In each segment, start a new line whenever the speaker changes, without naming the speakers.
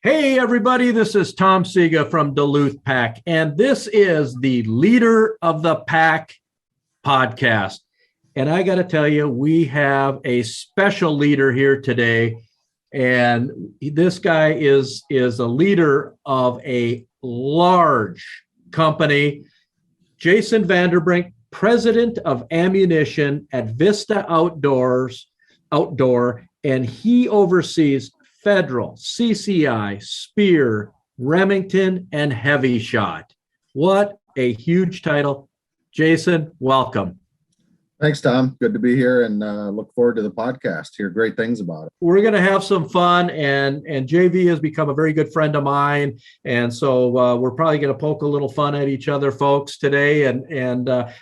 Hey, everybody, this is Tom Sega from Duluth Pack, and this is the Leader of the Pack podcast. And I got to tell you, we have a special leader here today, and this guy is a leader of a large company. Jason Vanderbrink, president of ammunition at Vista Outdoor, and he oversees Federal, CCI, Spear, Remington, and Heavy Shot. What a huge title. Jason, welcome.
Thanks, Tom. Good to be here and look forward to the podcast. Hear great things about it.
We're going to have some fun, and JV has become a very good friend of mine, and so we're probably going to poke a little fun at each other, folks, today.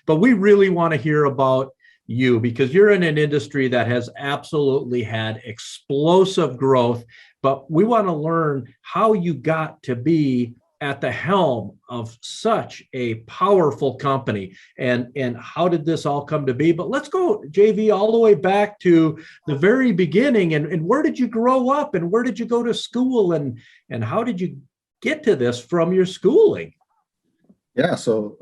But we really want to hear about you because you're in an industry that has absolutely had explosive growth, but we want to learn how you got to be at the helm of such a powerful company and how did this all come to be. But let's go, JV, all the way back to the very beginning, and where did you grow up and where did you go to school and how did you get to this from your schooling?
Yeah, so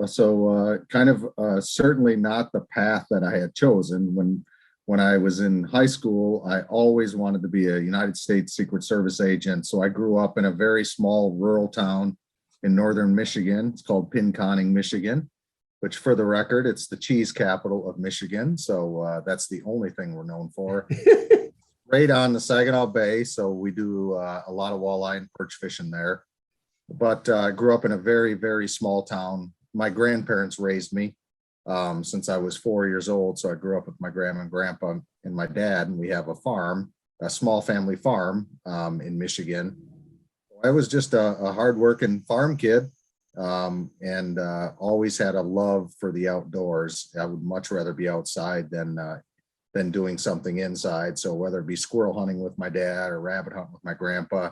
certainly not the path that I had chosen. When I was in high school, I always wanted to be a United States Secret Service agent. So I grew up in a very small rural town in northern Michigan. It's called Pinnacle, Michigan, which, for the record, it's the cheese capital of Michigan. So that's the only thing we're known for. Right on the Saginaw Bay, so we do a lot of walleye and perch fishing there. But I grew up in a very, very small town. My grandparents raised me since I was 4 years old. So I grew up with my grandma and grandpa and my dad, and we have a farm, a small family farm in Michigan. I was just a hardworking farm kid and always had a love for the outdoors. I would much rather be outside than doing something inside. So whether it be squirrel hunting with my dad or rabbit hunting with my grandpa,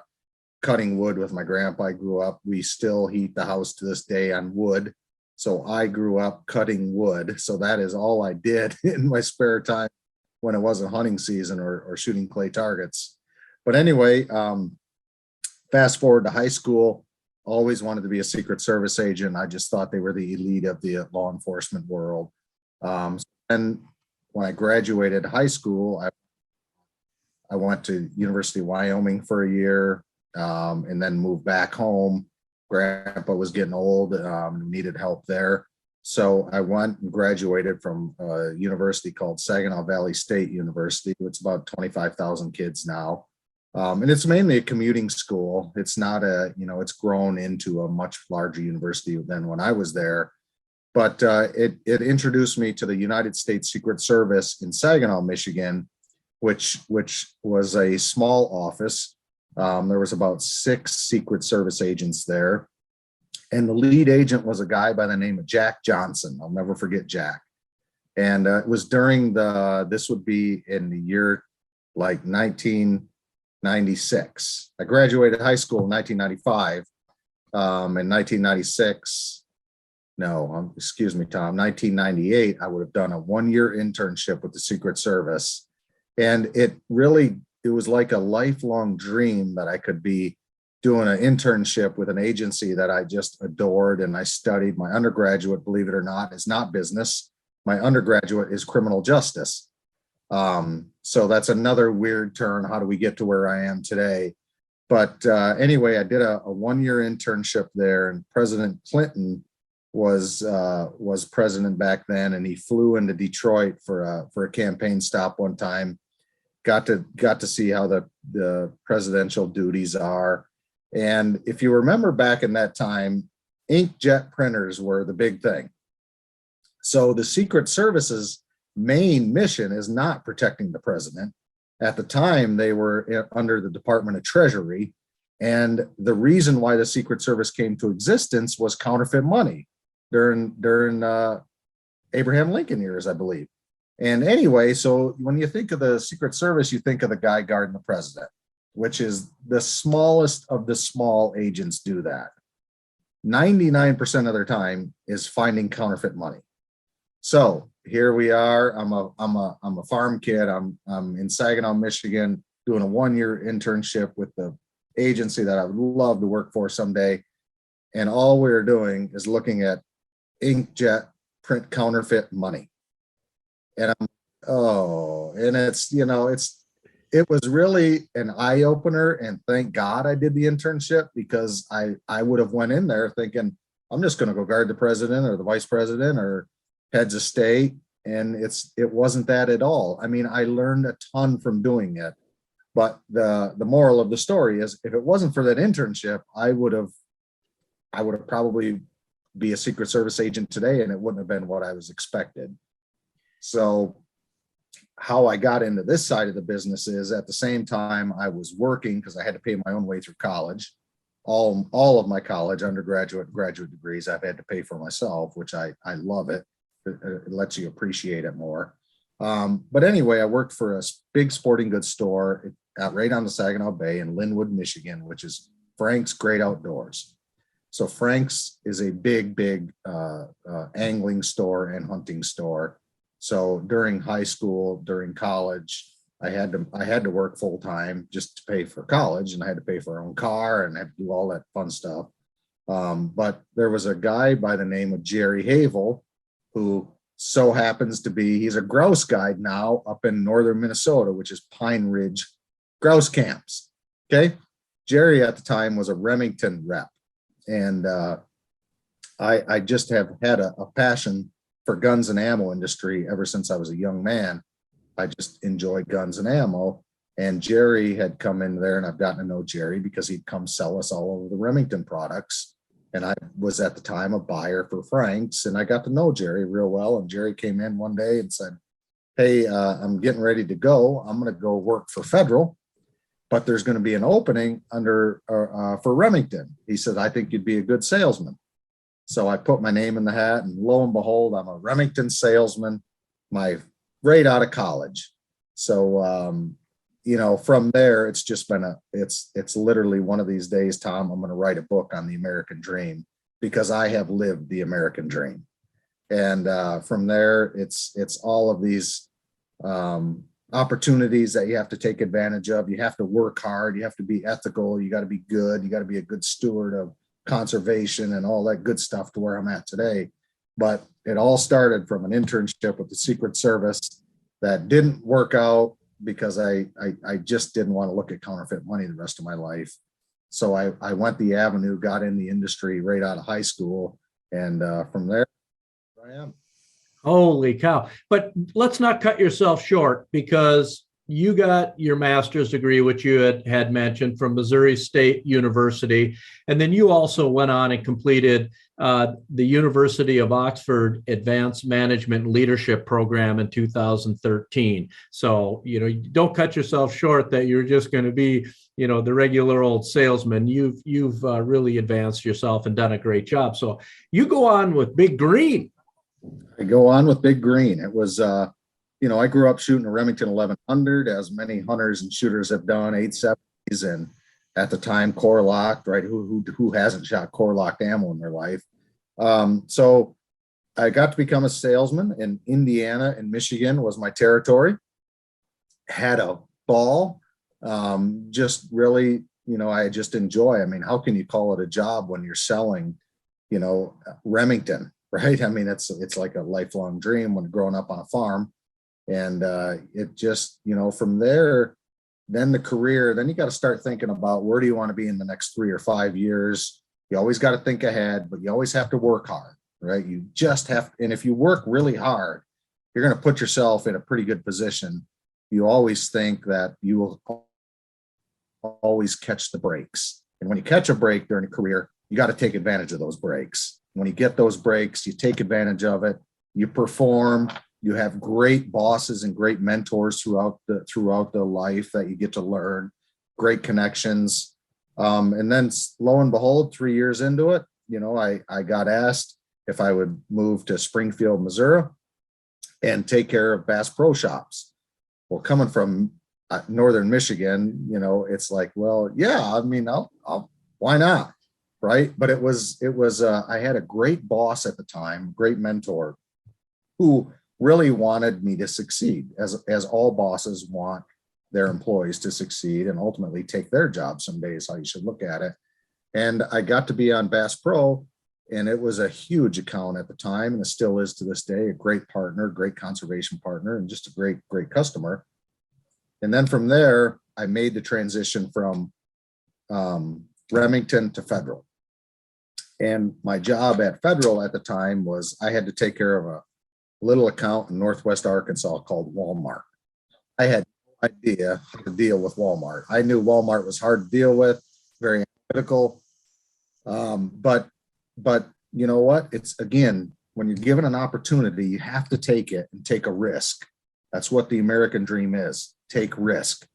cutting wood with my grandpa. I grew up, we still heat the house to this day on wood. So I grew up cutting wood. So that is all I did in my spare time when it wasn't hunting season or shooting clay targets. But anyway, fast forward to high school, always wanted to be a Secret Service agent. I just thought they were the elite of the law enforcement world. And when I graduated high school, I went to University of Wyoming for a year. And then moved back home. Grandpa was getting old, needed help there. So I went and graduated from a university called Saginaw Valley State University. It's about 25,000 kids now. And it's mainly a commuting school. It's not it's grown into a much larger university than when I was there. But it introduced me to the United States Secret Service in Saginaw, Michigan, which was a small office. There was about 6 Secret Service agents there. And the lead agent was a guy by the name of Jack Johnson. I'll never forget Jack. And it was during this would be in the year like 1996. I graduated high school in 1995. In 1996, no, excuse me, Tom, 1998, I would have done a 1-year internship with the Secret Service. And it was like a lifelong dream that I could be doing an internship with an agency that I just adored and I studied. My undergraduate, believe it or not, is not business. My undergraduate is criminal justice. So that's another weird turn. How do we get to where I am today? But anyway, I did a 1-year internship there, and President Clinton was president back then, and he flew into Detroit for a campaign stop one time. Got to see how the presidential duties are. And if you remember back in that time, inkjet printers were the big thing. So the Secret Service's main mission is not protecting the president. At the time, they were under the Department of Treasury. And the reason why the Secret Service came to existence was counterfeit money during Abraham Lincoln years, I believe. And anyway, so when you think of the Secret Service, you think of the guy guarding the president, which is the smallest of the small agents do that. 99% of their time is finding counterfeit money. So here we are. I'm a farm kid. I'm in Saginaw, Michigan, doing a 1-year internship with the agency that I would love to work for someday. And all we were doing is looking at inkjet print counterfeit money. And I'm, oh, and it's, you know, it was really an eye opener. And thank God I did the internship, because I would have went in there thinking, I'm just going to go guard the president or the vice president or heads of state. And it wasn't that at all. I mean, I learned a ton from doing it. But the moral of the story is, if it wasn't for that internship, I would have probably be a Secret Service agent today, and it wouldn't have been what I was expected. So how I got into this side of the business is, at the same time I was working, because I had to pay my own way through college. All of my college, undergraduate and graduate degrees, I've had to pay for myself, which I love it. It lets you appreciate it more. But anyway, I worked for a big sporting goods store right on the Saginaw Bay in Linwood, Michigan, which is Frank's Great Outdoors. So Frank's is a big angling store and hunting store. So during high school, during college, I had to work full time just to pay for college, and I had to pay for our own car and I had to do all that fun stuff. But there was a guy by the name of Jerry Havel, who so happens to be, he's a grouse guide now up in northern Minnesota, which is Pine Ridge Grouse Camps. Okay. Jerry at the time was a Remington rep. And I just have had a passion for guns and ammo industry ever since I was a young man. I just enjoyed guns and ammo. And Jerry had come in there, and I've gotten to know Jerry because he'd come sell us all of the Remington products. And I was at the time a buyer for Frank's, and I got to know Jerry real well. And Jerry came in one day and said, hey, I'm getting ready to go. I'm going to go work for Federal, but there's going to be an opening for Remington. He said, I think you'd be a good salesman. So I put my name in the hat, and lo and behold, I'm a Remington salesman, right out of college. So, from there, it's just been it's literally one of these days, Tom, I'm going to write a book on the American dream, because I have lived the American dream. And from there, it's all of these opportunities that you have to take advantage of. You have to work hard. You have to be ethical. You got to be good. You got to be a good steward of conservation and all that good stuff to where I'm at today. But it all started from an internship with the Secret Service that didn't work out, because I just didn't want to look at counterfeit money the rest of my life. So I went the avenue, got in the industry right out of high school. And from there, I am.
Holy cow. But let's not cut yourself short, because you got your master's degree, which you had mentioned, from Missouri State University. And then you also went on and completed the University of Oxford Advanced Management Leadership Program in 2013. So, don't cut yourself short that you're just going to be, the regular old salesman. You've really advanced yourself and done a great job. So you go on with Big Green.
I go on with Big Green. It was, I grew up shooting a Remington 1100, as many hunters and shooters have done, 870s, and at the time, core locked, right? Who hasn't shot core locked ammo in their life? So I got to become a salesman in Indiana and Michigan was my territory. Had a ball. Just really, I just enjoy. I mean, how can you call it a job when you're selling, Remington, right? I mean, it's like a lifelong dream when growing up on a farm. And it just, from there, then the career, then you got to start thinking about, where do you want to be in the next 3 or 5 years? You always got to think ahead, but you always have to work hard, right? You just have, and if you work really hard, you're going to put yourself in a pretty good position. You always think that you will always catch the breaks. And when you catch a break during a career, you got to take advantage of those breaks. When you get those breaks, you take advantage of it, you perform. You have great bosses and great mentors throughout the life that you get to learn, great connections. And then lo and behold, 3 years into it, I got asked if I would move to Springfield, Missouri, and take care of Bass Pro Shops. Well, coming from northern Michigan, it's like, well, yeah, I mean, I'll why not? Right. But it was I had a great boss at the time, great mentor, who really wanted me to succeed, as all bosses want their employees to succeed and ultimately take their job someday is how you should look at it. And I got to be on Bass Pro, and it was a huge account at the time, and it still is to this day, a great partner, great conservation partner, and just a great, great customer. And then from there, I made the transition from Remington to Federal. And my job at Federal at the time was I had to take care of a little account in Northwest Arkansas called Walmart. I had no idea how to deal with Walmart. I knew Walmart was hard to deal with, very analytical. But you know what? It's, again, when you're given an opportunity, you have to take it and take a risk. That's what the American dream is, take risk.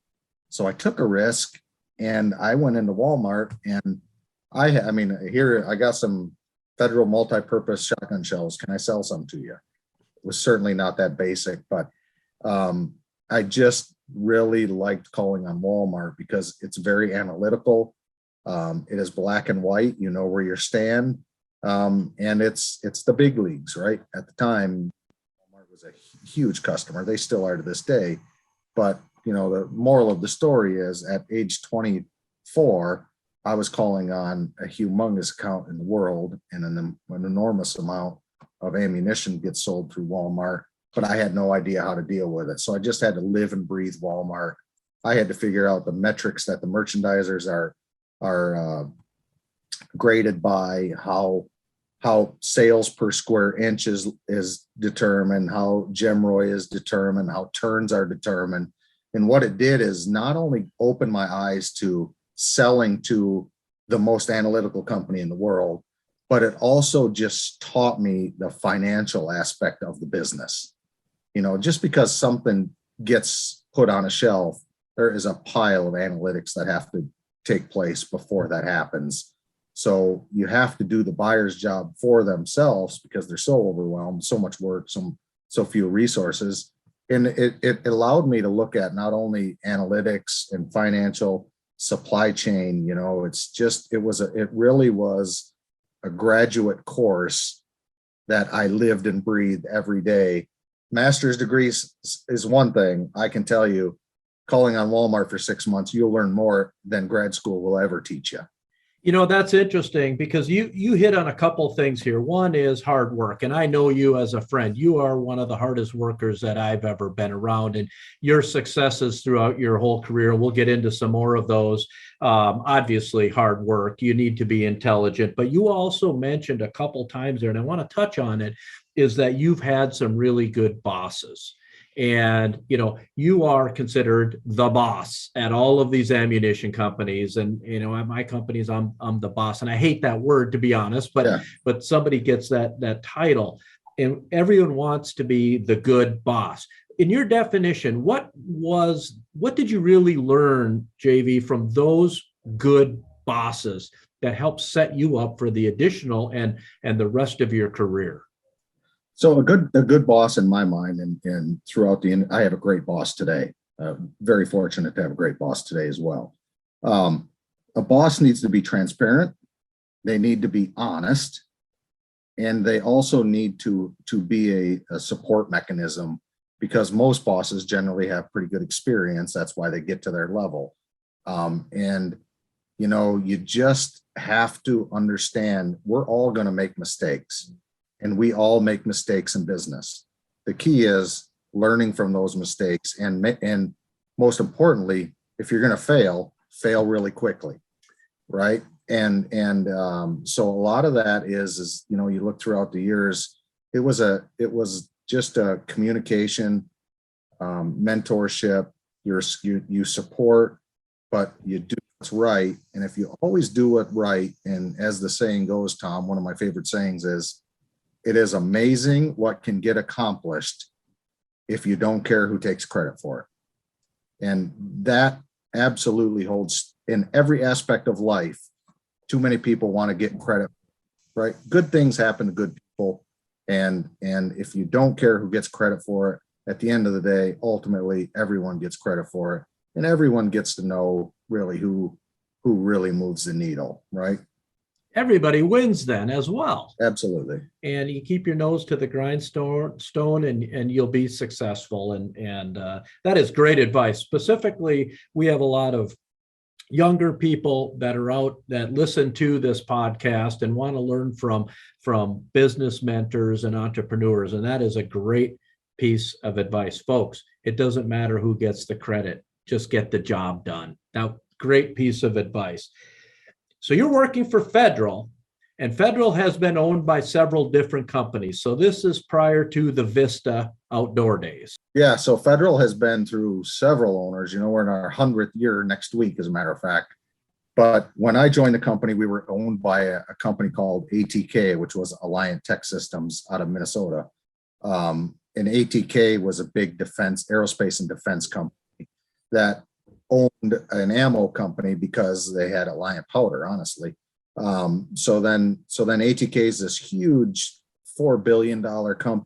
So I took a risk and I went into Walmart, and I mean, here I got some Federal multi-purpose shotgun shells. Can I sell some to you? It was certainly not that basic, but I just really liked calling on Walmart because it's very analytical. It is black and white, you know where you stand. And it's the big leagues, right? At the time, Walmart was a huge customer. They still are to this day. But, you know, the moral of the story is at age 24, I was calling on a humongous account in the world, and an enormous amount of ammunition gets sold through Walmart, but I had no idea how to deal with it. So I just had to live and breathe Walmart. I had to figure out the metrics that the merchandisers are graded by, how sales per square inch is determined, how GEMROI is determined, how turns are determined. And what it did is not only open my eyes to selling to the most analytical company in the world, but it also just taught me the financial aspect of the business. You know, just because something gets put on a shelf, there is a pile of analytics that have to take place before that happens. So you have to do the buyer's job for themselves because they're so overwhelmed, so much work, so few resources. And it allowed me to look at not only analytics and financial supply chain, you know, it really was a graduate course that I lived and breathed every day. Master's degrees is one thing. I can tell you, calling on Walmart for 6 months, you'll learn more than grad school will ever teach you.
You know, that's interesting because you hit on a couple things here. One is hard work, and I know you as a friend. You are one of the hardest workers that I've ever been around, and your successes throughout your whole career, we'll get into some more of those. Obviously, hard work. You need to be intelligent, but you also mentioned a couple times there, and I want to touch on it, is that you've had some really good bosses. And, you know, you are considered the boss at all of these ammunition companies. And, you know, at my companies, I'm the boss. And I hate that word, to be honest, but,
Yeah.
but somebody gets that title, and everyone wants to be the good boss. In your definition, what did you really learn, JV, from those good bosses that helped set you up for the additional and the rest of your career?
So a good boss in my mind, and throughout I have a great boss today. Very fortunate to have a great boss today as well. A boss needs to be transparent. They need to be honest, and they also need to be a support mechanism, because most bosses generally have pretty good experience. That's why they get to their level. And you know, you just have to understand we're all going to make mistakes. And we all make mistakes in business. The key is learning from those mistakes, and most importantly, if you're going to fail really quickly, right? And so a lot of that is you know, you look throughout the years, it was just a communication, mentorship. You support, but you do what's right. And if you always do it right, and as the saying goes, Tom, one of my favorite sayings is, it is amazing what can get accomplished if you don't care who takes credit for it. And that absolutely holds in every aspect of life. Too many people want to get credit, right? Good things happen to good people. And if you don't care who gets credit for it, at the end of the day, ultimately everyone gets credit for it. And everyone gets to know really who really moves the needle, right?
everybody wins then as well.
Absolutely.
And you keep your nose to the grindstone and you'll be successful. And that is great advice. Specifically, we have a lot of younger people that are out that listen to this podcast and want to learn from business mentors and entrepreneurs. And that is a great piece of advice, folks. It doesn't matter who gets the credit, just get the job done. Now, great piece of advice. So you're working for Federal, and Federal has been owned by several different companies. So this is prior to the Vista Outdoor days.
Yeah, so Federal has been through several owners. We're in our 100th year next week, as a matter of fact. But when I joined the company, we were owned by a company called ATK, which was Alliant Tech Systems out of Minnesota. And ATK was a big aerospace and defense company that owned an ammo company because they had Alliant powder, honestly. So then ATK is this huge $4 billion company,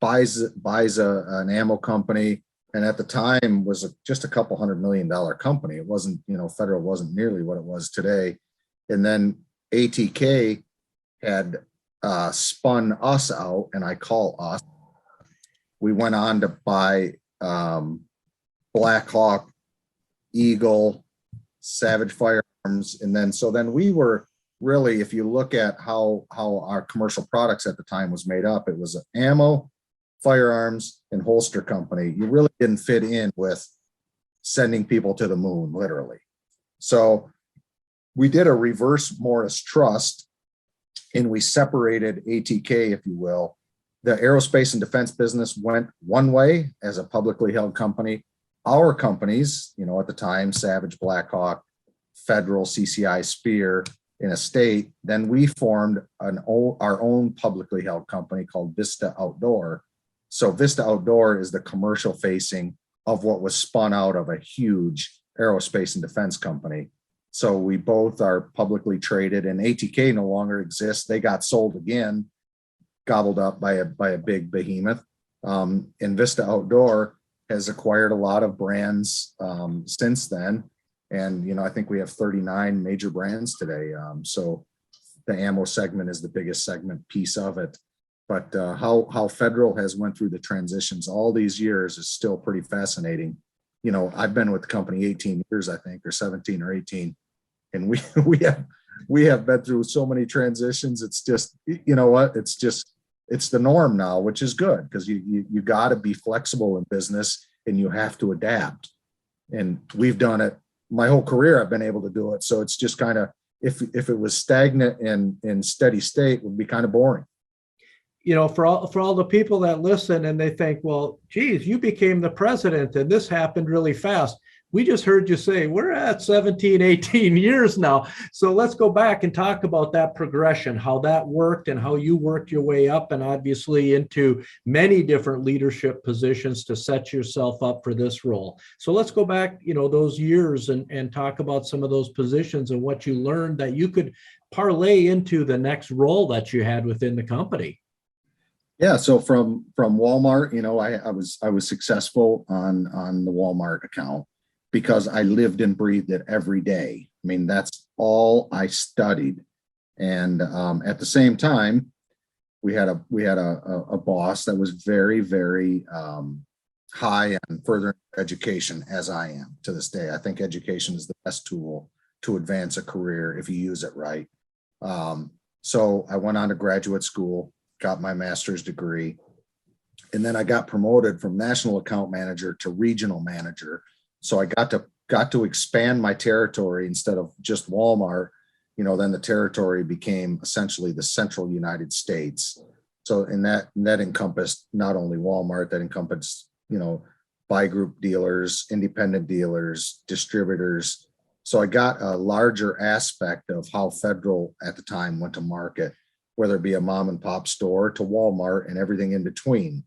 buys an ammo company, and at the time was just a couple $100 million company. It wasn't, Federal wasn't nearly what it was today. And then ATK had spun us out, and I call us. We went on to buy Black Hawk, Eagle, Savage Firearms, and then we were really, if you look at how our commercial products at the time was made up, it was an ammo, firearms, and holster company. You really didn't fit in with sending people to the moon, literally. So we did a reverse Morris trust, and we separated ATK, if you will. The aerospace and defense business went one way as a publicly held company. Our companies, at the time, Savage, Black Hawk, Federal, CCI, Spear, in a state, then we formed our own publicly held company called Vista Outdoor. So Vista Outdoor is the commercial facing of what was spun out of a huge aerospace and defense company. So we both are publicly traded, and ATK no longer exists. They got sold again, gobbled up by a big behemoth. And Vista Outdoor has acquired a lot of brands since then. And, I think we have 39 major brands today. So the ammo segment is the biggest segment piece of it. But how Federal has went through the transitions all these years is still pretty fascinating. I've been with the company 18 years, I think, or 17 or 18. And we have been through so many transitions. It's just, it's the norm now, which is good, because you got to be flexible in business and you have to adapt. And we've done it. My whole career, I've been able to do it. So it's just kind of, if it was stagnant and in steady state, it would be kind of boring.
For all the people that listen and they think, well, geez, you became the president and this happened really fast. We just heard you say we're at 17, 18 years now. So let's go back and talk about that progression, how that worked and how you worked your way up and obviously into many different leadership positions to set yourself up for this role. So let's go back, those years and talk about some of those positions and what you learned that you could parlay into the next role that you had within the company.
Yeah. So from Walmart, I was successful on the Walmart account, because I lived and breathed it every day. I mean, that's all I studied. And at the same time, we had a boss that was very, very high on further education, as I am to this day. I think education is the best tool to advance a career if you use it right. So I went on to graduate school, got my master's degree, and then I got promoted from national account manager to regional manager. So I got to expand my territory instead of just Walmart. Then the territory became essentially the central United States. So and that encompassed not only Walmart, that encompassed, buy group dealers, independent dealers, distributors. So I got a larger aspect of how Federal at the time went to market, whether it be a mom and pop store to Walmart and everything in between.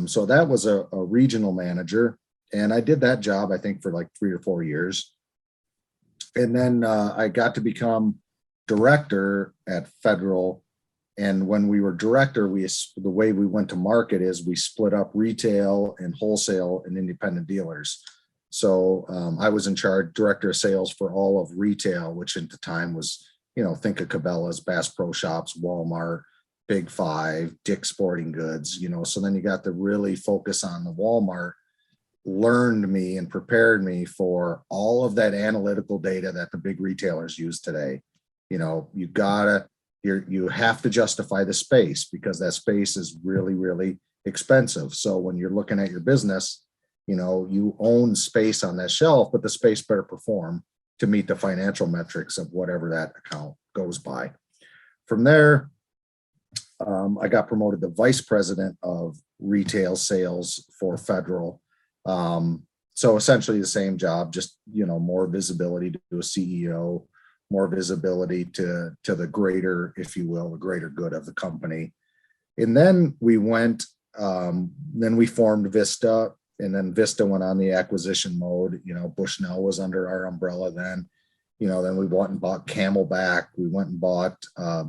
So that was a regional manager. And I did that job, I think, for like 3 or 4 years. And then I got to become director at Federal. And when we were director, the way we went to market is we split up retail and wholesale and independent dealers. So I was in charge, director of sales for all of retail, which at the time was, think of Cabela's, Bass Pro Shops, Walmart, Big Five, Dick's Sporting Goods, so then you got to really focus on the Walmart, learned me and prepared me for all of that analytical data that the big retailers use today. You have to justify the space because that space is really, really expensive. So when you're looking at your business, you own space on that shelf, but the space better perform to meet the financial metrics of whatever that account goes by. From there, I got promoted to vice president of retail sales for federal. So essentially the same job, just, more visibility to a CEO, more visibility to the greater, if you will, the greater good of the company. And then we went, then we formed Vista, and then Vista went on the acquisition mode. Bushnell was under our umbrella then. Then we went and bought Camelback. We went and bought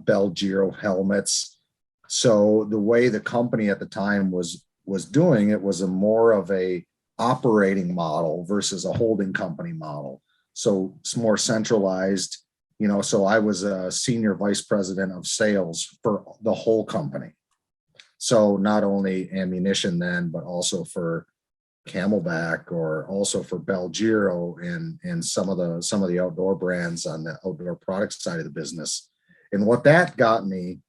Bell Giro helmets. So the way the company at the time was doing it was a more of a operating model versus a holding company model. So it's more centralized. So I was a senior vice president of sales for the whole company. So not only ammunition then, but also for Camelback, or also for Bell Giro and some of the outdoor brands on the outdoor product side of the business. And what that got me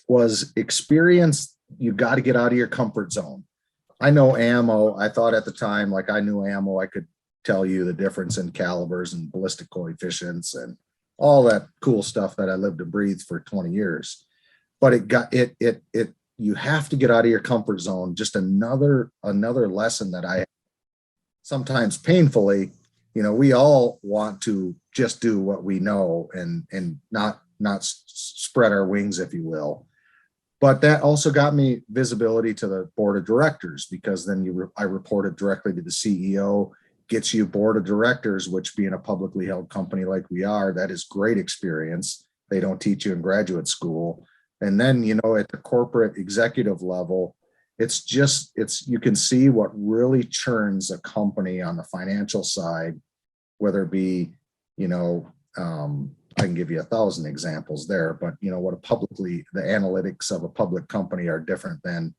was experience. You got to get out of your comfort zone. I know ammo. I thought at the time, like I knew ammo, I could tell you the difference in calibers and ballistic coefficients and all that cool stuff that I lived and breathed for 20 years. But you have to get out of your comfort zone. Just another lesson that I sometimes painfully, we all want to just do what we know and not spread our wings, if you will. But that also got me visibility to the board of directors, because then I reported directly to the CEO, gets you board of directors, which being a publicly held company like we are, that is great experience. They don't teach you in graduate school. And then, at the corporate executive level, you can see what really churns a company on the financial side, whether it be, I can give you 1,000 examples there, but the analytics of a public company are different than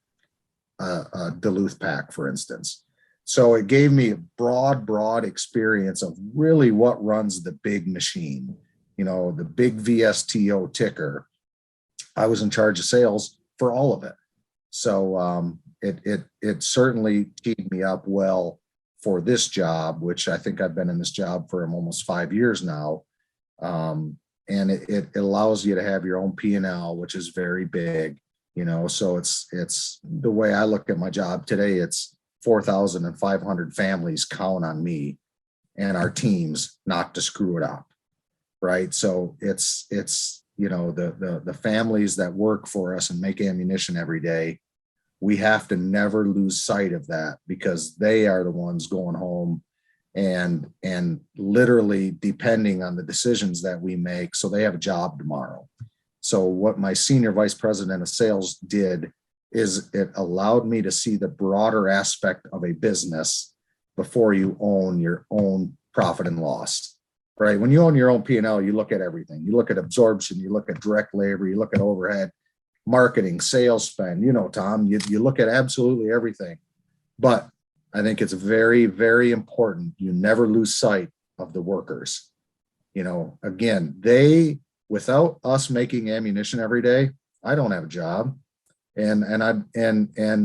a Duluth Pack, for instance. So it gave me a broad experience of really what runs the big machine, the big VSTO ticker. I was in charge of sales for all of it. So it certainly teed me up well for this job, which I think I've been in this job for almost 5 years now. And it allows you to have your own P&L, which is very big, so it's the way I look at my job today. It's 4,500 families count on me and our teams not to screw it up. Right. So it's the families that work for us and make ammunition every day. We have to never lose sight of that, because they are the ones going home and literally depending on the decisions that we make, so they have a job tomorrow. So what my senior vice president of sales did is it allowed me to see the broader aspect of a business before you own your own profit and loss. Right? When you own your own P&L, you look at everything. You look at absorption, you look at direct labor, you look at overhead, marketing, sales spend, Tom, you look at absolutely everything. But I think it's very, very important you never lose sight of the workers. Again, without us making ammunition every day, I don't have a job. And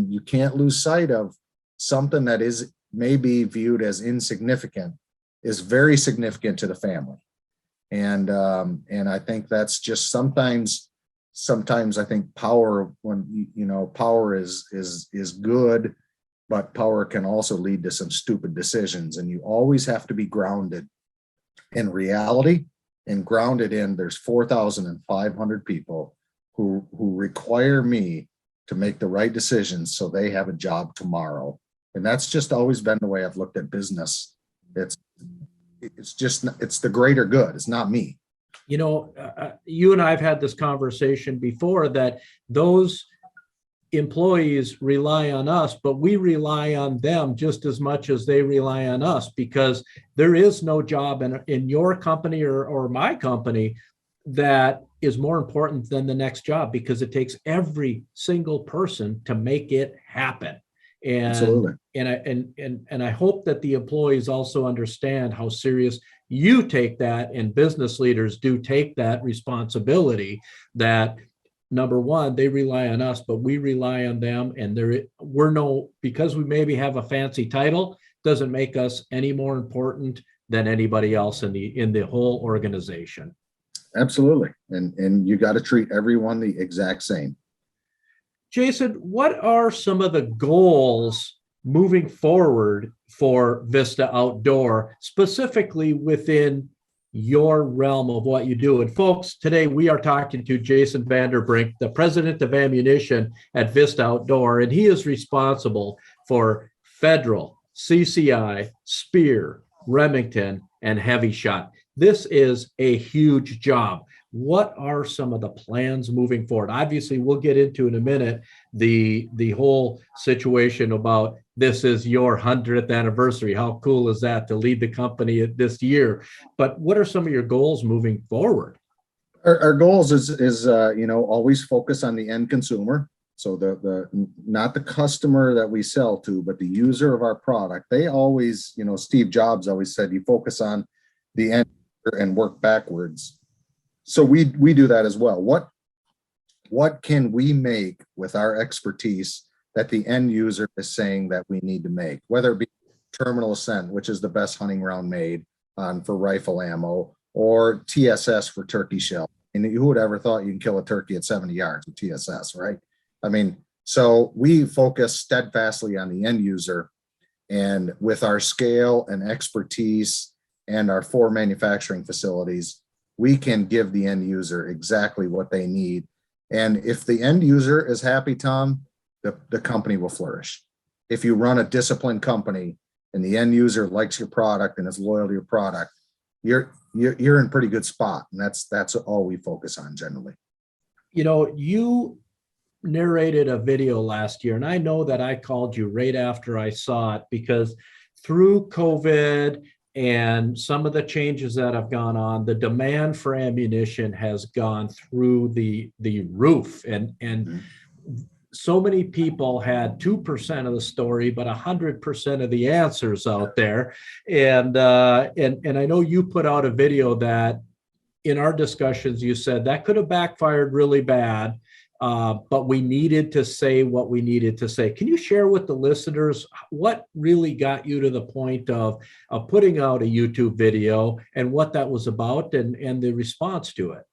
you can't lose sight of something that is maybe viewed as insignificant is very significant to the family. And I think that's just sometimes I think power, when power is good, but power can also lead to some stupid decisions. And you always have to be grounded in reality and grounded in there's 4,500 people who require me to make the right decisions so they have a job tomorrow. And that's just always been the way I've looked at business. It's the greater good. It's not me.
You and I have had this conversation before, that those employees rely on us, but we rely on them just as much as they rely on us, because there is no job in your company or my company that is more important than the next job, because it takes every single person to make it happen.
Absolutely.
And I hope that the employees also understand how serious you take that, and business leaders do take that responsibility, that number one, they rely on us, but we rely on them. And because we maybe have a fancy title, doesn't make us any more important than anybody else in the whole organization.
Absolutely. And you got to treat everyone the exact same.
Jason, what are some of the goals moving forward for Vista Outdoor, specifically within your realm of what you do? And folks, today we are talking to Jason Vanderbrink, the president of ammunition at Vista Outdoor, and he is responsible for federal, CCI, Spear, Remington, and heavy shot. This is a huge job. What are some of the plans moving forward? Obviously, we'll get into in a minute the whole situation about this is your 100th anniversary. How cool is that to lead the company this year? But what are some of your goals moving forward?
Our goals is always focus on the end consumer. So the not the customer that we sell to, but the user of our product. They always, Steve Jobs always said, you focus on the end and work backwards. So we do that as well. What can we make with our expertise that the end user is saying that we need to make, whether it be terminal ascent, which is the best hunting round made for rifle ammo, or TSS for turkey shell. And who would ever thought you can kill a turkey at 70 yards with TSS, right? I mean, so we focus steadfastly on the end user, and with our scale and expertise and our 4 manufacturing facilities, we can give the end user exactly what they need. And if the end user is happy, Tom, the company will flourish. If you run a disciplined company and the end user likes your product and is loyal to your product, you're in a pretty good spot. And that's all we focus on generally.
You narrated a video last year, and I know that I called you right after I saw it, because through COVID and some of the changes that have gone on, the demand for ammunition has gone through the roof. And so many people had 2% of the story, but 100% of the answers out there. And I know you put out a video that in our discussions, you said that could have backfired really bad. But we needed to say what we needed to say. Can you share with the listeners what really got you to the point of putting out a YouTube video, and what that was about, and the response to it?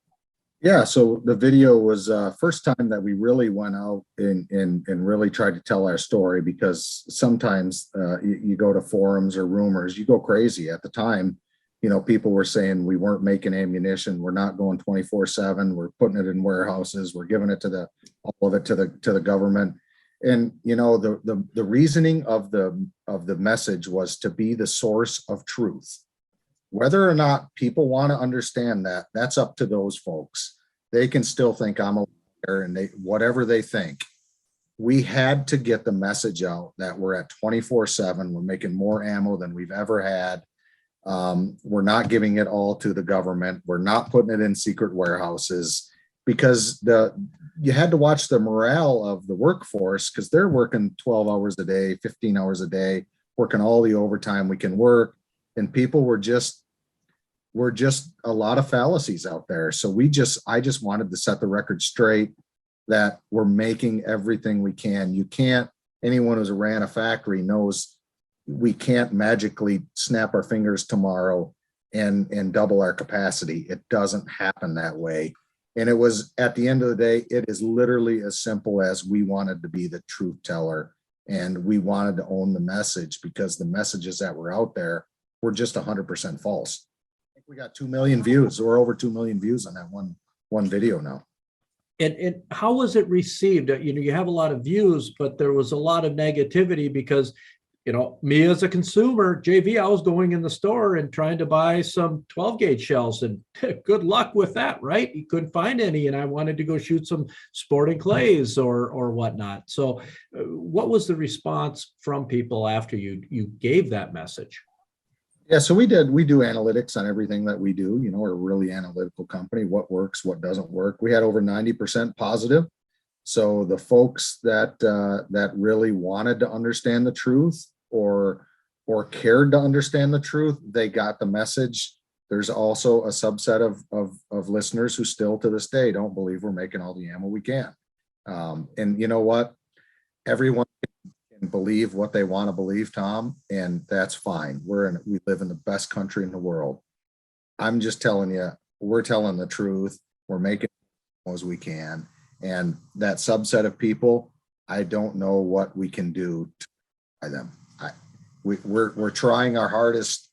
Yeah, so the video was first time that we really went out and really tried to tell our story, because sometimes you go to forums or rumors, you go crazy. At the time, people were saying we weren't making ammunition. We're not going 24/7. We're putting it in warehouses. We're giving it all of it to the government. And the reasoning of the message was to be the source of truth. Whether or not people want to understand that, that's up to those folks. They can still think I'm a liar, and whatever they think. We had to get the message out that we're at 24/7. We're making more ammo than we've ever had. We're not giving it all to the government. We're not putting it in secret warehouses, because you had to watch the morale of the workforce, because they're working 12 hours a day, 15 hours a day, working all the overtime we can work. And people were just a lot of fallacies out there. So I just wanted to set the record straight that we're making everything we can. Anyone who's ran a factory knows we can't magically snap our fingers tomorrow and double our capacity. It doesn't happen that way. And it was, at the end of the day, it is literally as simple as we wanted to be the truth teller, and we wanted to own the message, because the messages that were out there were just 100% false. I think we got 2 million views, or over 2 million views on that one video now.
And how was it received? You have a lot of views, but there was a lot of negativity, because me as a consumer, JV, I was going in the store and trying to buy some 12 gauge shells, and good luck with that, right? You couldn't find any, and I wanted to go shoot some sporting clays or whatnot. So what was the response from people after you gave that message?
Yeah, so we do analytics on everything that we do. We're a really analytical company, what works, what doesn't work. We had over 90% positive. So the folks that really wanted to understand the truth or cared to understand the truth, they got the message. There's also a subset of listeners who still to this day don't believe we're making all the ammo we can. And you know what? Everyone can believe what they want to believe, Tom, and that's fine. We live in the best country in the world. I'm just telling you, we're telling the truth. We're making as we can. And that subset of people, I don't know what we can do to buy them. We're trying our hardest,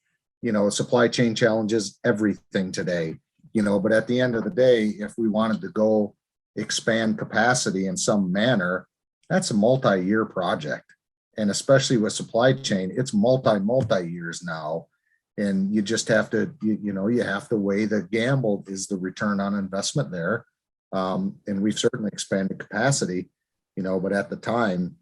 supply chain challenges, everything today, but at the end of the day, if we wanted to go expand capacity in some manner, that's a multi-year project. And especially with supply chain, it's multi years now. And you just have to, you have to weigh the gamble. Is the return on investment there? And we've certainly expanded capacity, but at the time,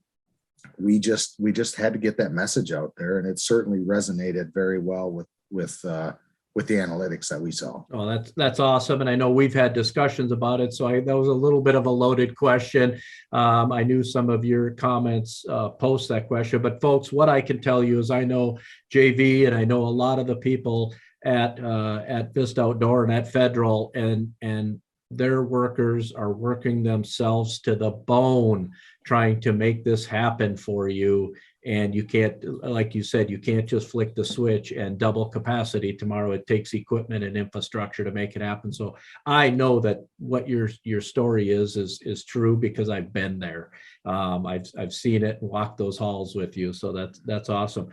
we just had to get that message out there, and it certainly resonated very well with the analytics that we saw.
Oh, that's awesome, and I know we've had discussions about it. So that was a little bit of a loaded question. I knew some of your comments post that question, but folks, what I can tell you is I know JV, and I know a lot of the people at Vista Outdoor and at Federal, and their workers are working themselves to the bone trying to make this happen for you. And you can't, like you said, you can't just flick the switch and double capacity tomorrow. It takes equipment and infrastructure to make it happen. So I know that what your story is true because I've been there. I've seen it and walked those halls with you. So that's awesome.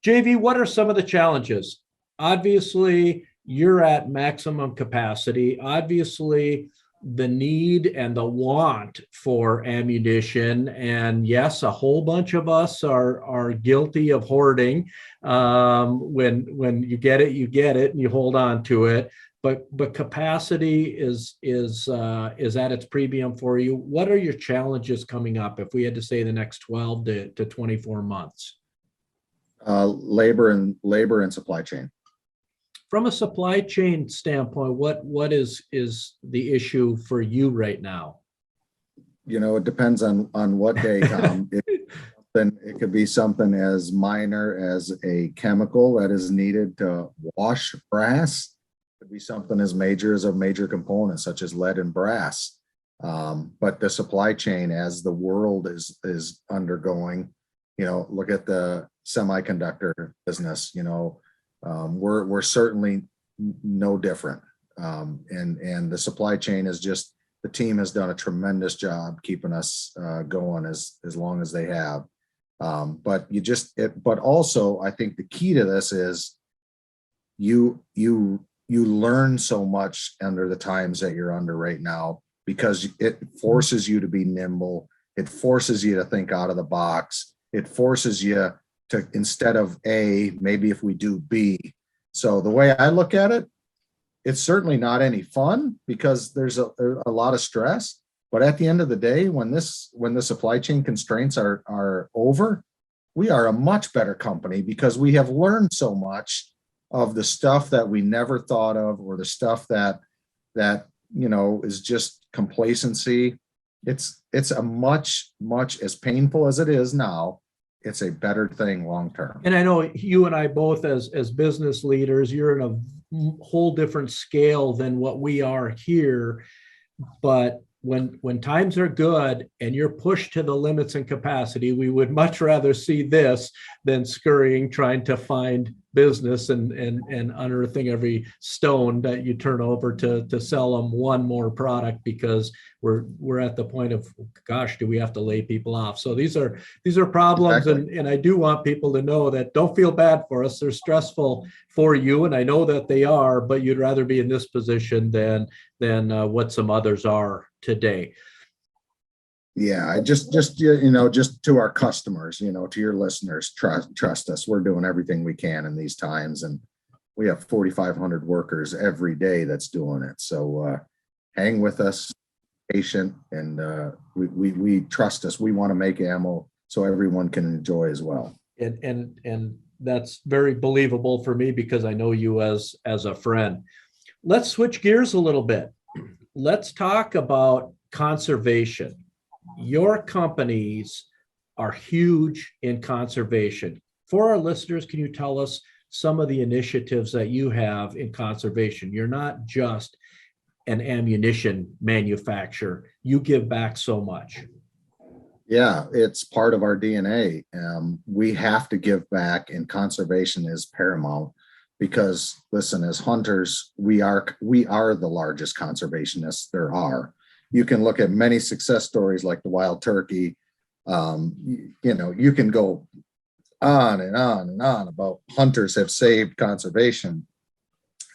JV, what are some of the challenges? Obviously, you're at maximum capacity. Obviously, the need and the want for ammunition, and yes, a whole bunch of us are guilty of hoarding. When you get it, and you hold on to it. But capacity is at its premium for you. What are your challenges coming up if we had to say the next 12 to 24 months?
Labor and supply chain.
From a supply chain standpoint, what is the issue for you right now?
It depends on what day, Tom. It could be something as minor as a chemical that is needed to wash brass. It could be something as major as a major component such as lead and brass. But the supply chain, as the world is undergoing, look at the semiconductor business. We're certainly no different. And the supply chain is just, the team has done a tremendous job keeping us going as long as they have. But also I think the key to this is you learn so much under the times that you're under right now, because it forces you to be nimble. It forces you to think out of the box. It forces you to, instead of A, maybe if we do B. So the way I look at it, it's certainly not any fun because there's a lot of stress. But at the end of the day, when the supply chain constraints are over, we are a much better company because we have learned so much of the stuff that we never thought of, or the stuff that is just complacency. It's a much as painful as it is now. It's a better thing long term.
And I know you and I both, as business leaders, you're in a whole different scale than what we are here. But when times are good and you're pushed to the limits and capacity, we would much rather see this than scurrying, trying to find business and unearthing every stone that you turn over to sell them one more product, because we're at the point of, gosh, do we have to lay people off? So these are problems. Exactly. And I do want people to know that don't feel bad for us. They're stressful for you, and I know that they are, but you'd rather be in this position than what some others are today.
Yeah, I just you know, just to our customers, you know, to your listeners, trust us. We're doing everything we can in these times, and we have 4,500 workers every day that's doing it. So hang with us, patient, and we trust us. We want to make ammo so everyone can enjoy as well.
And that's very believable for me because I know you as a friend. Let's switch gears a little bit. Let's talk about conservation. Your companies are huge in conservation. For our listeners, can you tell us some of the initiatives that you have in conservation? You're not just an ammunition manufacturer. You give back so much.
Yeah, it's part of our DNA. We have to give back, and conservation is paramount because, listen, as hunters, we are the largest conservationists there are. You can look at many success stories like the wild turkey. You know, you can go on and on and on about hunters have saved conservation.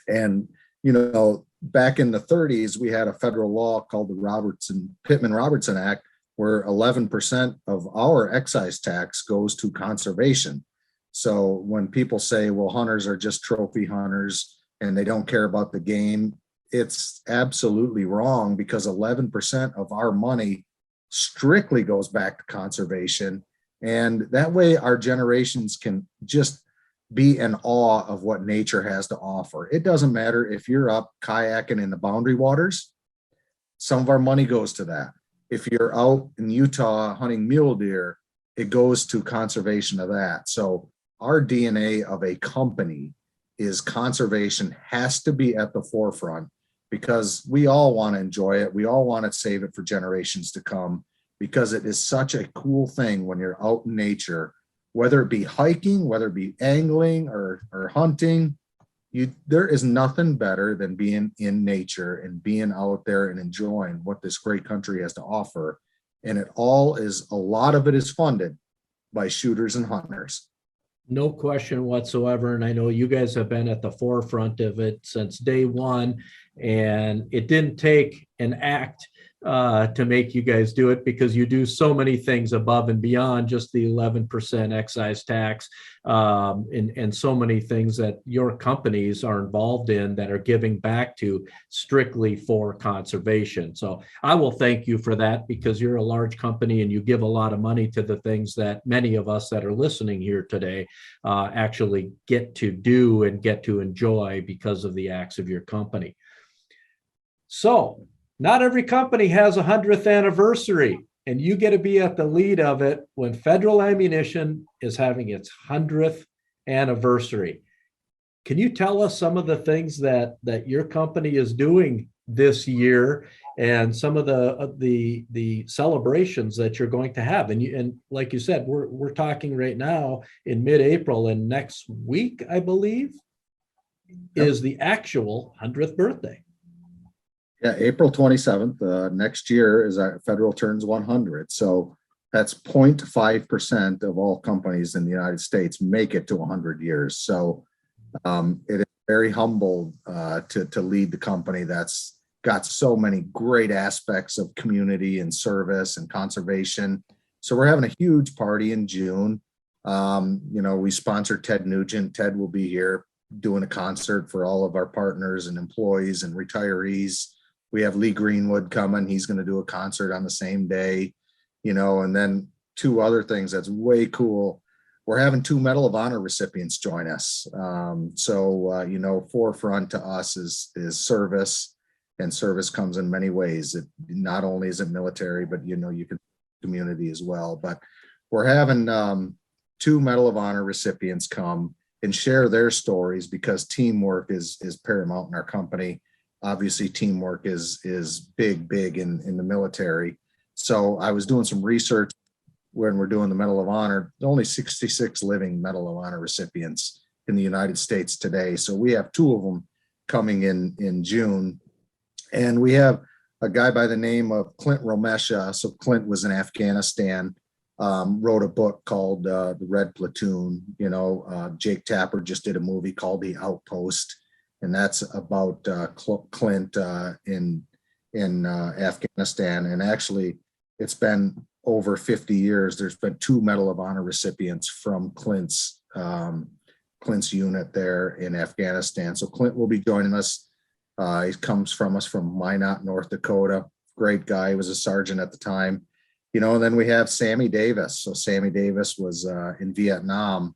And, you know, back in the 30s, we had a federal law called the Pittman-Robertson Act, where 11% of our excise tax goes to conservation. So when people say, well, hunters are just trophy hunters and they don't care about the game, it's absolutely wrong, because 11% of our money strictly goes back to conservation. And that way our generations can just be in awe of what nature has to offer. It doesn't matter if you're up kayaking in the boundary waters, some of our money goes to that. If you're out in Utah hunting mule deer, it goes to conservation of that. So our DNA of a company is conservation has to be at the forefront, because we all want to enjoy it. We all want to save it for generations to come, because it is such a cool thing when you're out in nature, whether it be hiking, whether it be angling or hunting. There is nothing better than being in nature and being out there and enjoying what this great country has to offer. And a lot of it is funded by shooters and hunters.
No question whatsoever. And I know you guys have been at the forefront of it since day one. And it didn't take an act to make you guys do it, because you do so many things above and beyond just the 11% excise tax, and so many things that your companies are involved in that are giving back to strictly for conservation. So I will thank you for that, because you're a large company and you give a lot of money to the things that many of us that are listening here today actually get to do and get to enjoy because of the acts of your company. So not every company has a 100th anniversary, and you get to be at the lead of it when Federal Ammunition is having its 100th anniversary. Can you tell us some of the things that your company is doing this year, and some of the celebrations that you're going to have? And like you said, we're talking right now in mid-April, and next week, I believe, is the actual 100th birthday.
Yeah, April 27th, next year is our federal turns 100. So that's 0.5% of all companies in the United States make it to 100 years. So it is very humbled to lead the company that's got so many great aspects of community and service and conservation. So we're having a huge party in June. You know, we sponsored Ted Nugent. Ted will be here doing a concert for all of our partners and employees and retirees. We have Lee Greenwood coming. He's going to do a concert on the same day, you know, and then two other things that's way cool. We're having 2 Medal of Honor recipients join us. You know, forefront to us is service, and service comes in many ways. It not only is it military, but, you know, you can community as well. But we're having 2 Medal of Honor recipients come and share their stories, because teamwork is paramount in our company. Obviously, teamwork is big in the military. So I was doing some research when we're doing the Medal of Honor. Only 66 living Medal of Honor recipients in the United States today. So we have 2 of them coming in June. And we have a guy by the name of Clint Romesha. So Clint was in Afghanistan, wrote a book called The Red Platoon. You know, Jake Tapper just did a movie called The Outpost, and that's about Clint in Afghanistan. And actually, it's been over 50 years. There's been 2 Medal of Honor recipients from Clint's unit there in Afghanistan. So Clint will be joining us. He comes from us from Minot, North Dakota. Great guy. He was a sergeant at the time. And then we have Sammy Davis. So Sammy Davis was in Vietnam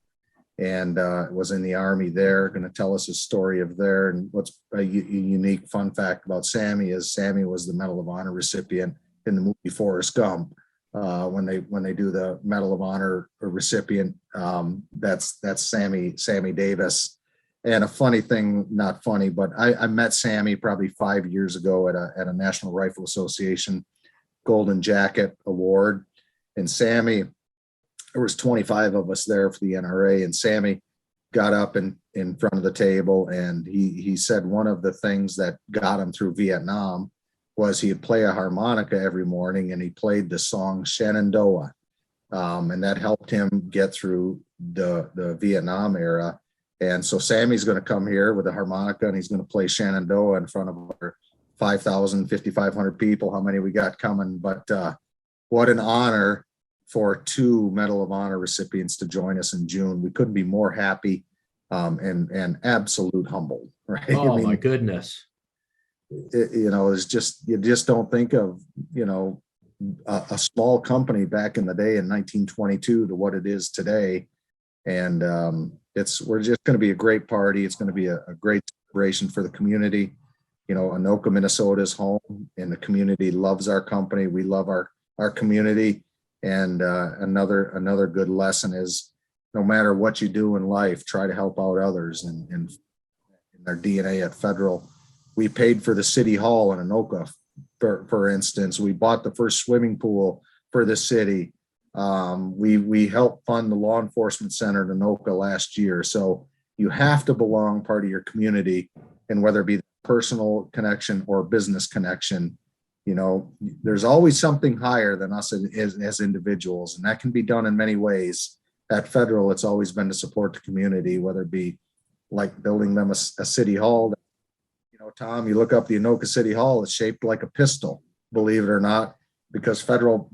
and was in the Army there, going to tell us his story of there. And what's a unique fun fact about Sammy is Sammy was the Medal of Honor recipient in the movie Forrest Gump. When they do the Medal of Honor recipient, that's Sammy Davis. And a funny thing, not funny, but I met Sammy probably 5 years ago at a National Rifle Association Golden Jacket Award. And Sammy, there was 25 of us there for the NRA, and Sammy got up in front of the table, and he said one of the things that got him through Vietnam was he'd play a harmonica every morning, and he played the song Shenandoah. And that helped him get through the Vietnam era. And so Sammy's going to come here with a harmonica, and he's going to play Shenandoah in front of our 5,000, 5,500 people, how many we got coming. But what an honor for 2 Medal of Honor recipients to join us in June. We couldn't be more happy and absolute humbled, right?
Oh, my goodness.
It's just, you just don't think of, a small company back in the day in 1922 to what it is today. And we're just going to be a great party. It's going to be a great celebration for the community. Anoka, Minnesota is home, and the community loves our company. We love our community. And another good lesson is no matter what you do in life, try to help out others. And in our DNA at Federal, we paid for the city hall in Anoka, for instance. We bought the first swimming pool for the city. We helped fund the law enforcement center in Anoka last year. So you have to belong part of your community, and whether it be personal connection or business connection, there's always something higher than us as individuals, and that can be done in many ways. At Federal, it's always been to support the community, whether it be like building them a city hall. Tom, you look up the Anoka City Hall, it's shaped like a pistol, believe it or not, because Federal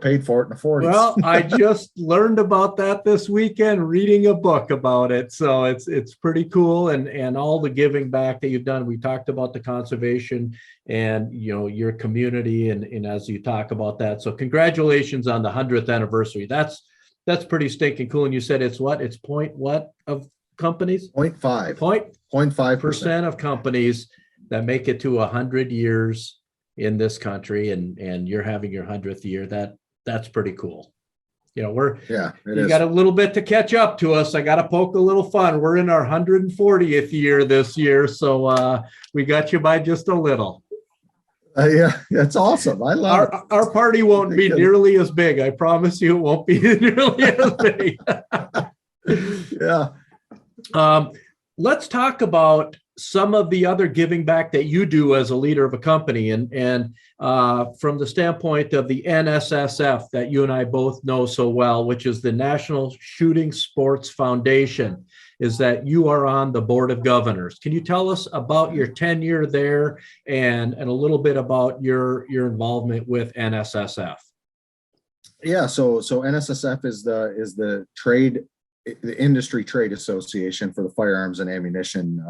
paid for it in the 40s.
Well, I just learned about that this weekend, reading a book about it. So it's pretty cool, and all the giving back that you've done. We talked about the conservation and your community, and as you talk about that. So congratulations on the 100th anniversary. That's pretty stinking cool. And you said it's what? It's point what of companies?
0.5.
0.5% of companies that make it to 100 years in this country, and you're having your 100th year. That's pretty cool. You got a little bit to catch up to us. I got to poke a little fun. We're in our 140th year this year, so we got you by just a little.
Yeah, that's awesome. I love it.
Our party won't be nearly as big. I promise you, it won't be nearly as big.
Yeah.
Let's talk about some of the other giving back that you do as a leader of a company, and from the standpoint of the NSSF that you and I both know so well, which is the National Shooting Sports Foundation, is that you are on the board of governors. Can you tell us about your tenure there and a little bit about your involvement with NSSF?
Yeah, so NSSF is the industry trade association for the firearms and ammunition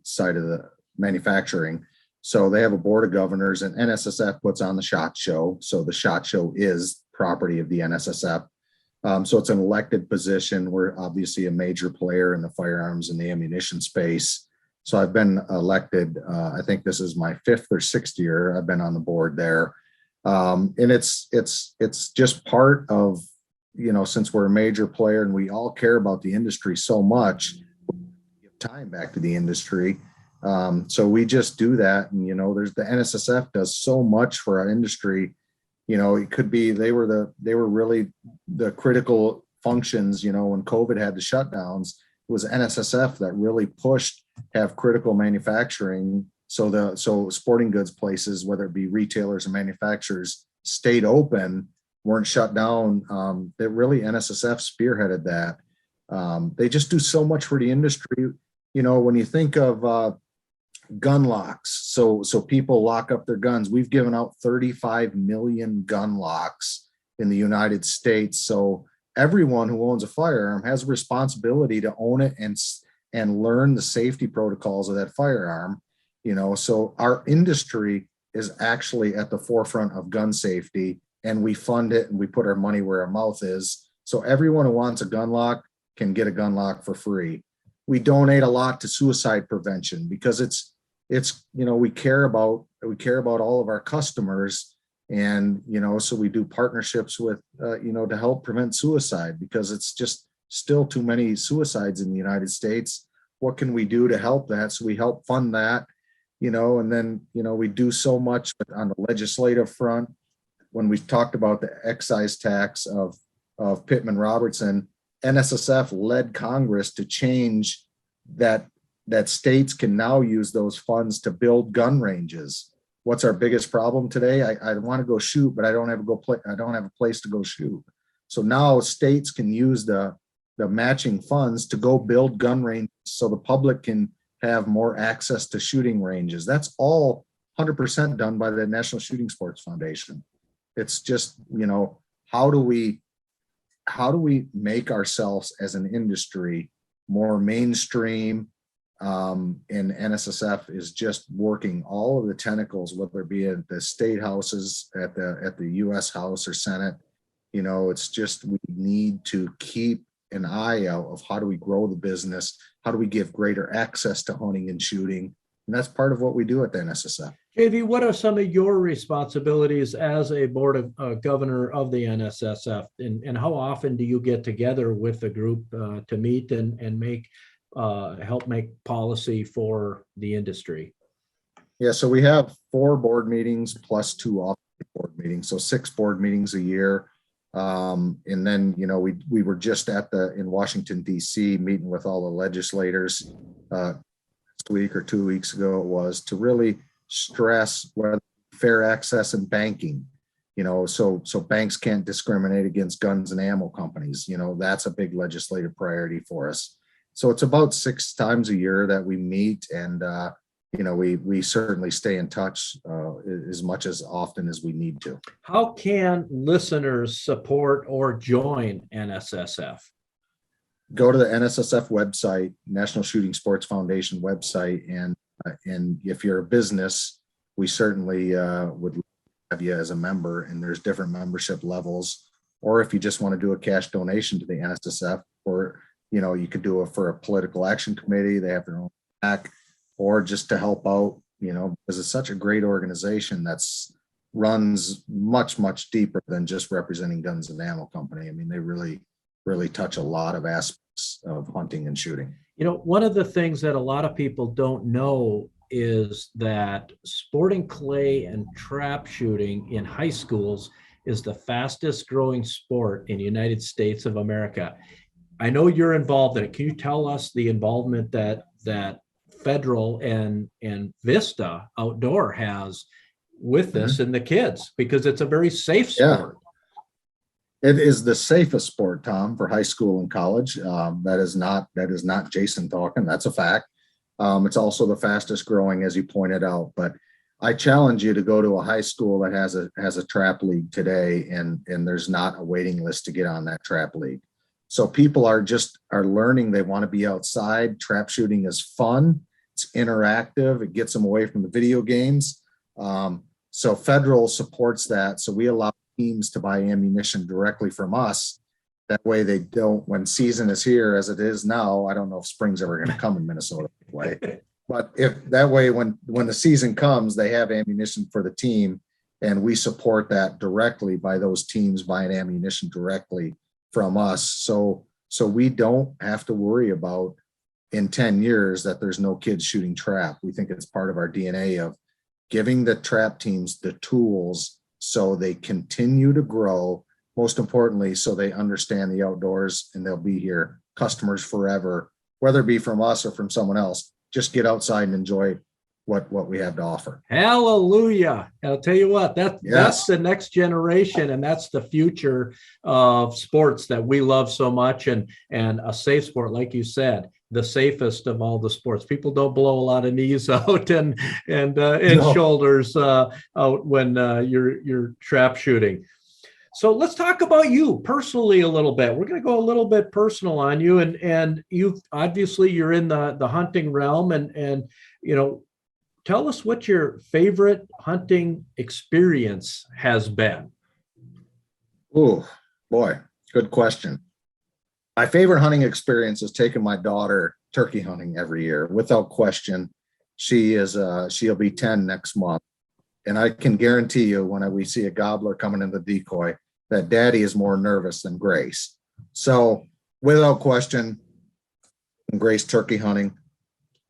side of the manufacturing. So they have a board of governors, and NSSF puts on the SHOT Show. So the SHOT Show is property of the NSSF. So it's an elected position. We're obviously a major player in the firearms and the ammunition space. So I've been elected. I think this is my 5th or 6th year I've been on the board there. And it's just part of, since we're a major player and we all care about the industry so much, we give time back to the industry. So we just do that. And, there's the NSSF does so much for our industry. It could be, they were really the critical functions, when COVID had the shutdowns. It was NSSF that really pushed have critical manufacturing. So sporting goods places, whether it be retailers or manufacturers, stayed open, weren't shut down. That really NSSF spearheaded that. They just do so much for the industry. When you think of gun locks. So people lock up their guns. We've given out 35 million gun locks in the United States. So everyone who owns a firearm has a responsibility to own it and learn the safety protocols of that firearm. So our industry is actually at the forefront of gun safety, and we fund it and we put our money where our mouth is. So everyone who wants a gun lock can get a gun lock for free. We donate a lot to suicide prevention because it's we care about all of our customers, and so we do partnerships with to help prevent suicide, because it's just still too many suicides in the United States. What can we do to help that? So we help fund that, and then we do so much on the legislative front. When we talked about the excise tax of Pittman-Robertson, NSSF led Congress to change that states can now use those funds to build gun ranges. What's our biggest problem today? I want to go shoot, but I don't have a place to go shoot. So now states can use the matching funds to go build gun ranges so the public can have more access to shooting ranges. That's all 100% done by the National Shooting Sports Foundation. It's just, how do we make ourselves as an industry more mainstream? And NSSF is just working all of the tentacles, whether it be at the state houses, at the U.S. House or Senate. It's just, we need to keep an eye out of how do we grow the business? How do we give greater access to hunting and shooting? And that's part of what we do at the NSSF.
JV, what are some of your responsibilities as a board of governor of the NSSF, and how often do you get together with the group to meet and make help make policy for the industry?
Yeah, so we have 4 board meetings plus 2 off board meetings, so 6 board meetings a year. And then we were just in Washington D.C. meeting with all the legislators last week or 2 weeks ago. It was to really stress whether fair access and banking, so banks can't discriminate against guns and ammo companies. That's a big legislative priority for us. So it's about 6 times a year that we meet, and we certainly stay in touch as much as often as we need to.
How can listeners support or join NSSF?
Go to the NSSF website, National Shooting Sports Foundation website, and if you're a business, we certainly would have you as a member, and there's different membership levels. Or if you just want to do a cash donation to the NSSF, or you could do it for a political action committee, they have their own pack, or just to help out, because it's such a great organization that's runs much, much deeper than just representing guns and ammo company. I mean, they really touch a lot of aspects of hunting and shooting.
One of the things that a lot of people don't know is that sporting clay and trap shooting in high schools is the fastest growing sport in the United States of America. I know you're involved in it. Can you tell us the involvement that Federal and Vista Outdoor has with this and the kids, because it's a very safe sport?
It is the safest sport, Tom, for high school and college. That is not Jason talking. That's a fact. It's also the fastest growing, as you pointed out. But I challenge you to go to a high school that has a trap league today, and there's not a waiting list to get on that trap league. So people are learning. They want to be outside. Trap shooting is fun. It's interactive. It gets them away from the video games. So Federal supports that. So we allow teams to buy ammunition directly from us. That way they don't, when season is here, as it is now, I don't know if spring's ever going to come in Minnesota anyway. But if that way, when the season comes, they have ammunition for the team, and we support that directly by those teams buying ammunition directly from us. So we don't have to worry about in 10 years that there's no kids shooting trap. We think it's part of our DNA of giving the trap teams the tools so they continue to grow. Most importantly, so they understand the outdoors and they'll be here customers forever, whether it be from us or from someone else. Just get outside and enjoy what we have to offer.
Hallelujah. I'll tell you what, that's the next generation, and that's the future of sports that we love so much, and a safe sport, like you said. the safest of all the sports. People don't blow a lot of knees out and
No.
shoulders out when you're trap shooting. So let's talk about you personally a little bit. We're going to go a little bit personal on you, and you obviously you're in the hunting realm, and tell us what your favorite hunting experience has been.
Oh boy, good question. My favorite hunting experience is taking my daughter turkey hunting every year, without question. She'll be 10 next month. And I can guarantee you when we see a gobbler coming in the decoy, that daddy is more nervous than Grace. So without question, Grace turkey hunting.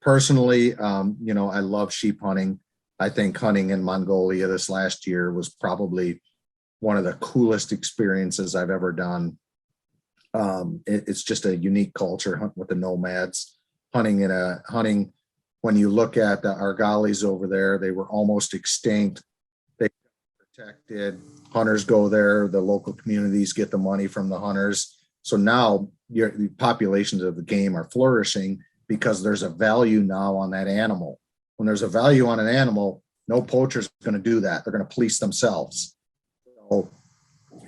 Personally, I love sheep hunting. I think hunting in Mongolia this last year was probably one of the coolest experiences I've ever done. It's just a unique culture, hunting with the nomads, hunting when you look at the Argalis over there, they were almost extinct. They protected. Hunters go there. The local communities get the money from the hunters. So now the populations of the game are flourishing because there's a value now on that animal. When there's a value on an animal, no poacher's going to do that. They're going to police themselves. So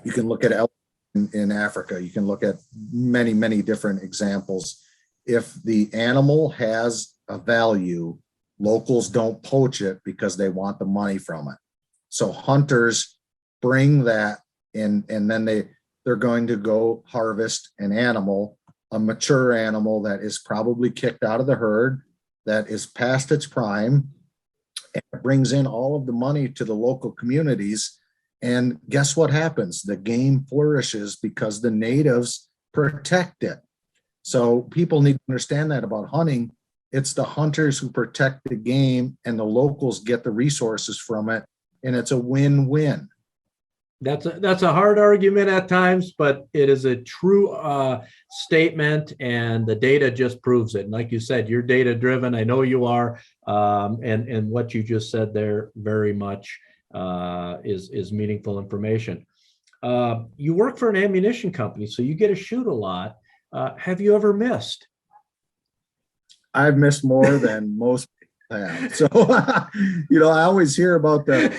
you can look at elk in Africa. You can look at many, many different examples. If the animal has a value, locals don't poach it because they want the money from it. So hunters bring that in, and then they're going to go harvest an animal, a mature animal that is probably kicked out of the herd, that is past its prime, and it brings in all of the money to the local communities. And guess what happens? The game flourishes because the natives protect it. So people need to understand that about hunting. It's the hunters who protect the game, and the locals get the resources from it, and it's a win-win.
That's a hard argument at times, but it is a true statement, and the data just proves it. And like you said, you're data driven. I know you are, and what you just said there very much is meaningful information. You work for an ammunition company, so you get to shoot a lot. Have you ever missed?
I've missed more than most people have. So, I always hear about the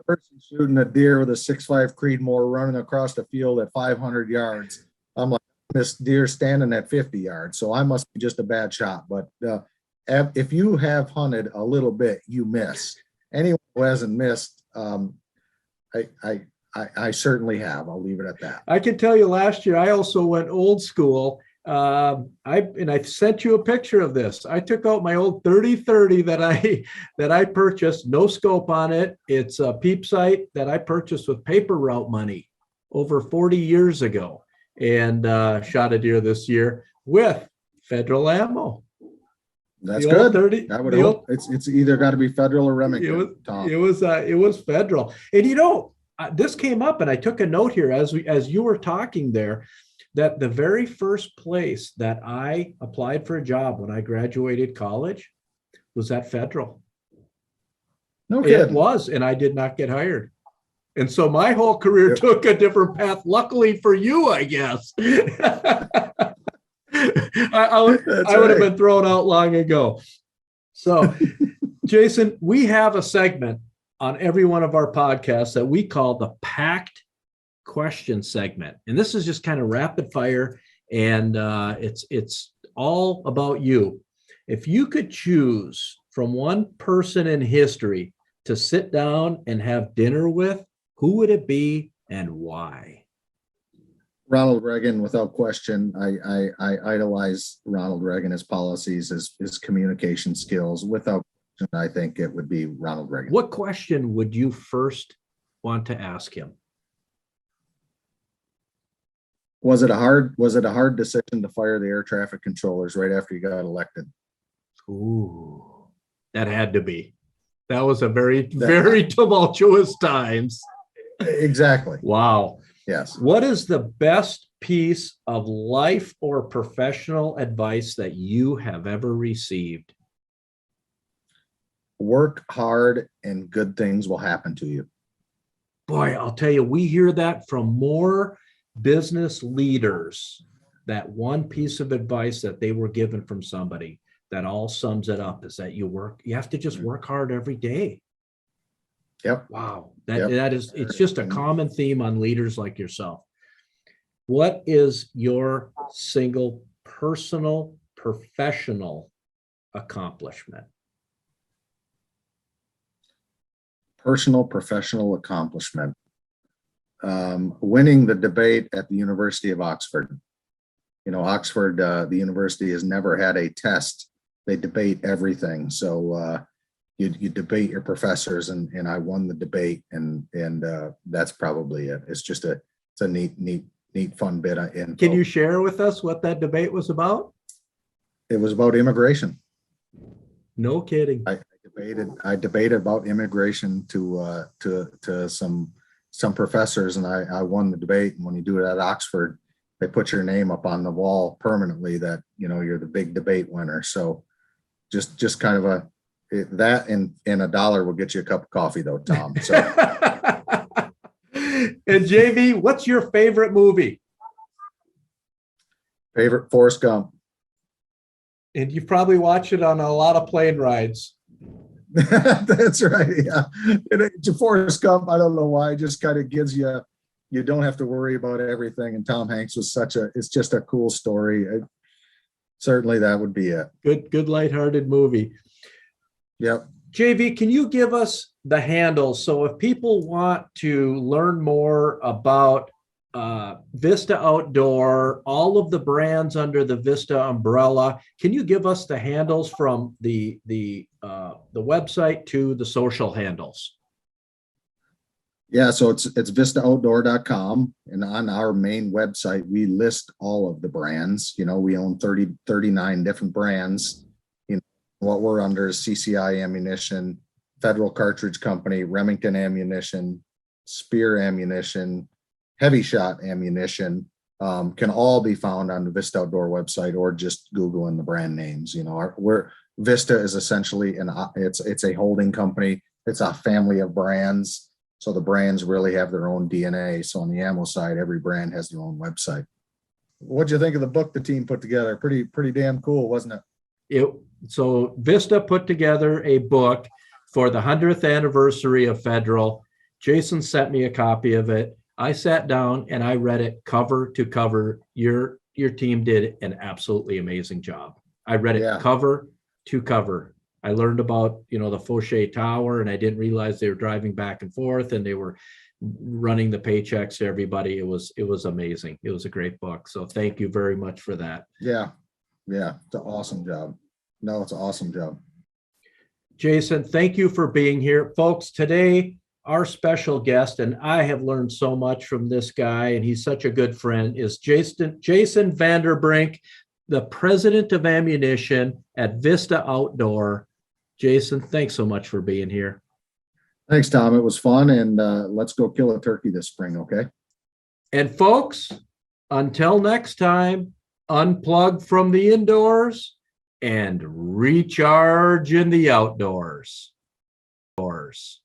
person shooting a deer with a 6.5 Creedmoor running across the field at 500 yards. I'm like, this deer standing at 50 yards. So I must be just a bad shot. But if you have hunted a little bit, you miss. Anyone who hasn't missed, I certainly have. I'll leave it at that.
I can tell you last year, I also went old school. I sent you a picture of this. I took out my old 30-30 that I purchased, no scope on it. It's a peep sight that I purchased with paper route money over 40 years ago, and shot a deer this year with federal ammo.
That's good. 30, I would hope it's either got to be federal or Remington.
It was federal. And this came up, and I took a note here as you were talking there, that the very first place that I applied for a job when I graduated college was at federal.
No kidding.
It was, and I did not get hired. And so my whole career took a different path. Luckily for you, I guess. I would have been thrown out long ago. So, Jason, we have a segment on every one of our podcasts that we call the Packed Question segment. And this is just kind of rapid fire, and it's all about you. If you could choose from one person in history to sit down and have dinner with, who would it be and why?
Ronald Reagan, without question. I idolize Ronald Reagan, his policies, his communication skills. Without question, I think it would be Ronald Reagan.
What question would you first want to ask him?
Was it a hard decision to fire the air traffic controllers right after you got elected?
Ooh, that had to be. That was a very tumultuous times.
Exactly.
Wow.
Yes.
What is the best piece of life or professional advice that you have ever received?
Work hard and good things will happen to you.
Boy, I'll tell you, we hear that from more business leaders that one piece of advice that they were given from somebody that all sums it up is that you have to just work hard every day.
Yep.
Wow.
Yep.
It's just a common theme on leaders like yourself. What is your single personal, professional accomplishment?
Personal, professional accomplishment. Winning the debate at the University of Oxford. You know, Oxford, the university has never had a test. They debate everything. So you debate your professors, and I won the debate, and that's probably it. It's a neat fun bit of info.
Can you share with us what that debate was about?
It was about immigration.
No kidding.
I debated about immigration to some professors, and I won the debate. And when you do it at Oxford, they put your name up on the wall permanently that, you know, you're the big debate winner. So just kind of that and $1 will get you a cup of coffee though, Tom. So.
And JV, what's your favorite movie?
Favorite, Forrest Gump.
And you've probably watched it on a lot of plane rides.
That's right. Yeah. It's Forrest Gump. I don't know why. It just kind of gives you don't have to worry about everything. And Tom Hanks was it's just a cool story. Certainly that would be it.
Good lighthearted movie.
Yep.
JV, can you give us the handles? So if people want to learn more about Vista Outdoor, all of the brands under the Vista umbrella, can you give us the handles from the website to the social handles?
Yeah, so it's vistaoutdoor.com, and on our main website we list all of the brands. You know, we own 39 different brands. You know, what we're under is CCI Ammunition, Federal Cartridge Company, Remington Ammunition, Spear Ammunition, Heavy Shot Ammunition, can all be found on the Vista Outdoor website, or just Googling the brand names. You know, Vista is essentially it's a holding company. It's a family of brands. So the brands really have their own DNA. So on the ammo side, every brand has their own website. What'd you think of the book the team put together? Pretty damn cool, wasn't it?
So Vista put together a book for the 100th anniversary of Federal. Jason sent me a copy of it. I sat down and I read it cover to cover. Your team did an absolutely amazing job. I read it cover to cover. I learned about, you know, the Fauché Tower, and I didn't realize they were driving back and forth and they were running the paychecks to everybody. It was amazing. It was a great book. So thank you very much for that.
Yeah. It's an awesome job. No, it's an awesome job.
Jason, thank you for being here. Folks, today, our special guest, and I have learned so much from this guy, and he's such a good friend, is Jason Vanderbrink, the president of ammunition at Vista Outdoor. Jason, thanks so much for being here.
Thanks, Tom. It was fun, and let's go kill a turkey this spring, okay?
And folks, until next time, unplug from the indoors and recharge in the outdoors. Doors.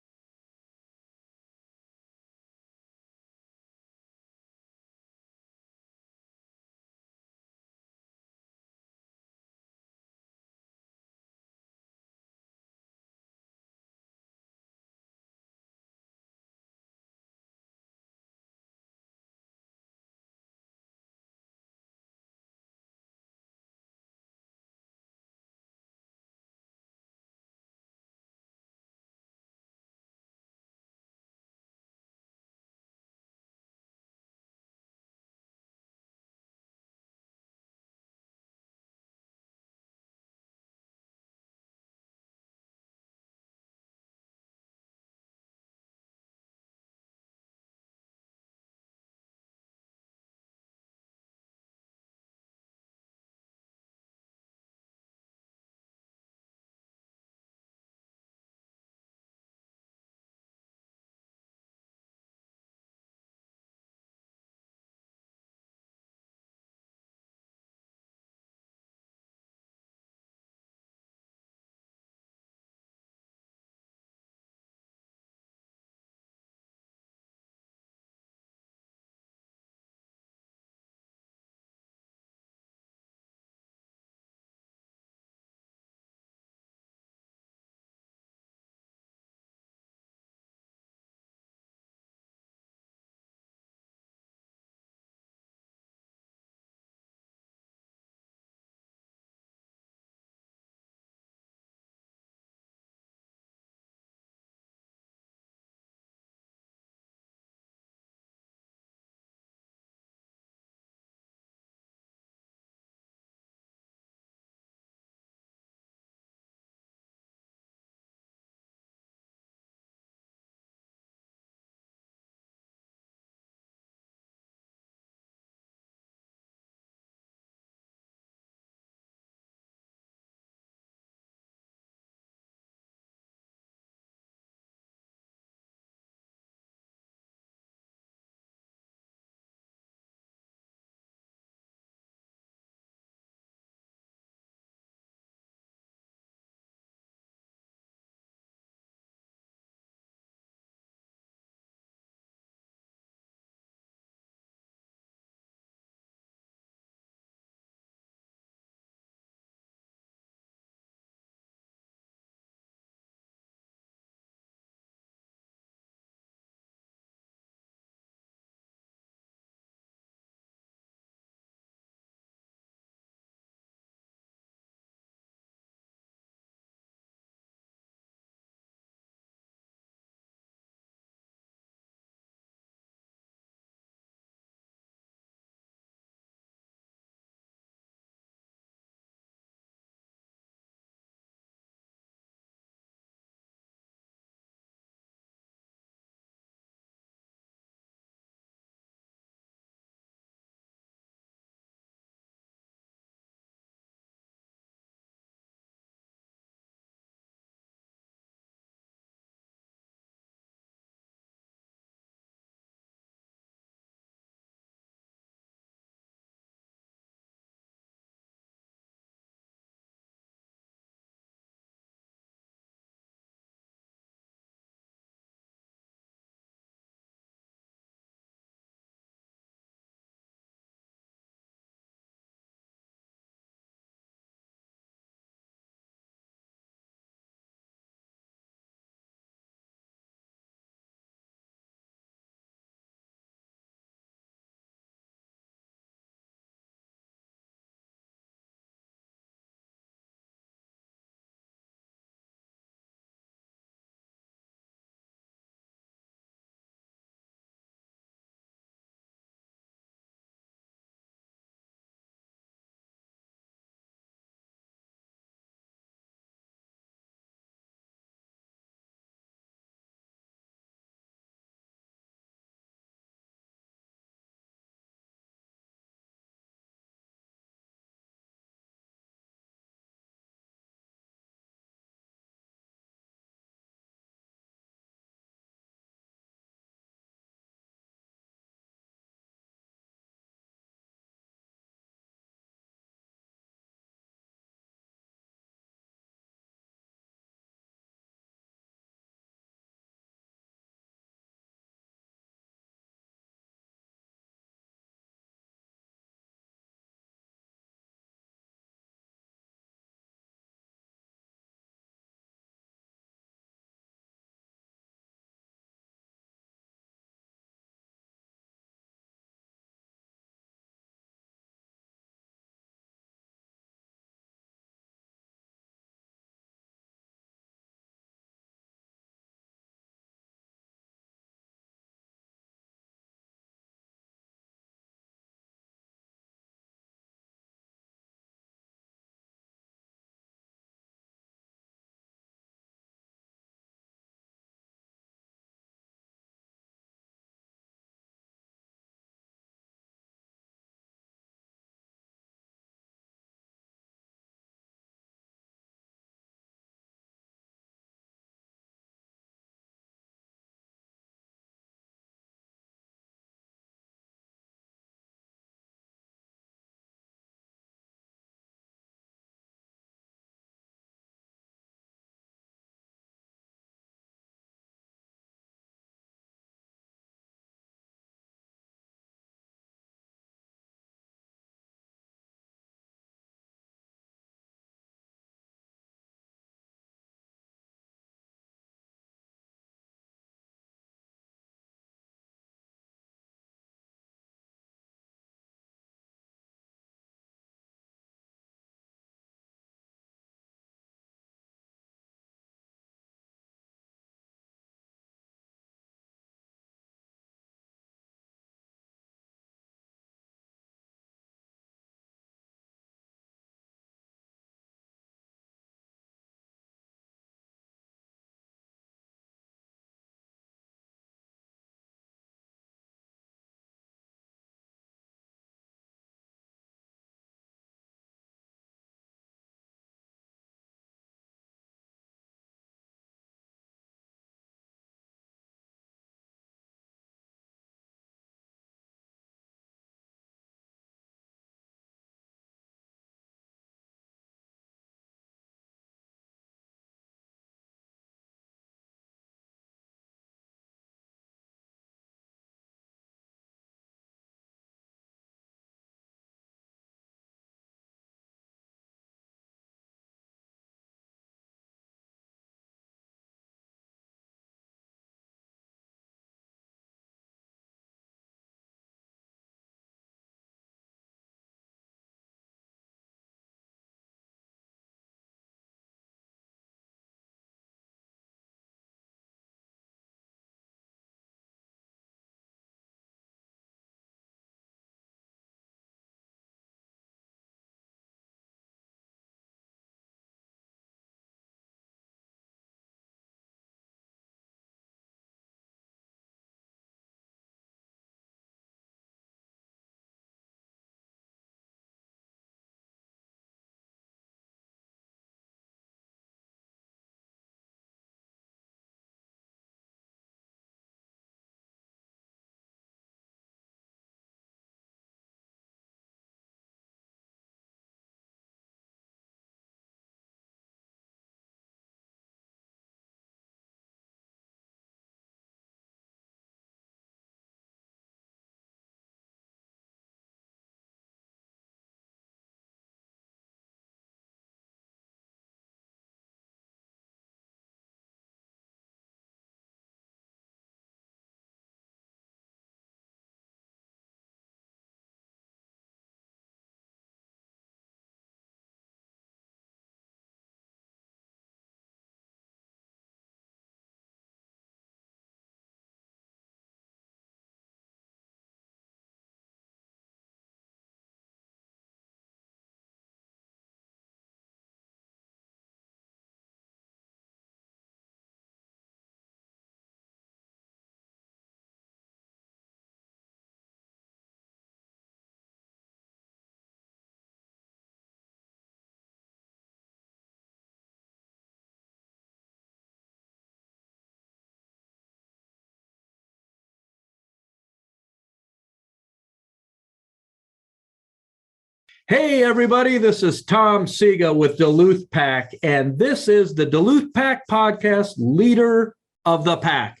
Hey, everybody, this is Tom Sega with Duluth Pack, and this is the Duluth Pack podcast, Leader of the Pack.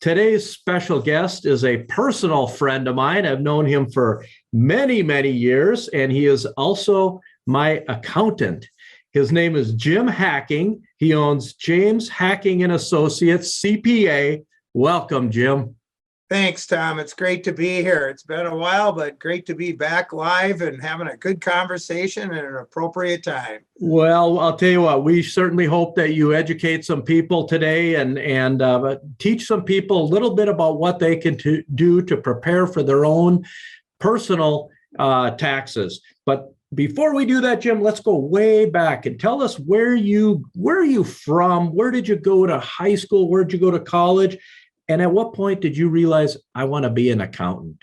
Today's special guest is a personal friend of mine. I've known him for many, many years, and he is also my accountant. His name is Jim Hacking. He owns James Hacking and Associates, CPA. Welcome, Jim.
Thanks, Tom. It's great to be here. It's been a while, but great to be back live and having a good conversation at an appropriate time.
Well, I'll tell you what, we certainly hope that you educate some people today and teach some people a little bit about what they can do to prepare for their own personal taxes. But before we do that, Jim, let's go way back and tell us where are you from? Where did you go to high school? Where did you go to college? And at what point did you realize I want to be an accountant?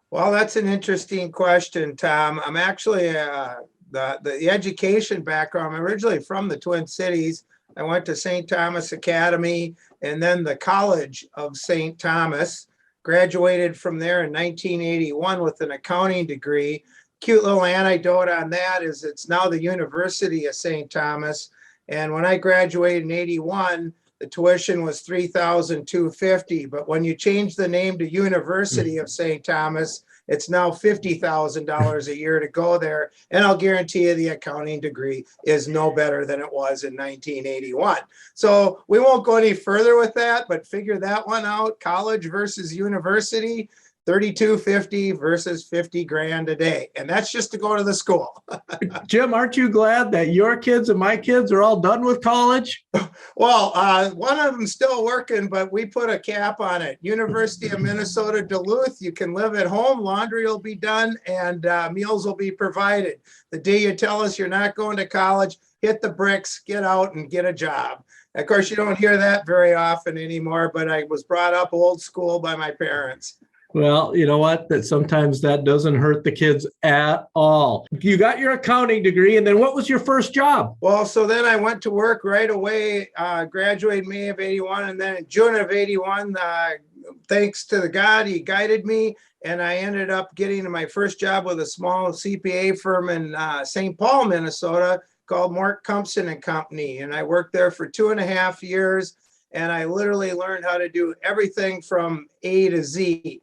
Well, that's an interesting question, Tom. I'm actually the education background. I'm originally from the Twin Cities. I went to St. Thomas Academy and then the College of St. Thomas. Graduated from there in 1981 with an accounting degree. Cute little anecdote on that is it's now the University of St. Thomas. And when I graduated in 81, the tuition was $3,250, but when you change the name to University of St. Thomas, it's now $50,000 a year to go there. And I'll guarantee you the accounting degree is no better than it was in 1981. So we won't go any further with that, but figure that one out. College versus university, $3,250 versus 50 grand a day. And that's just to go to the school.
Jim, aren't you glad that your kids and my kids are all done with college?
Well, one of them's still working, but we put a cap on it. University of Minnesota, Duluth, you can live at home, laundry will be done, and meals will be provided. The day you tell us you're not going to college, hit the bricks, get out and get a job. Of course, you don't hear that very often anymore, but I was brought up old school by my parents.
Well, you know what? That sometimes that doesn't hurt the kids at all. You got your accounting degree, and then what was your first job?
Well, so then I went to work right away, graduated May of 81, and then in June of 81, thanks to the God, he guided me, and I ended up getting my first job with a small CPA firm in St. Paul, Minnesota, called Mort Compson and Company, and I worked there for 2.5 years, and I literally learned how to do everything from A to Z.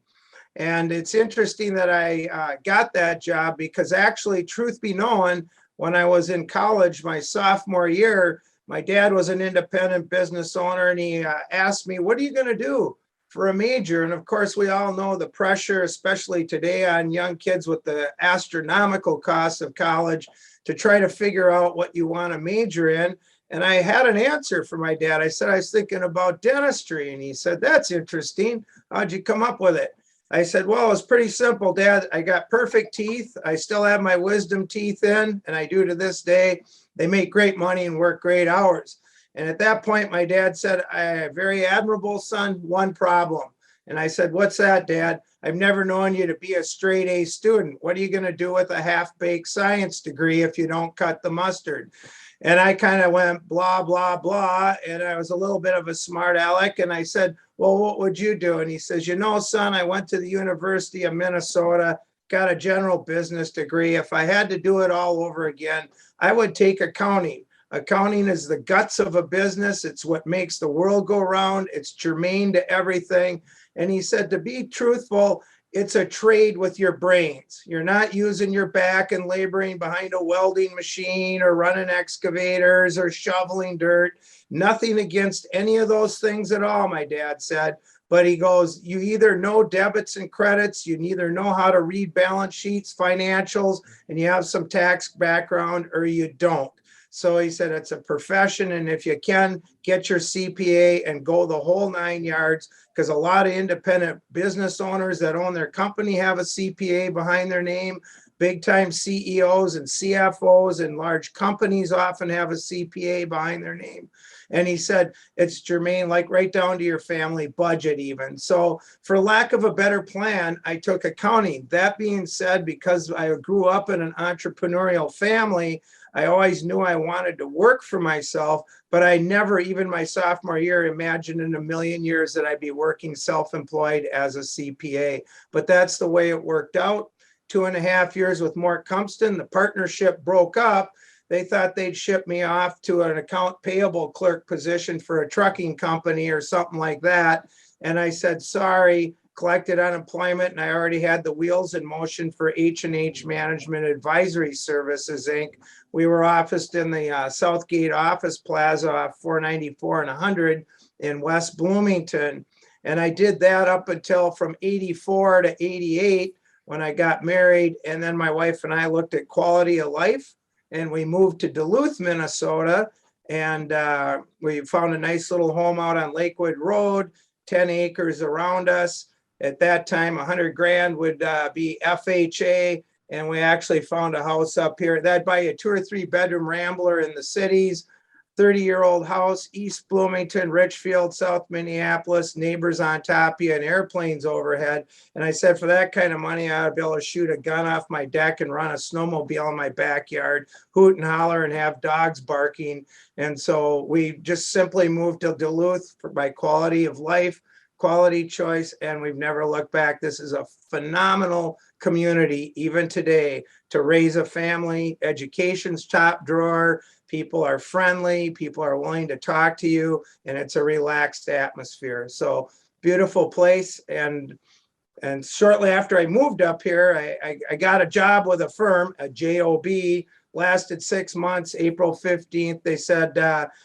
And it's interesting that I got that job because actually, truth be known, when I was in college, my sophomore year, my dad was an independent business owner and he asked me, what are you going to do for a major? And of course, we all know the pressure, especially today on young kids with the astronomical costs of college to try to figure out what you want to major in. And I had an answer for my dad. I said, I was thinking about dentistry. And he said, that's interesting. How'd you come up with it? I said, well, it's pretty simple, Dad. I got perfect teeth. I still have my wisdom teeth in, and I do to this day. They make great money and work great hours. And at that point, my dad said, I have a very admirable son, one problem. And I said, what's that, Dad? I've never known you to be a straight A student. What are you going to do with a half-baked science degree if you don't cut the mustard? And I kind of went blah, blah, blah. And I was a little bit of a smart aleck. And I said, well, what would you do? And he says, you know, son, I went to the University of Minnesota, got a general business degree. If I had to do it all over again, I would take accounting. Accounting is the guts of a business. It's what makes the world go round. It's germane to everything. And he said, to be truthful, it's a trade with your brains. You're not using your back and laboring behind a welding machine or running excavators or shoveling dirt. Nothing against any of those things at all, my dad said. But he goes, you either know debits and credits, you either know how to read balance sheets, financials, and you have some tax background, or you don't. So he said, it's a profession. And if you can, get your CPA and go the whole 9 yards, because a lot of independent business owners that own their company have a CPA behind their name. Big time CEOs and CFOs and large companies often have a CPA behind their name. And he said, it's germane, like right down to your family budget even. So for lack of a better plan, I took accounting. That being said, because I grew up in an entrepreneurial family, I always knew I wanted to work for myself, but I never, even my sophomore year, imagined in a million years that I'd be working self-employed as a CPA. But that's the way it worked out. 2.5 years with Mort Compston. The partnership broke up. They thought they'd ship me off to an account payable clerk position for a trucking company or something like that. And I said, sorry, collected unemployment, and I already had the wheels in motion for H&H Management Advisory Services, Inc. We were officed in the Southgate Office Plaza off 494 and 100 in West Bloomington. And I did that up until from 84 to 88 when I got married. And then my wife and I looked at quality of life, and we moved to Duluth, Minnesota. And we found a nice little home out on Lakewood Road, 10 acres around us. At that time, 100 grand would be FHA. And we actually found a house up here. That'd buy you a 2 or 3 bedroom rambler in the cities, 30-year-old house, East Bloomington, Richfield, South Minneapolis, neighbors on top of you and airplanes overhead. And I said, for that kind of money, I would be able to shoot a gun off my deck and run a snowmobile in my backyard, hoot and holler and have dogs barking. And so we just simply moved to Duluth for my quality of life, quality choice, and we've never looked back. This is a phenomenal community, even today, to raise a family. Education's top drawer. People are friendly, people are willing to talk to you, and it's a relaxed atmosphere. So beautiful place. And shortly after I moved up here, I got a job with a firm, a job, lasted 6 months. April 15th, they said,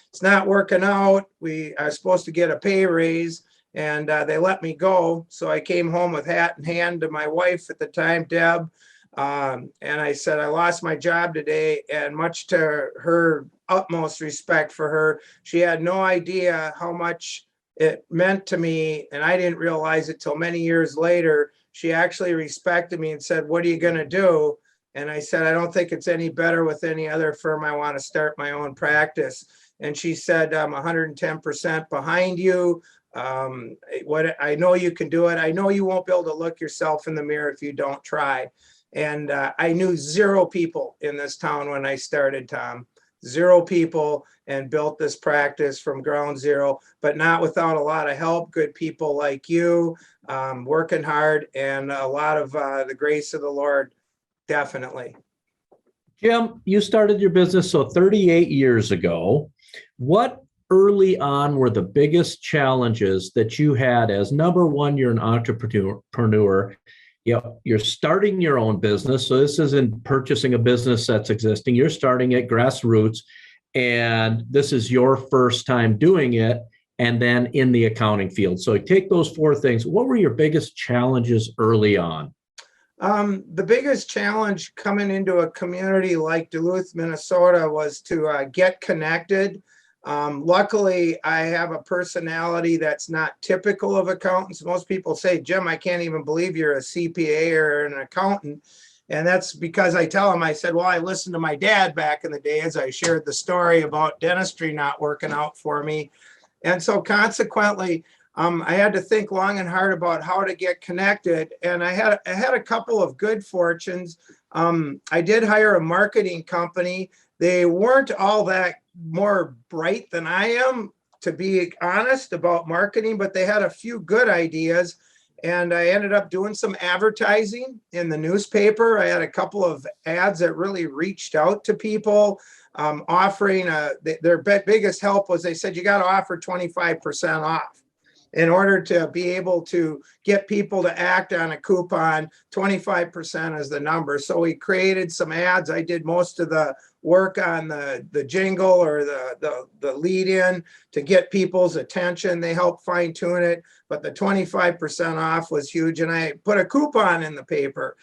it's not working out. We are supposed to get a pay raise, and they let me go. So I came home with hat in hand to my wife at the time, Deb. And I said, I lost my job today, and much to her utmost respect for her, she had no idea how much it meant to me. And I didn't realize it till many years later. She actually respected me and said, what are you going to do? And I said, I don't think it's any better with any other firm. I want to start my own practice. And she said, I'm 110% behind you. What I know you can do it. I know you won't be able to look yourself in the mirror if you don't try. And I knew 0 people in this town when I started, Tom. 0 people, and built this practice from ground zero, but not without a lot of help. Good people like you, working hard, and a lot of the grace of the Lord, definitely.
Jim, you started your business 38 years ago. What early on were the biggest challenges that you had as, number one, you're an entrepreneur. You're starting your own business. So this isn't purchasing a business that's existing. You're starting at grassroots, and this is your first time doing it, and then in the accounting field. So take those 4 things. What were your biggest challenges early on?
The biggest challenge coming into a community like Duluth, Minnesota, was to get connected. Luckily, I have a personality that's not typical of accountants. Most people say, Jim, I can't even believe you're a CPA or an accountant. And that's because I tell them, I said, well, I listened to my dad back in the day as I shared the story about dentistry not working out for me. And so consequently, I had to think long and hard about how to get connected. And I had a couple of good fortunes. I did hire a marketing company. They weren't all that more bright than I am, to be honest, about marketing, but they had a few good ideas. And I ended up doing some advertising in the newspaper. I had a couple of ads that really reached out to people, offering their biggest help was they said, you got to offer 25% off. In order to be able to get people to act on a coupon, 25% is the number. So we created some ads. I did most of the work on the jingle or the lead in to get people's attention. They helped fine tune it, but the 25% off was huge. And I put a coupon in the paper,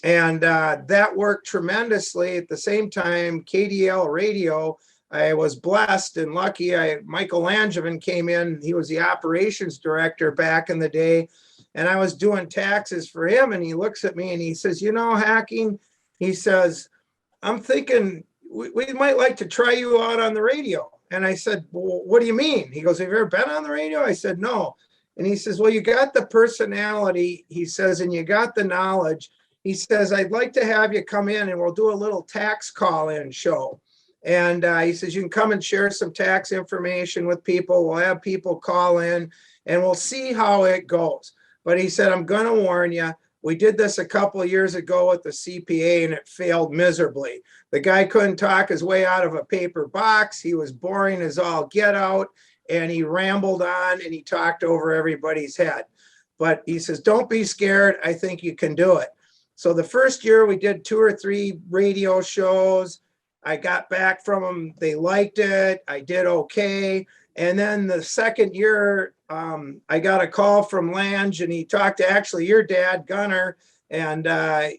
and that worked tremendously. At the same time, KDL radio, I was blessed and lucky. Michael Langevin came in. He was the operations director back in the day, and I was doing taxes for him. And he looks at me and he says, Hacking, he says, I'm thinking we might like to try you out on the radio. And I said, well, what do you mean? He goes, have you ever been on the radio? I said, no. And he says, well, you got the personality, he says, and you got the knowledge. He says, I'd like to have you come in and we'll do a little tax call-in show. And he says, you can come and share some tax information with people. We'll have people call in and we'll see how it goes. But he said, I'm going to warn you, We did this a couple of years ago with the CPA and it failed miserably. The guy couldn't talk his way out of a paper box. He was boring as all get out, and he rambled on and he talked over everybody's head. But he says, don't be scared. I think you can do it. So the first year we did 2 or 3 radio shows. I got back from them. They liked it. I did okay. And then the second year, I got a call from Lange, and he talked to actually your dad, Gunner. And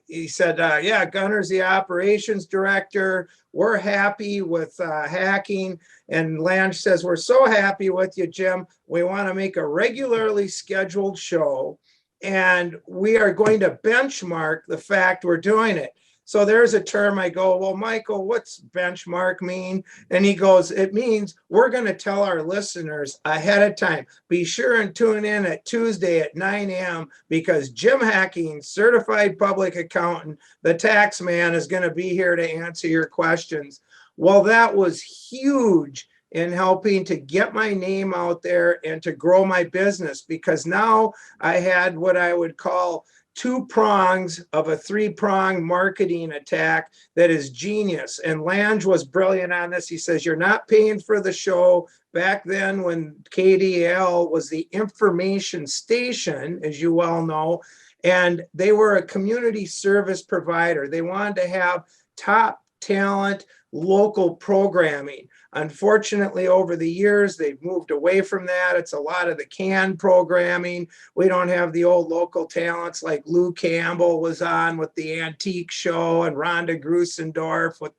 he said, yeah, Gunner's the operations director. We're happy with hacking. And Lange says, we're so happy with you, Jim. We want to make a regularly scheduled show, and we are going to benchmark the fact we're doing it. So there's a term. I go, well, Michael, what's benchmark mean? And he goes, it means we're going to tell our listeners ahead of time, be sure and tune in at Tuesday at 9 a.m. because Jim Hacking, certified public accountant, the tax man, is going to be here to answer your questions. Well, that was huge in helping to get my name out there and to grow my business, because now I had what I would call 2 prongs of a 3-prong marketing attack that is genius. And Lange was brilliant on this. He says, you're not paying for the show. Back then when KDL was the information station, as you well know, and they were a community service provider. They wanted to have top talent, local programming. Unfortunately, over the years, they've moved away from that. It's a lot of the canned programming. We don't have the old local talents like Lou Campbell was on with the Antique Show, and Rhonda Grusendorf with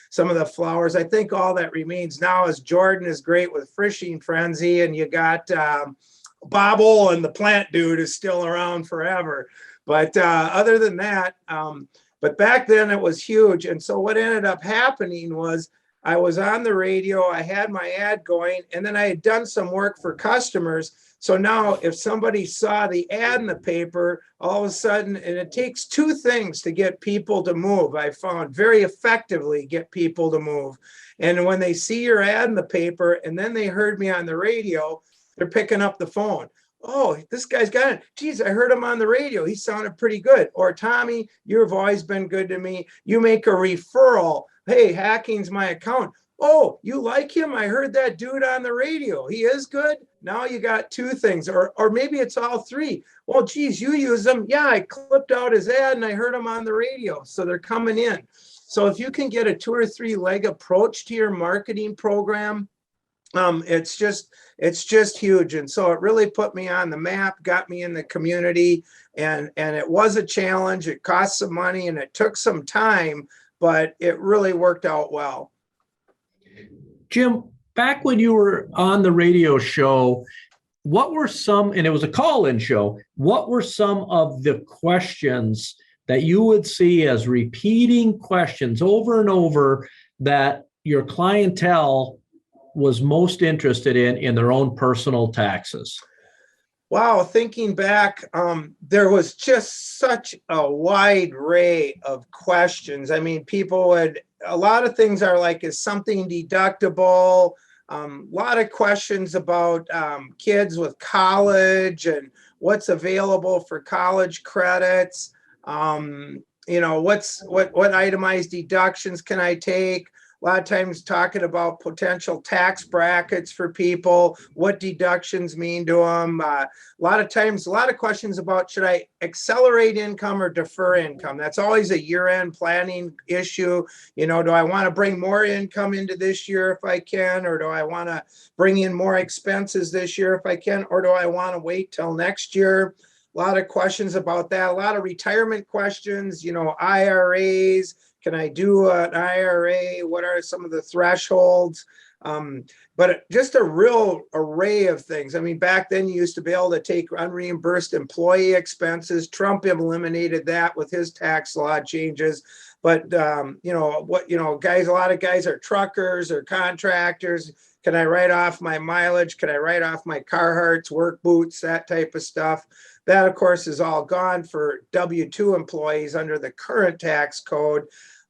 some of the flowers. I think all that remains now is Jordan is great with Fishing Frenzy, and you got Bobble, and the Plant Dude is still around forever. But other than that, but back then it was huge. And so what ended up happening was I was on the radio, I had my ad going, and then I had done some work for customers. So now if somebody saw the ad in the paper, all of a sudden, and it takes 2 things to get people to move. I found very effectively get people to move. And when they see your ad in the paper and then they heard me on the radio, they're picking up the phone. Oh, this guy's got it. Geez, I heard him on the radio. He sounded pretty good. Or Tommy, you've always been good to me. You make a referral. Hey, Hacking's my account. Oh, you like him? I heard that dude on the radio. He is good. Now you got 2 things, or maybe it's all 3. Well, geez, you use him. Yeah, I clipped out his ad and I heard him on the radio. So they're coming in. So if you can get a 2 or 3 leg approach to your marketing program, it's just huge. And so it really put me on the map, got me in the community, and it was a challenge. It cost some money and it took some time, but it really worked out well.
Jim, back when you were on the radio show, what were some, and it was a call-in show, what were some of the questions that you would see as repeating questions over and over that your clientele was most interested in their own personal taxes?
Wow, thinking back, there was just such a wide array of questions. I mean, people would, a lot of things are like, is something deductible? A lot of questions about kids with college and what's available for college credits. You know, what itemized deductions can I take? A lot of times talking about potential tax brackets for people, what deductions mean to them. A lot of times, a lot of questions about, should I accelerate income or defer income? That's always a year-end planning issue. You know, do I want to bring more income into this year if I can, or do I want to bring in more expenses this year if I can, or do I want to wait till next year? A lot of questions about that. A lot of retirement questions, you know, IRAs. Can I do an IRA? What are some of the thresholds? But just a real array of things. I mean, back then you used to be able to take unreimbursed employee expenses. Trump eliminated that with his tax law changes. But you know, guys, a lot of guys are truckers or contractors. Can I write off my mileage? Can I write off my Carhartts, work boots, that type of stuff? That, of course, is all gone for W-2 employees under the current tax code.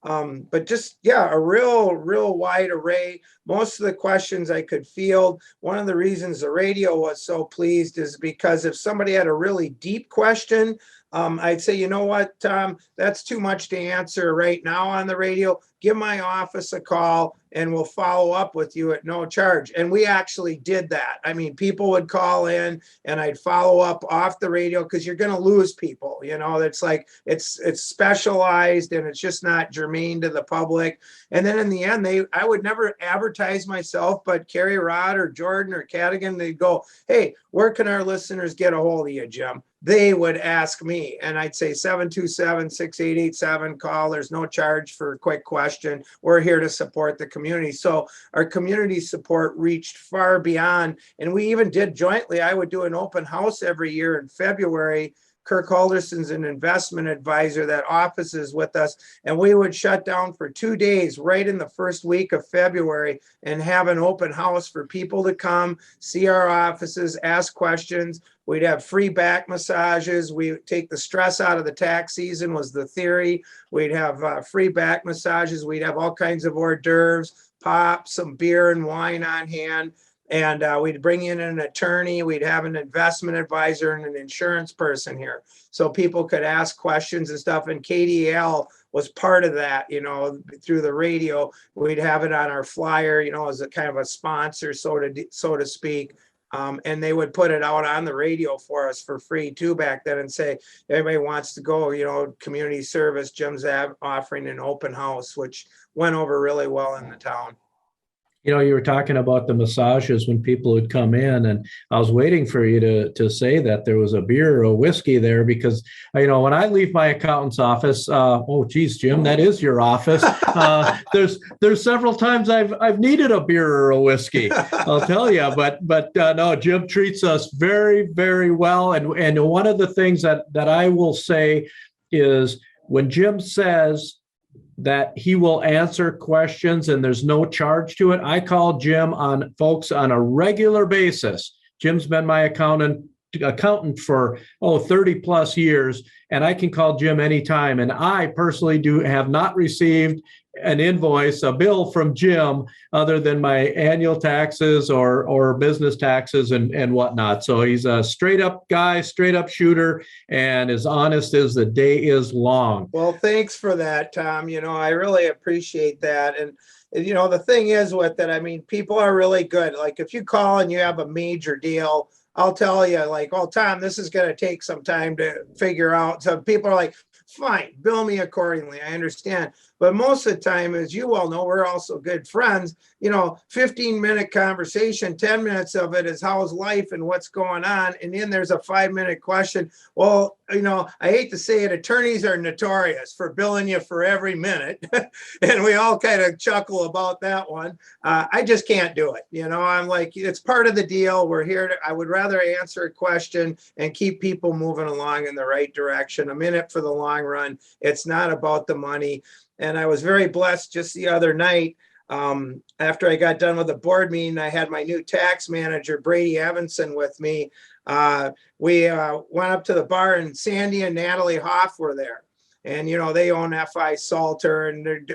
But just, yeah, a real wide array. Most of the questions I could field. One of the reasons the radio was so pleased is because if somebody had a really deep question, I'd say, you know what, Tom, that's too much to answer right now on the radio. Give my office a call and we'll follow up with you at no charge. And we actually did that. I mean, people would call in and I'd follow up off the radio because you're going to lose people. You know, it's like it's specialized and it's just not germane to the public. And then in the end, I would never advertise myself, but Kerry Rod or Jordan or Cadigan, they'd go, hey, where can our listeners get a hold of you, Jim? They would ask me, and I'd say 727-6887, call. There's no charge for a quick question. We're here to support the community. So our community support reached far beyond, and we even did jointly. I would do an open house every year in February. Kirk Halderson's an investment advisor that offices with us, and we would shut down for 2 days right in the first week of February and have an open house for people to come, see our offices, ask questions. We'd have free back massages. We take the stress out of the tax season was the theory. We'd have free back massages. We'd have all kinds of hors d'oeuvres, pop, some beer and wine on hand. And we'd bring in an attorney. We'd have an investment advisor and an insurance person here. So people could ask questions and stuff. And KDL was part of that, you know, through the radio. We'd have it on our flyer, you know, as a kind of a sponsor, so to speak. And they would put it out on the radio for us for free too back then and say, everybody wants to go, you know, community service. Jim's offering an open house, which went over really well in the town.
You know, you were talking about the massages when people would come in, and I was waiting for you to say that there was a beer or a whiskey there because, you know, when I leave my accountant's office, oh, geez, Jim, that is your office. There's several times I've needed a beer or a whiskey, I'll tell you. But no, Jim treats us very, very well. And one of the things that I will say is when Jim says that he will answer questions and there's no charge to it, I call Jim on folks on a regular basis. Jim's been my accountant for 30 plus years, and I can call Jim anytime. And I personally have not received an invoice, a bill from Jim, other than my annual taxes or business taxes and whatnot. So he's a straight up guy, straight up shooter, and as honest as the day is long.
Well, thanks for that, Tom. You know, I really appreciate that. And you know, the thing is with it, I mean, people are really good. Like if you call and you have a major deal, I'll tell you, like, oh, Tom, this is going to take some time to figure out. So people are like, fine, bill me accordingly. I understand. But most of the time, as you well know, we're also good friends. You know, 15-minute conversation, 10 minutes of it is how's life and what's going on. And then there's a 5-minute question. Well, you know, I hate to say it, attorneys are notorious for billing you for every minute. And we all kind of chuckle about that one. I just can't do it. You know, I'm like, it's part of the deal. We're here I would rather answer a question and keep people moving along in the right direction. I'm in it for the long run. It's not about the money. And I was very blessed just the other night. After I got done with the board meeting, I had my new tax manager, Brady Evanson, with me. We went up to the bar, and Sandy and Natalie Hoff were there. And, you know, they own FI Salter, and they're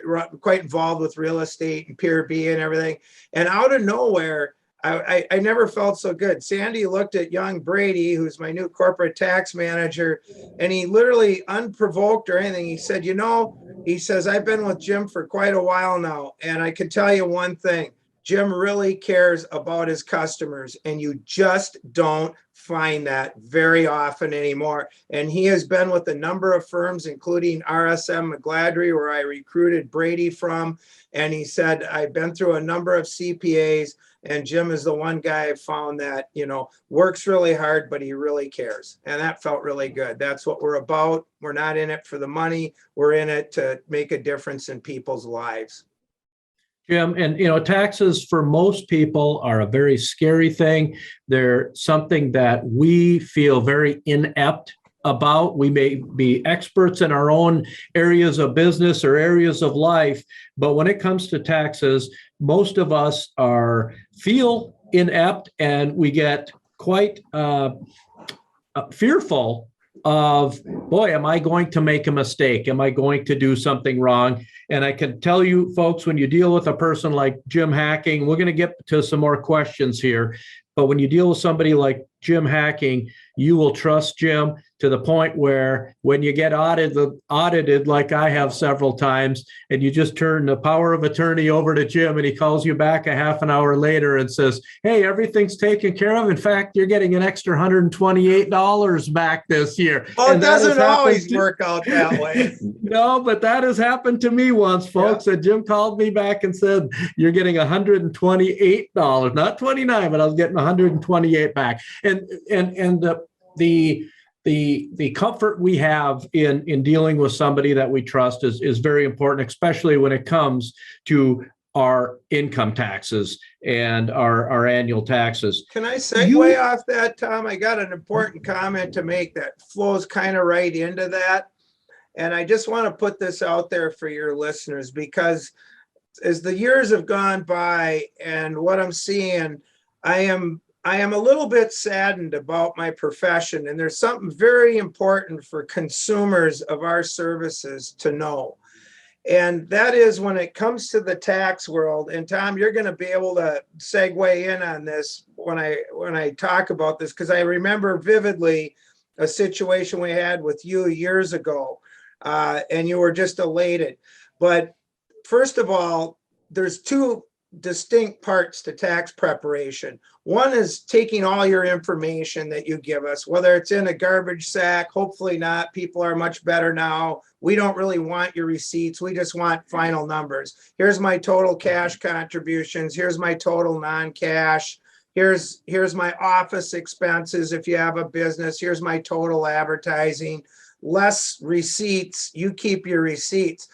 quite involved with real estate and Pier B and everything. And out of nowhere, I never felt so good. Sandy looked at young Brady, who's my new corporate tax manager, and he literally, unprovoked or anything, he said, you know, he says, I've been with Jim for quite a while now, and I can tell you one thing, Jim really cares about his customers, and you just don't find that very often anymore. And he has been with a number of firms, including RSM McGladrey, where I recruited Brady from. And he said, I've been through a number of CPAs, and Jim is the one guy I found that, you know, works really hard, but he really cares. And that felt really good. That's what we're about. We're not in it for the money. We're in it to make a difference in people's lives.
Jim, and you know, taxes for most people are a very scary thing. They're something that we feel very inept about. We may be experts in our own areas of business or areas of life, but when it comes to taxes, most of us feel inept, and we get quite fearful of, boy, am I going to make a mistake? Am I going to do something wrong? And I can tell you folks, when you deal with a person like Jim Hacking, we're going to get to some more questions here. But when you deal with somebody like Jim Hacking, you will trust Jim to the point where when you get audited like I have several times, and you just turn the power of attorney over to Jim and he calls you back a half an hour later and says, hey, everything's taken care of. In fact, you're getting an extra $128 back this year.
Well,
And
it doesn't always work out that way.
No, but that has happened to me once, folks. Yeah. And Jim called me back and said, you're getting $128, not 29, but I was getting 128 back. And the comfort we have in dealing with somebody that we trust is very important, especially when it comes to our income taxes and our annual taxes.
Can I segue off that, Tom? I got an important comment to make that flows kind of right into that. And I just want to put this out there for your listeners, because as the years have gone by and what I'm seeing, I am a little bit saddened about my profession. And there's something very important for consumers of our services to know. And that is when it comes to the tax world, and Tom, you're going to be able to segue in on this when I talk about this, because I remember vividly a situation we had with you years ago, and you were just elated. But first of all, there's two distinct parts to tax preparation. One is taking all your information that you give us, whether it's in a garbage sack, hopefully not. People are much better now. We don't really want your receipts. We just want final numbers. Here's my total cash contributions. Here's my total non-cash. Here's my office expenses if you have a business. Here's my total advertising. Less receipts. You keep your receipts.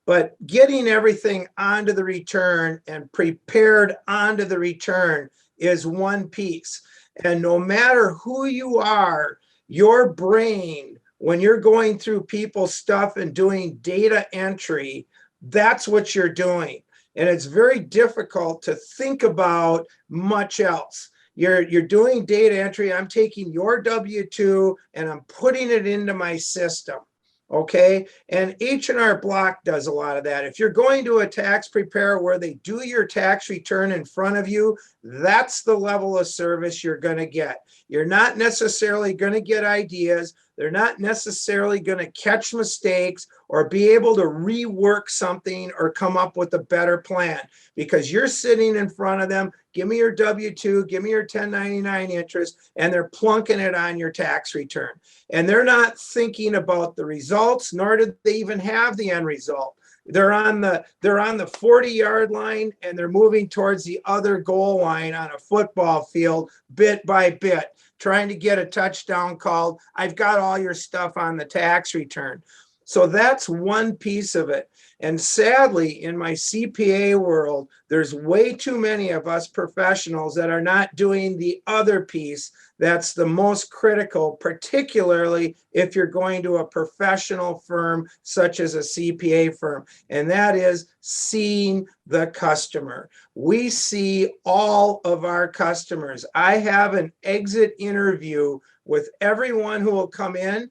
But getting everything onto the return and prepared onto the return is one piece. And no matter who you are, your brain, when you're going through people's stuff and doing data entry, that's what you're doing. And it's very difficult to think about much else. You're doing data entry. I'm taking your W-2 and I'm putting it into my system. Okay. And H&R Block does a lot of that. If you're going to a tax preparer where they do your tax return in front of you, that's the level of service you're going to get. You're not necessarily going to get ideas. They're not necessarily going to catch mistakes or be able to rework something or come up with a better plan, because you're sitting in front of them. Give me your W-2, give me your 1099 interest, and they're plunking it on your tax return. And they're not thinking about the results, nor do they even have the end result. They're on the 40-yard line and they're moving towards the other goal line on a football field bit by bit, trying to get a touchdown called. I've got all your stuff on the tax return. So that's one piece of it. And sadly, in my CPA world, there's way too many of us professionals that are not doing the other piece that's the most critical, particularly if you're going to a professional firm such as a CPA firm, and that is seeing the customer. We see all of our customers. I have an exit interview with everyone who will come in.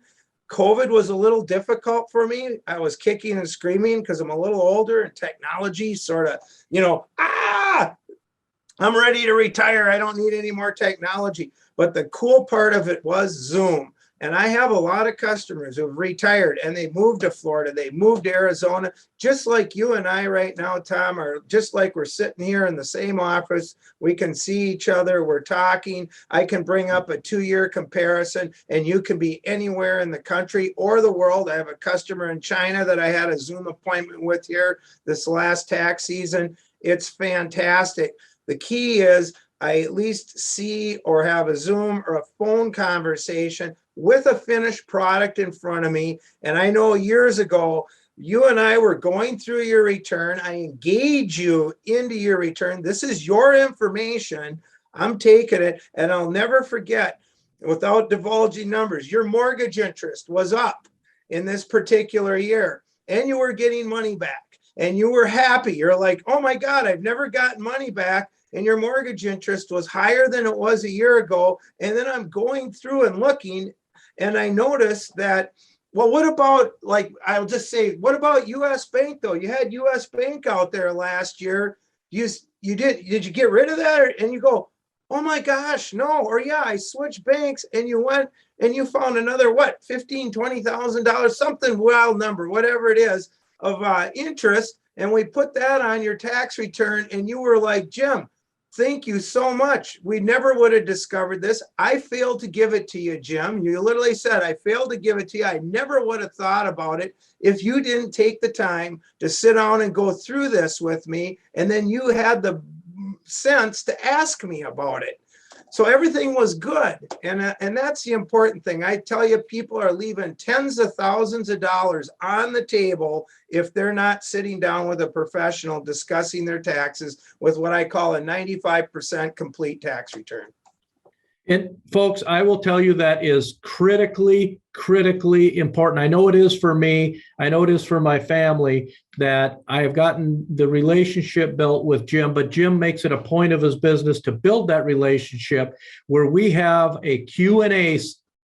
COVID was a little difficult for me. I was kicking and screaming because I'm a little older and technology sort of, I'm ready to retire. I don't need any more technology. But the cool part of it was Zoom. And I have a lot of customers who've retired and they moved to Florida. They moved to Arizona, just like you and I right now, Tom, or just like we're sitting here in the same office. We can see each other. We're talking. I can bring up a 2-year comparison and you can be anywhere in the country or the world. I have a customer in China that I had a Zoom appointment with here this last tax season. It's fantastic. The key is I at least see or have a Zoom or a phone conversation with a finished product in front of me. And I know years ago, you and I were going through your return. I engage you into your return. This is your information. I'm taking it. And I'll never forget, without divulging numbers, your mortgage interest was up in this particular year and you were getting money back and you were happy. You're like, oh my God, I've never gotten money back. And your mortgage interest was higher than it was a year ago. And then I'm going through and looking, And I noticed that, well, what about, like, I'll just say, what about US Bank though? You had US Bank out there last year. Did you get rid of that? And you go, oh my gosh, no. Or yeah, I switched banks, and you went and you found another, what, $15,000, $20,000, something wild number, whatever it is, of interest. And we put that on your tax return, and you were like, Jim, thank you so much. We never would have discovered this. I failed to give it to you, Jim. You literally said, I failed to give it to you. I never would have thought about it if you didn't take the time to sit down and go through this with me. And then you had the sense to ask me about it. So everything was good. And that's the important thing. I tell you, people are leaving tens of thousands of dollars on the table if they're not sitting down with a professional discussing their taxes with what I call a 95% complete tax return.
And folks, I will tell you that is critically important. I know it is for me. I know it is for my family, that I have gotten the relationship built with Jim, but Jim makes it a point of his business to build that relationship where we have a Q&A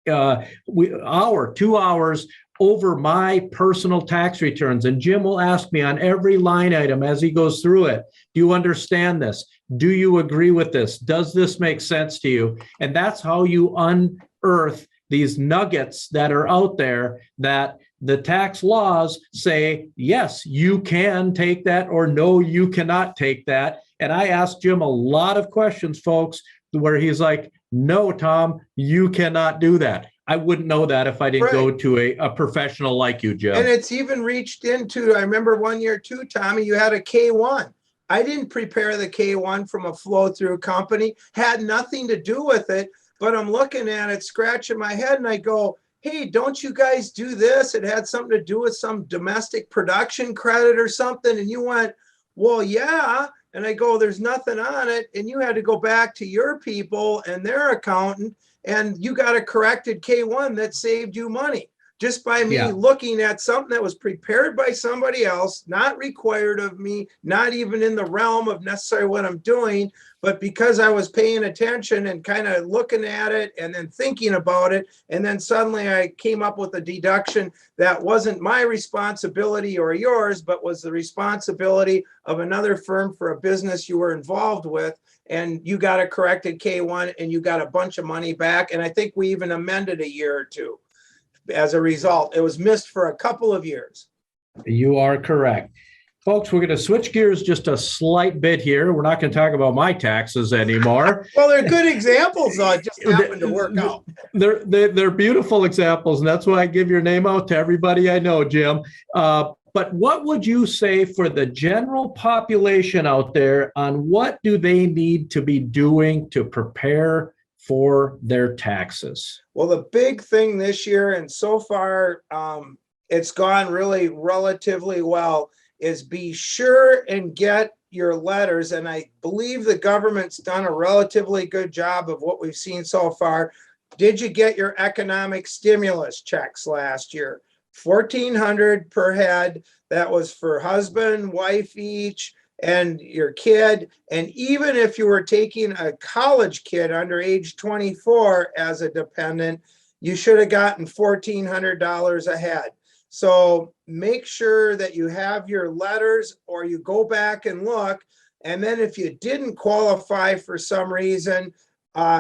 2 hours over my personal tax returns. And Jim will ask me on every line item as he goes through it, do you understand this? Do you agree with this? Does this make sense to you? And that's how you unearth these nuggets that are out there that the tax laws say, yes, you can take that, or no, you cannot take that. And I asked Jim a lot of questions, folks, where he's like, no, Tom, you cannot do that. I wouldn't know that if I didn't go to a professional like you, Jim.
And it's even reached into, I remember one year too, Tommy, you had a K1. I didn't prepare the K1 from a flow through company, had nothing to do with it, but I'm looking at it, scratching my head, and I go, hey, don't you guys do this? It had something to do with some domestic production credit or something. And you went, well, yeah. And I go, there's nothing on it. And you had to go back to your people and their accountant, and you got a corrected K1 that saved you money just by me looking at something that was prepared by somebody else, not required of me, not even in the realm of necessarily what I'm doing, but because I was paying attention and kind of looking at it and then thinking about it. And then suddenly I came up with a deduction that wasn't my responsibility or yours, but was the responsibility of another firm for a business you were involved with. And you got a corrected K1 and you got a bunch of money back. And I think we even amended a year or two. As a result, it was missed for a couple of years.
You are correct. Folks, we're going to switch gears just a slight bit here. We're not going to talk about my taxes anymore.
Well, they're good examples, though. It just happened to work out.
They're beautiful examples, and that's why I give your name out to everybody I know, Jim. But what would you say for the general population out there on what do they need to be doing to prepare for their taxes?
Well, the big thing this year, and so far it's gone really relatively well, is be sure and get your letters. And I believe the government's done a relatively good job of what we've seen so far. Did you get your economic stimulus checks last year? $1,400 per head. That was for husband, wife each, and your kid. And even if you were taking a college kid under age 24 as a dependent, you should have gotten $1,400 a head. So make sure that you have your letters, or you go back and look. And then if you didn't qualify for some reason,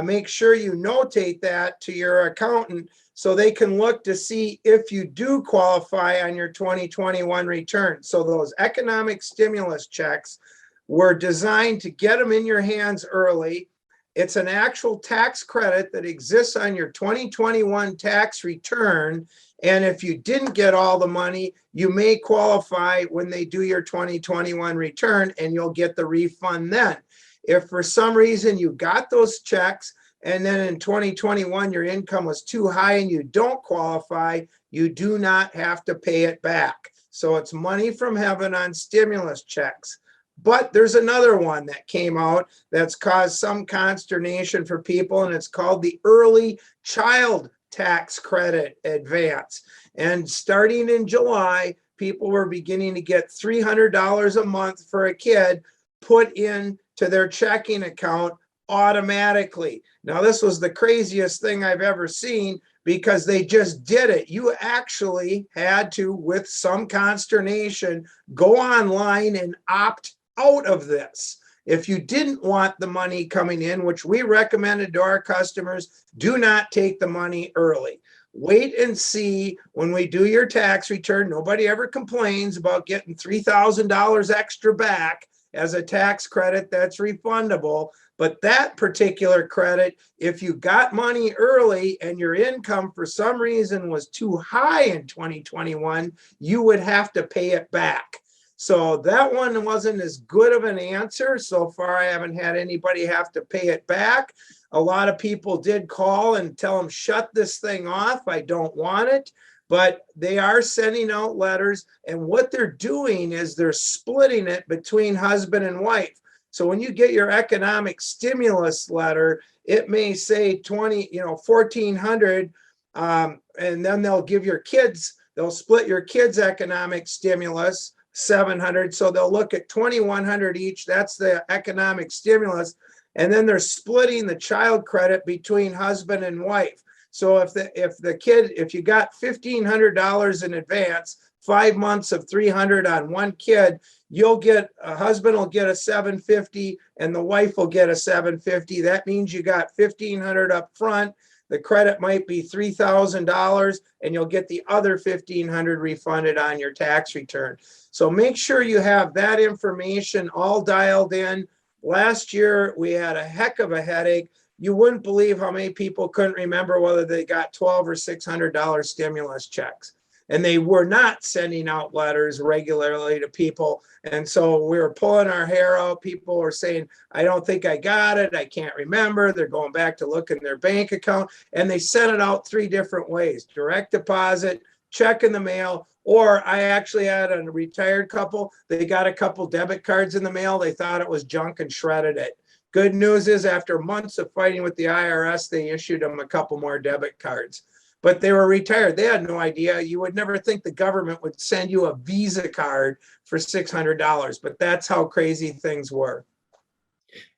make sure you notate that to your accountant so they can look to see if you do qualify on your 2021 return. So those economic stimulus checks were designed to get them in your hands early. It's an actual tax credit that exists on your 2021 tax return. And if you didn't get all the money, you may qualify when they do your 2021 return, and you'll get the refund then. If for some reason you got those checks and then in 2021 your income was too high and you don't qualify, you do not have to pay it back. So it's money from heaven on stimulus checks. But there's another one that came out that's caused some consternation for people, and it's called the Early Child Tax Credit Advance. And starting in July, people were beginning to get $300 a month for a kid put in to their checking account automatically. Now, this was the craziest thing I've ever seen, because they just did it. You actually had to, with some consternation, go online and opt out of this. If you didn't want the money coming in, which we recommended to our customers, do not take the money early. Wait and see when we do your tax return. Nobody ever complains about getting $3,000 extra back as a tax credit that's refundable. But that particular credit, if you got money early and your income for some reason was too high in 2021, you would have to pay it back. So that one wasn't as good of an answer. So far, I haven't had anybody have to pay it back. A lot of people did call and tell them, shut this thing off. I don't want it. But they are sending out letters. And what they're doing is they're splitting it between husband and wife. So when you get your economic stimulus letter, it may say 1,400, and then they'll give your kids, they'll split your kids' economic stimulus, 700. So they'll look at 2,100 each. That's the economic stimulus. And then they're splitting the child credit between husband and wife. So if you got $1,500 in advance, 5 months of 300 on one kid, a husband will get a $750 and the wife will get a $750. That means you got $1,500 up front. The credit might be $3,000 and you'll get the other $1,500 refunded on your tax return. So make sure you have that information all dialed in. Last year, we had a heck of a headache. You wouldn't believe how many people couldn't remember whether they got $1,200 or $600 stimulus checks. And they were not sending out letters regularly to people. And so we were pulling our hair out. People were saying, I don't think I got it. I can't remember. They're going back to look in their bank account. And they sent it out 3 different ways: direct deposit, check in the mail, or I actually had a retired couple. They got a couple debit cards in the mail. They thought it was junk and shredded it. Good news is, after months of fighting with the IRS, they issued them a couple more debit cards. But they were retired. They had no idea. You would never think the government would send you a Visa card for $600, but that's how crazy things were.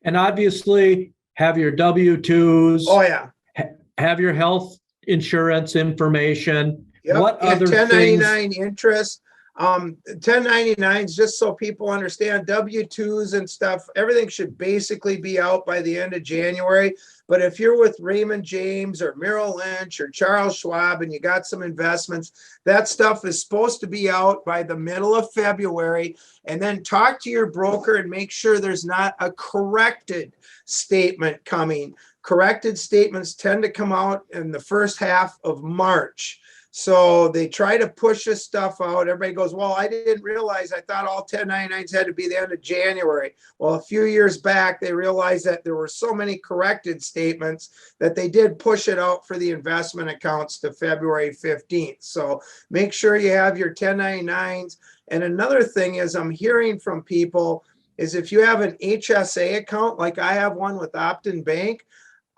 And obviously, have your W-2s.
Oh, yeah.
Have your health insurance information.
Yep.
What
and
other
1099
things?
interest. 1099s, just so people understand, W-2s and stuff, everything should basically be out by the end of January. But if you're with Raymond James or Merrill Lynch or Charles Schwab and you got some investments, that stuff is supposed to be out by the middle of February. And then talk to your broker and make sure there's not a corrected statement coming. Corrected statements tend to come out in the first half of March. So they try to push this stuff out. Everybody goes, well, I didn't realize. I thought all 1099s had to be the end of January. Well, a few years back, they realized that there were so many corrected statements that they did push it out for the investment accounts to February 15th. So make sure you have your 1099s. And another thing is, I'm hearing from people is, if you have an HSA account, like I have one with Optin Bank,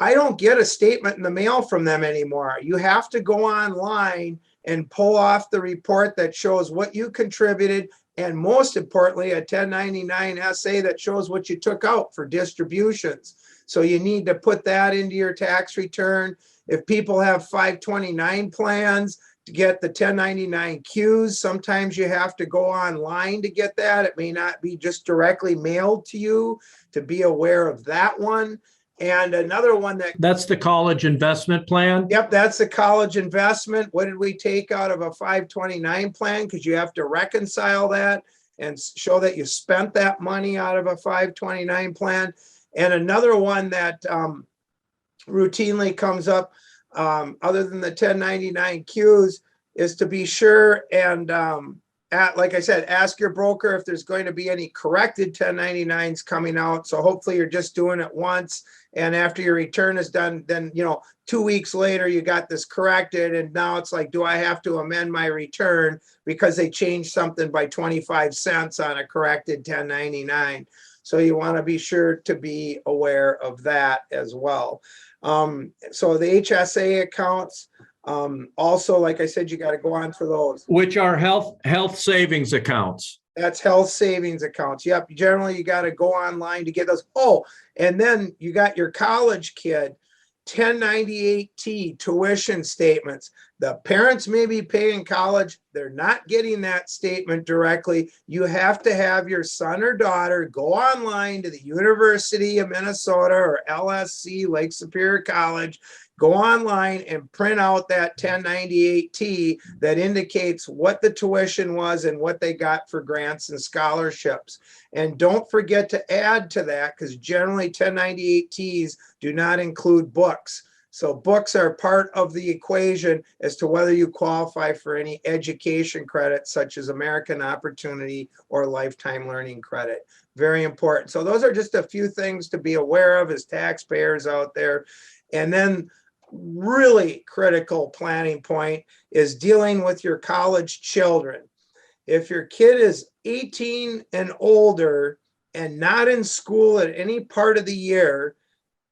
I don't get a statement in the mail from them anymore. You have to go online and pull off the report that shows what you contributed, and most importantly, a 1099 SA that shows what you took out for distributions. So you need to put that into your tax return. If people have 529 plans, to get the 1099 Qs, sometimes you have to go online to get that. It may not be just directly mailed to you, to be aware of that one. And another one
that's the college investment plan.
Yep, that's the college investment. What did we take out of a 529 plan? Because you have to reconcile that and show that you spent that money out of a 529 plan. And another one that routinely comes up, other than the 1099 Qs, is to be sure and like I said, ask your broker if there's going to be any corrected 1099s coming out. So hopefully you're just doing it once. And after your return is done, then, 2 weeks later, you got this corrected. And now it's like, do I have to amend my return because they changed something by 25 cents on a corrected 1099? So you want to be sure to be aware of that as well. So the HSA accounts, also, like I said, you got to go on for those.
Which are health savings accounts.
That's health savings accounts. Yep. Generally, you got to go online to get those. Oh, and then you got your college kid. 1098T tuition statements. The parents may be paying college. They're not getting that statement directly. You have to have your son or daughter go online to the University of Minnesota or LSC, Lake Superior College, go online and print out that 1098T that indicates what the tuition was and what they got for grants and scholarships. And don't forget to add to that, because generally 1098Ts do not include books. So books are part of the equation as to whether you qualify for any education credit, such as American Opportunity or Lifetime Learning Credit. Very important. So those are just a few things to be aware of as taxpayers out there. And then really critical planning point is dealing with your college children. If your kid is 18 and older and not in school at any part of the year,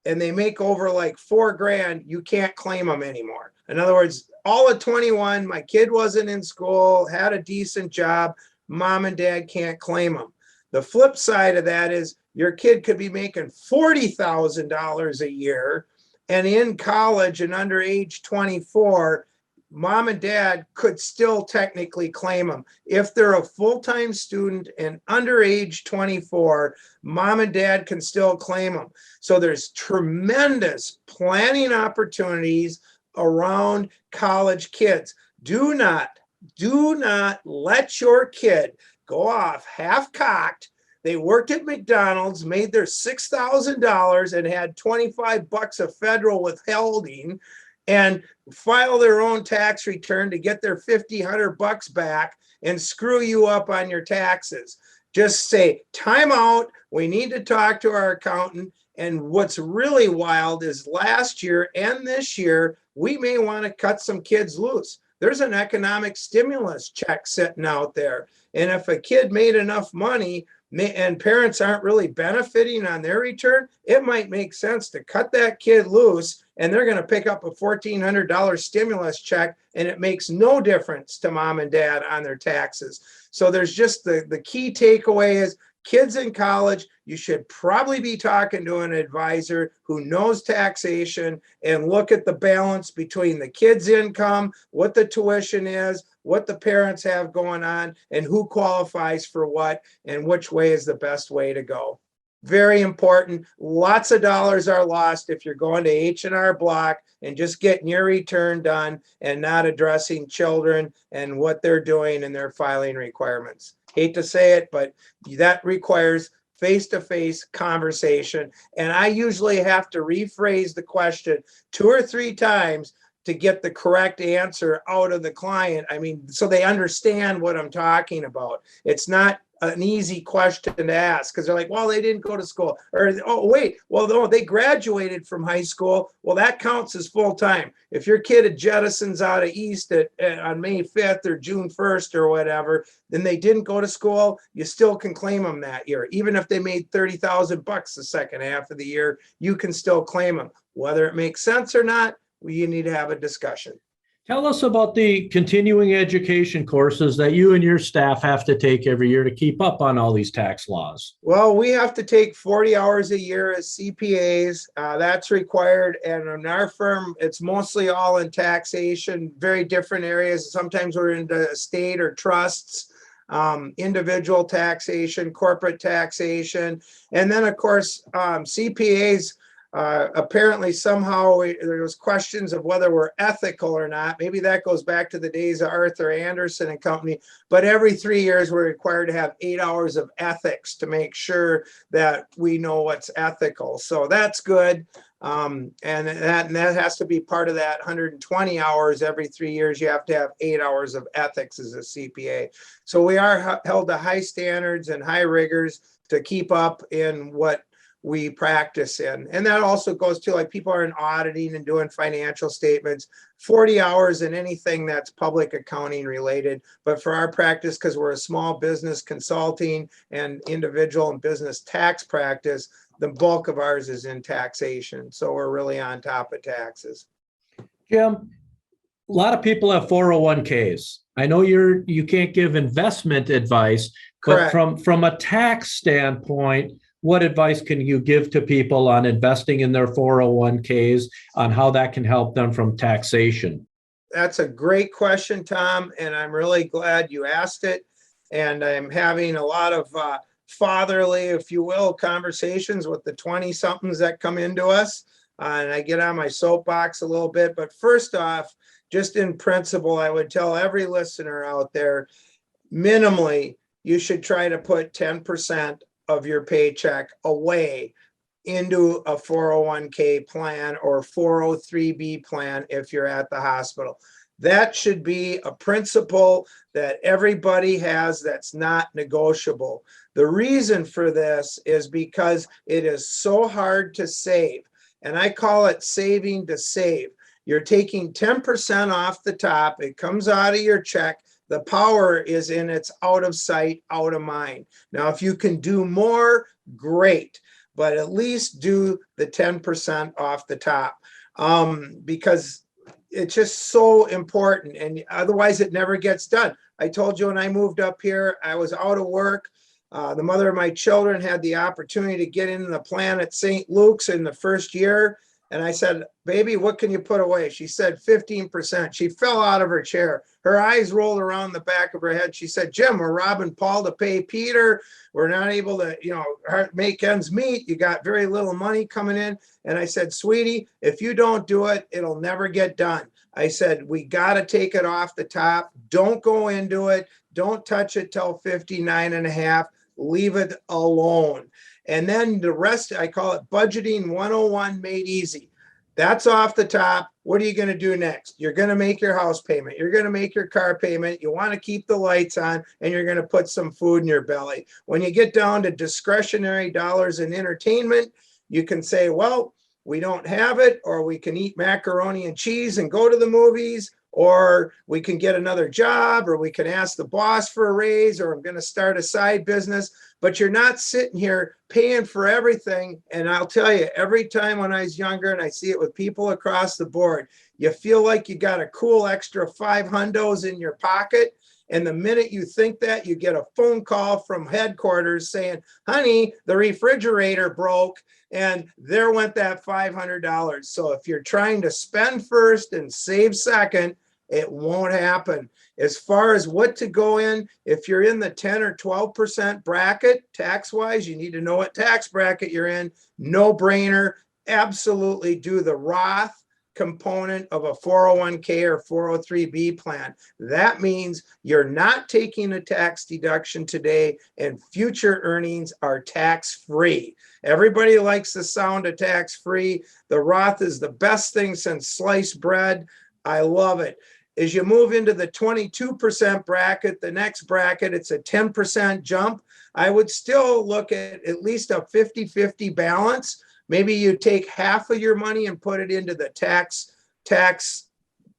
and they make over like $4,000, you can't claim them anymore. In other words, all at 21, my kid wasn't in school, had a decent job, mom and dad can't claim them. The flip side of that is your kid could be making $40,000 a year and in college and under age 24, mom and dad could still technically claim them. If they're a full-time student and under age 24, mom and dad can still claim them. So there's tremendous planning opportunities around college kids. Do not let your kid go off half-cocked. They worked at McDonald's, made their $6,000 and had $25 of federal withholding, and file their own tax return to get their $100 back and screw you up on your taxes. Just say, time out, we need to talk to our accountant. And what's really wild is last year and this year, we may want to cut some kids loose. There's an economic stimulus check sitting out there. And if a kid made enough money and parents aren't really benefiting on their return, it might make sense to cut that kid loose, and they're going to pick up a $1,400 stimulus check, and it makes no difference to mom and dad on their taxes. So there's just the key takeaway is kids in college, you should probably be talking to an advisor who knows taxation and look at the balance between the kid's income, what the tuition is, what the parents have going on, and who qualifies for what, and which way is the best way to go. Very important. Lots of dollars are lost if you're going to H&R Block and just getting your return done and not addressing children and what they're doing and their filing requirements. Hate to say it, but that requires face-to-face conversation. And I usually have to rephrase the question 2 or 3 times to get the correct answer out of the client. I mean, so they understand what I'm talking about. It's not an easy question to ask because they're like, well, they didn't go to school, or, oh, wait, well, no, they graduated from high school. Well, that counts as full time. If your kid had jettisons out of East on May 5th or June 1st or whatever, then they didn't go to school, you still can claim them that year. Even if they made $30,000 the second half of the year, you can still claim them. Whether it makes sense or not, you need to have a discussion.
Tell us about the continuing education courses that you and your staff have to take every year to keep up on all these tax laws.
Well, we have to take 40 hours a year as CPAs. That's required. And in our firm, it's mostly all in taxation, very different areas. Sometimes we're into estate or trusts, individual taxation, corporate taxation. And then, of course, CPAs, apparently somehow there was questions of whether we're ethical or not. Maybe that goes back to the days of Arthur Anderson and company, but every 3 years we're required to have 8 hours of ethics to make sure that we know what's ethical. So that's good. And that has to be part of that 120 hours every 3 years. You have to have 8 hours of ethics as a CPA. So we are held to high standards and high rigors to keep up in what we practice in. And that also goes to, like, people are in auditing and doing financial statements, 40 hours in anything that's public accounting related. But for our practice, because we're a small business consulting and individual and business tax practice, the bulk of ours is in taxation. So we're really on top of taxes.
Jim, a lot of people have 401ks. I know you can't give investment advice, but
Correct.
from a tax standpoint, what advice can you give to people on investing in their 401ks, on how that can help them from taxation?
That's a great question, Tom, and I'm really glad you asked it. And I'm having a lot of fatherly, if you will, conversations with the 20-somethings that come into us. And I get on my soapbox a little bit. But first off, just in principle, I would tell every listener out there, minimally, you should try to put 10% of your paycheck away into a 401k plan or 403b plan if you're at the hospital. That should be a principle that everybody has that's not negotiable. The reason for this is because it is so hard to save. And I call it saving to save. You're taking 10% off the top. It comes out of your check. The power is in it's out of sight, out of mind. Now, if you can do more, great. But at least do the 10% off the top because it's just so important. And otherwise, it never gets done. I told you when I moved up here, I was out of work. The mother of my children had the opportunity to get into the plan at St. Luke's in the first year. And I said, baby, what can you put away? She said 15%. She fell out of her chair. Her eyes rolled around the back of her head. She said, Jim, we're robbing Paul to pay Peter. We're not able to, make ends meet. You got very little money coming in. And I said, sweetie, if you don't do it, it'll never get done. I said, we got to take it off the top. Don't go into it. Don't touch it till 59 and a half. Leave it alone. And then the rest, I call it budgeting 101 made easy. That's off the top. What are you going to do next? You're going to make your house payment. You're going to make your car payment. You want to keep the lights on, and you're going to put some food in your belly. When you get down to discretionary dollars in entertainment, you can say, well, we don't have it, or we can eat macaroni and cheese and go to the movies, or we can get another job, or we can ask the boss for a raise, or I'm going to start a side business. But you're not sitting here paying for everything. And I'll tell you, every time when I was younger, and I see it with people across the board, you feel like you got a cool extra 5 hundos in your pocket. And the minute you think that, you get a phone call from headquarters saying, honey, the refrigerator broke. And there went that $500. So if you're trying to spend first and save second, it won't happen. As far as what to go in, if you're in the 10 or 12% bracket, tax-wise, you need to know what tax bracket you're in. No brainer. Absolutely do the Roth component of a 401k or 403b plan. That means you're not taking a tax deduction today and future earnings are tax-free. Everybody likes the sound of tax-free. The Roth is the best thing since sliced bread. I love it. As you move into the 22% bracket, the next bracket, it's a 10% jump. I would still look at least a 50-50 balance. Maybe you take half of your money and put it into the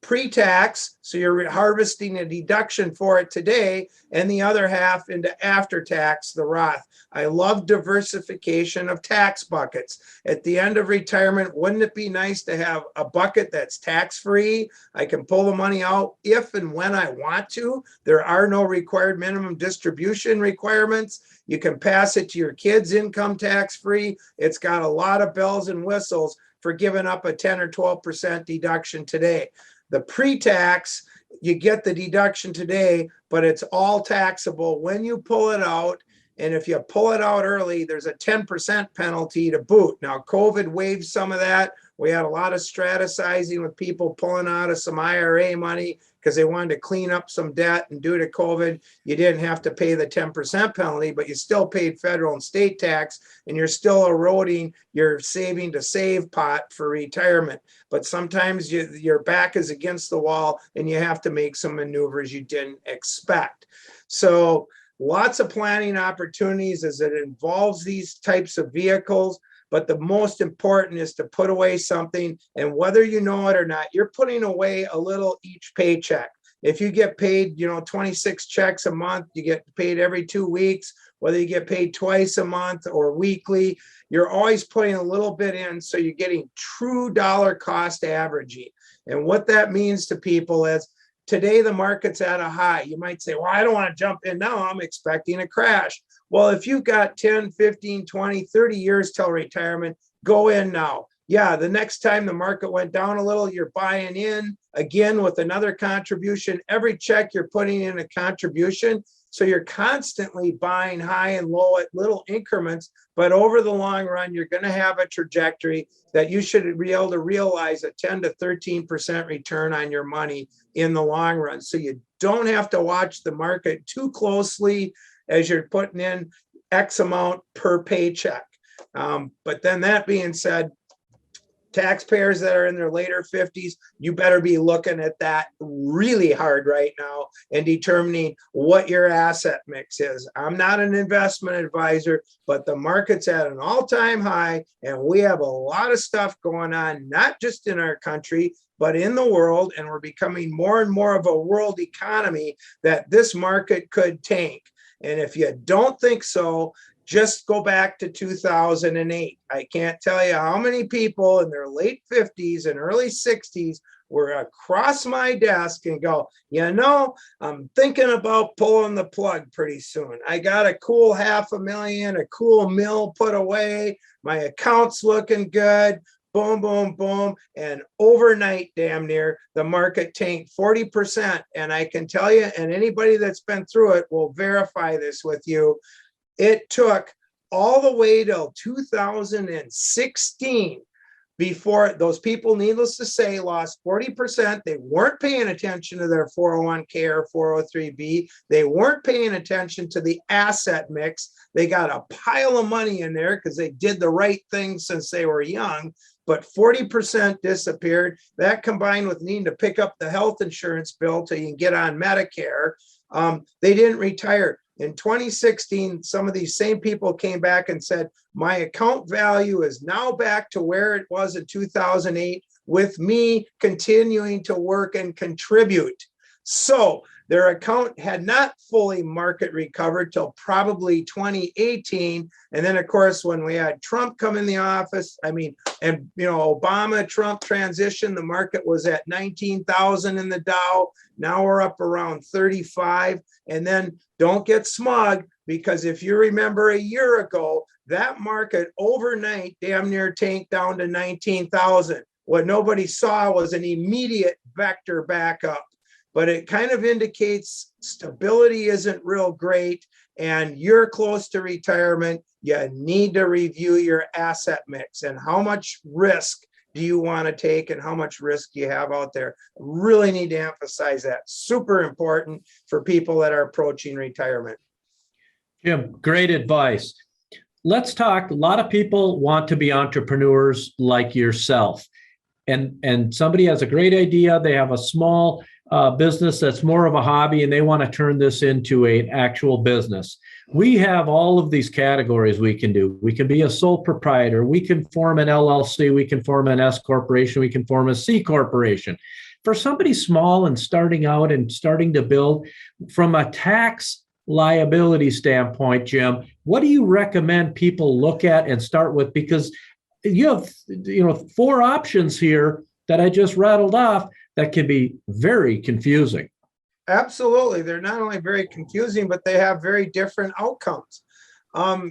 pre-tax, so you're harvesting a deduction for it today, and the other half into after-tax, the Roth. I love diversification of tax buckets. At the end of retirement, wouldn't it be nice to have a bucket that's tax-free? I can pull the money out if and when I want to. There are no required minimum distribution requirements. You can pass it to your kids income tax-free. It's got a lot of bells and whistles for giving up a 10 or 12% deduction today. The pre-tax, you get the deduction today, but it's all taxable when you pull it out. And if you pull it out early, there's a 10% penalty to boot. Now, COVID waived some of that. We had a lot of strategizing with people pulling out of some IRA money because they wanted to clean up some debt. And due to COVID, you didn't have to pay the 10% penalty, but you still paid federal and state tax, and you're still eroding your saving to save pot for retirement. But sometimes your back is against the wall and you have to make some maneuvers you didn't expect. So lots of planning opportunities as it involves these types of vehicles. But the most important is to put away something, and whether you know it or not, you're putting away a little each paycheck. If you get paid, 26 checks a month, you get paid every 2 weeks, whether you get paid twice a month or weekly, you're always putting a little bit in, so you're getting true dollar cost averaging. And what that means to people is, today the market's at a high. You might say, well, I don't want to jump in now. I'm expecting a crash. Well, if you've got 10, 15, 20, 30 years till retirement, go in now. Yeah, the next time the market went down a little, you're buying in again with another contribution. Every check you're putting in a contribution. So you're constantly buying high and low at little increments, but over the long run, you're going to have a trajectory that you should be able to realize a 10 to 13% return on your money in the long run. So you don't have to watch the market too closely as you're putting in X amount per paycheck. But then that being said, taxpayers that are in their later 50s, you better be looking at that really hard right now and determining what your asset mix is. I'm not an investment advisor, but the market's at an all-time high, and we have a lot of stuff going on, not just in our country, but in the world, and we're becoming more and more of a world economy that this market could tank. And if you don't think so, just go back to 2008. I can't tell you how many people in their late 50s and early 60s were across my desk and go, you know, I'm thinking about pulling the plug pretty soon. I got a cool $500,000, a cool mill put away. My account's looking good. Boom, boom, boom. And overnight, damn near, the market tanked 40%. And I can tell you, and anybody that's been through it will verify this with you, it took all the way till 2016 before those people, needless to say, lost 40%. They weren't paying attention to their 401k or 403b. They weren't paying attention to the asset mix. They got a pile of money in there because they did the right thing since they were young, but 40% disappeared. That combined with needing to pick up the health insurance bill till you can get on Medicare. They didn't retire. In 2016, some of these same people came back and said, my account value is now back to where it was in 2008 with me continuing to work and contribute. So their account had not fully market recovered till probably 2018. And then, of course, when we had Trump come in the office, Obama, Trump transition, the market was at 19,000 in the Dow. Now we're up around 35. And then don't get smug, because if you remember a year ago, that market overnight damn near tanked down to 19,000. What nobody saw was an immediate vector back up. But it kind of indicates stability isn't real great and you're close to retirement. You need to review your asset mix and how much risk do you want to take and how much risk you have out there. Really need to emphasize that. Super important for people that are approaching retirement.
Jim, great advice. Let's talk. A lot of people want to be entrepreneurs like yourself. And somebody has a great idea. They have a small business that's more of a hobby, and they want to turn this into an actual business. We have all of these categories we can do. We can be a sole proprietor. We can form an LLC. We can form an S corporation. We can form a C corporation. For somebody small and starting out and starting to build, from a tax liability standpoint, Jim, what do you recommend people look at and start with? Because you have, 4 options here that I just rattled off that can be very confusing.
Absolutely. They're not only very confusing, but they have very different outcomes.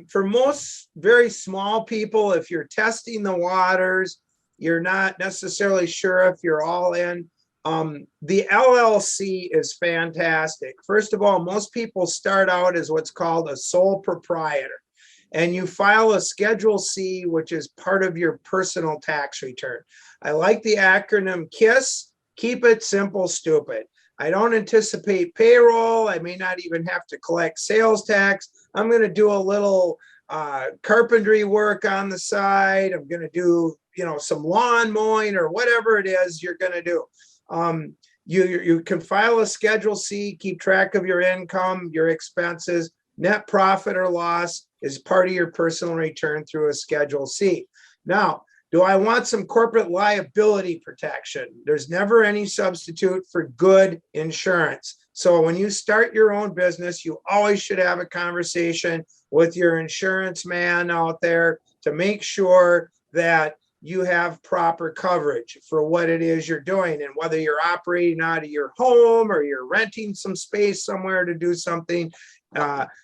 For most very small people, if you're testing the waters, you're not necessarily sure if you're all in. The LLC is fantastic. First of all, most people start out as what's called a sole proprietor, and you file a Schedule C, which is part of your personal tax return. I like the acronym KISS, keep it simple, stupid. I don't anticipate payroll. I may not even have to collect sales tax. I'm going to do a little carpentry work on the side. I'm going to do, some lawn mowing or whatever it is you're going to do. You can file a Schedule C, keep track of your income, your expenses, net profit or loss is part of your personal return through a Schedule C. Now, do I want some corporate liability protection? There's never any substitute for good insurance. So when you start your own business, you always should have a conversation with your insurance man out there to make sure that you have proper coverage for what it is you're doing. And whether you're operating out of your home or you're renting some space somewhere to do something,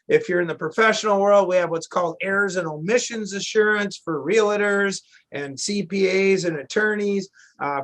If you're in the professional world, we have what's called errors and omissions assurance for realtors and CPAs and attorneys.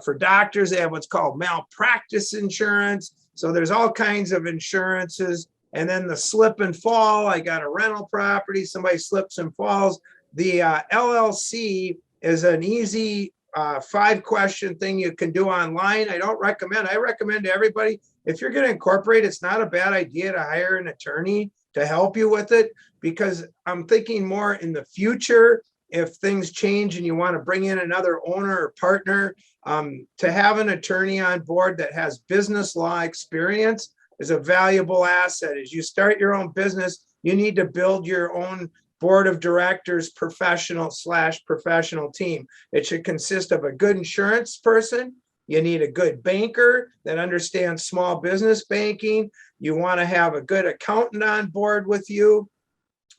For doctors, they have what's called malpractice insurance. So there's all kinds of insurances. And then the slip and fall, I got a rental property, somebody slips and falls. The LLC is an easy 5-question thing you can do online. I recommend to everybody, if you're going to incorporate, it's not a bad idea to hire an attorney to help you with it, because I'm thinking more in the future, if things change and you want to bring in another owner or partner, to have an attorney on board that has business law experience is a valuable asset. As you start your own business, you need to build your own board of directors, professional team. It should consist of a good insurance person. You need a good banker that understands small business banking. You want to have a good accountant on board with you.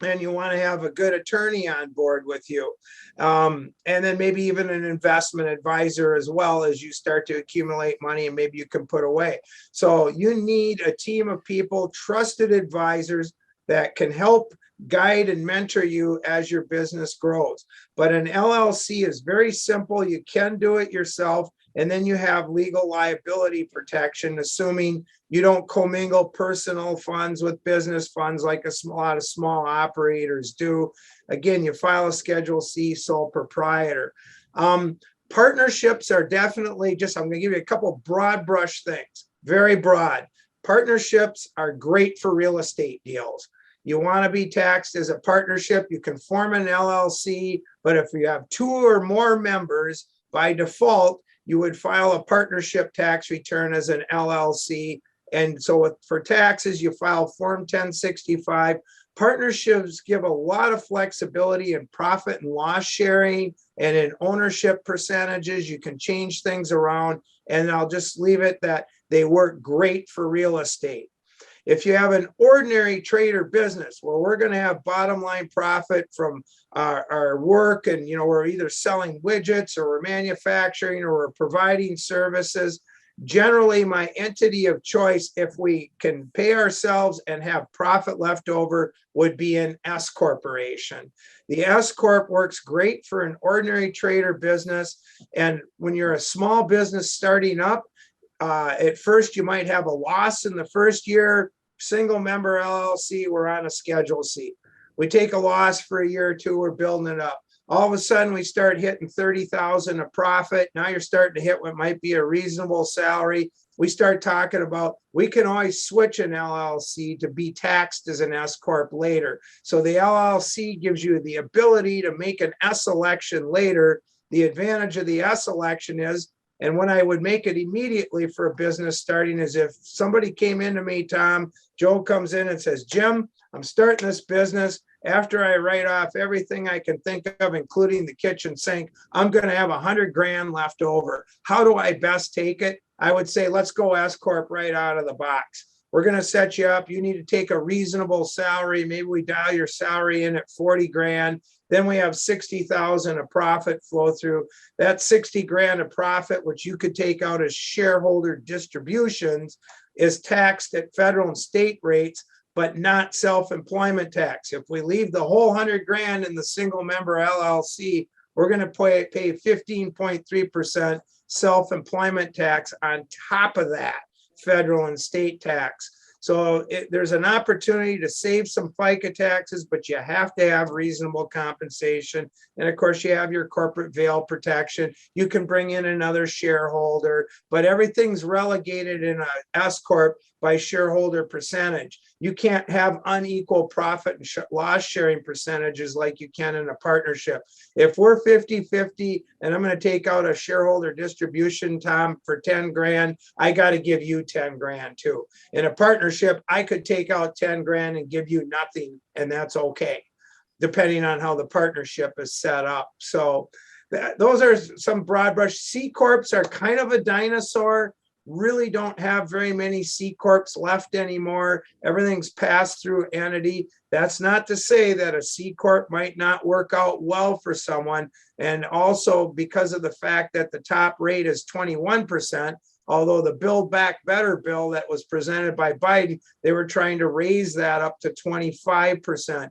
And you want to have a good attorney on board with you. And then maybe even an investment advisor as well, as you start to accumulate money and maybe you can put away. So you need a team of people, trusted advisors that can help guide and mentor you as your business grows. But an LLC is very simple. You can do it yourself. And then you have legal liability protection, assuming you don't commingle personal funds with business funds like a lot of small operators do. Again, you file a Schedule C sole proprietor. Partnerships are definitely I'm going to give you a couple broad brush things, very broad. Partnerships are great for real estate deals. You want to be taxed as a partnership, you can form an LLC, but if you have 2 or more members, by default, you would file a partnership tax return as an LLC. And so for taxes, you file Form 1065. Partnerships give a lot of flexibility in profit and loss sharing and in ownership percentages. You can change things around, and I'll just leave it that they work great for real estate. If you have an ordinary trade or business where we're going to have bottom line profit from our work, and we're either selling widgets or we're manufacturing or we're providing services, generally my entity of choice, if we can pay ourselves and have profit left over, would be an S corporation. The S corp works great for an ordinary trade or business. And when you're a small business starting up, at first, you might have a loss in the first year. Single member LLC, we're on a Schedule C. We take a loss for a year or two, we're building it up. All of a sudden, we start hitting 30,000 a profit. Now you're starting to hit what might be a reasonable salary. We start talking about, we can always switch an LLC to be taxed as an S corp later. So the LLC gives you the ability to make an S election later. The advantage of the S election is, and when I would make it immediately for a business starting, is if somebody came into me, Tom, Joe comes in and says, Jim, I'm starting this business. After I write off everything I can think of, including the kitchen sink, I'm going to have $100,000 left over. How do I best take it? I would say, let's go S corp right out of the box. We're going to set you up. You need to take a reasonable salary. Maybe we dial your salary in at 40 grand. Then we have 60,000 of profit flow through. That 60 grand of profit, which you could take out as shareholder distributions, is taxed at federal and state rates, but not self-employment tax. If we leave the whole 100 grand in the single member LLC, we're going to pay 15.3% self-employment tax on top of that federal and state tax. So there's an opportunity to save some FICA taxes, but you have to have reasonable compensation. And of course, you have your corporate veil protection. You can bring in another shareholder, but everything's relegated in a S corp by shareholder percentage. You can't have unequal profit and loss sharing percentages like you can in a partnership. If we're 50-50 and I'm going to take out a shareholder distribution, Tom, for 10 grand, I got to give you 10 grand too. In a partnership, I could take out 10 grand and give you nothing, and that's okay, depending on how the partnership is set up. So those are some broad brush. C corps are kind of a dinosaur. Really don't have very many C corps left anymore. Everything's passed through entity. That's not to say that a C corp might not work out well for someone. And also because of the fact that the top rate is 21%, Although the Build Back Better bill that was presented by Biden, they were trying to raise that up to 25%.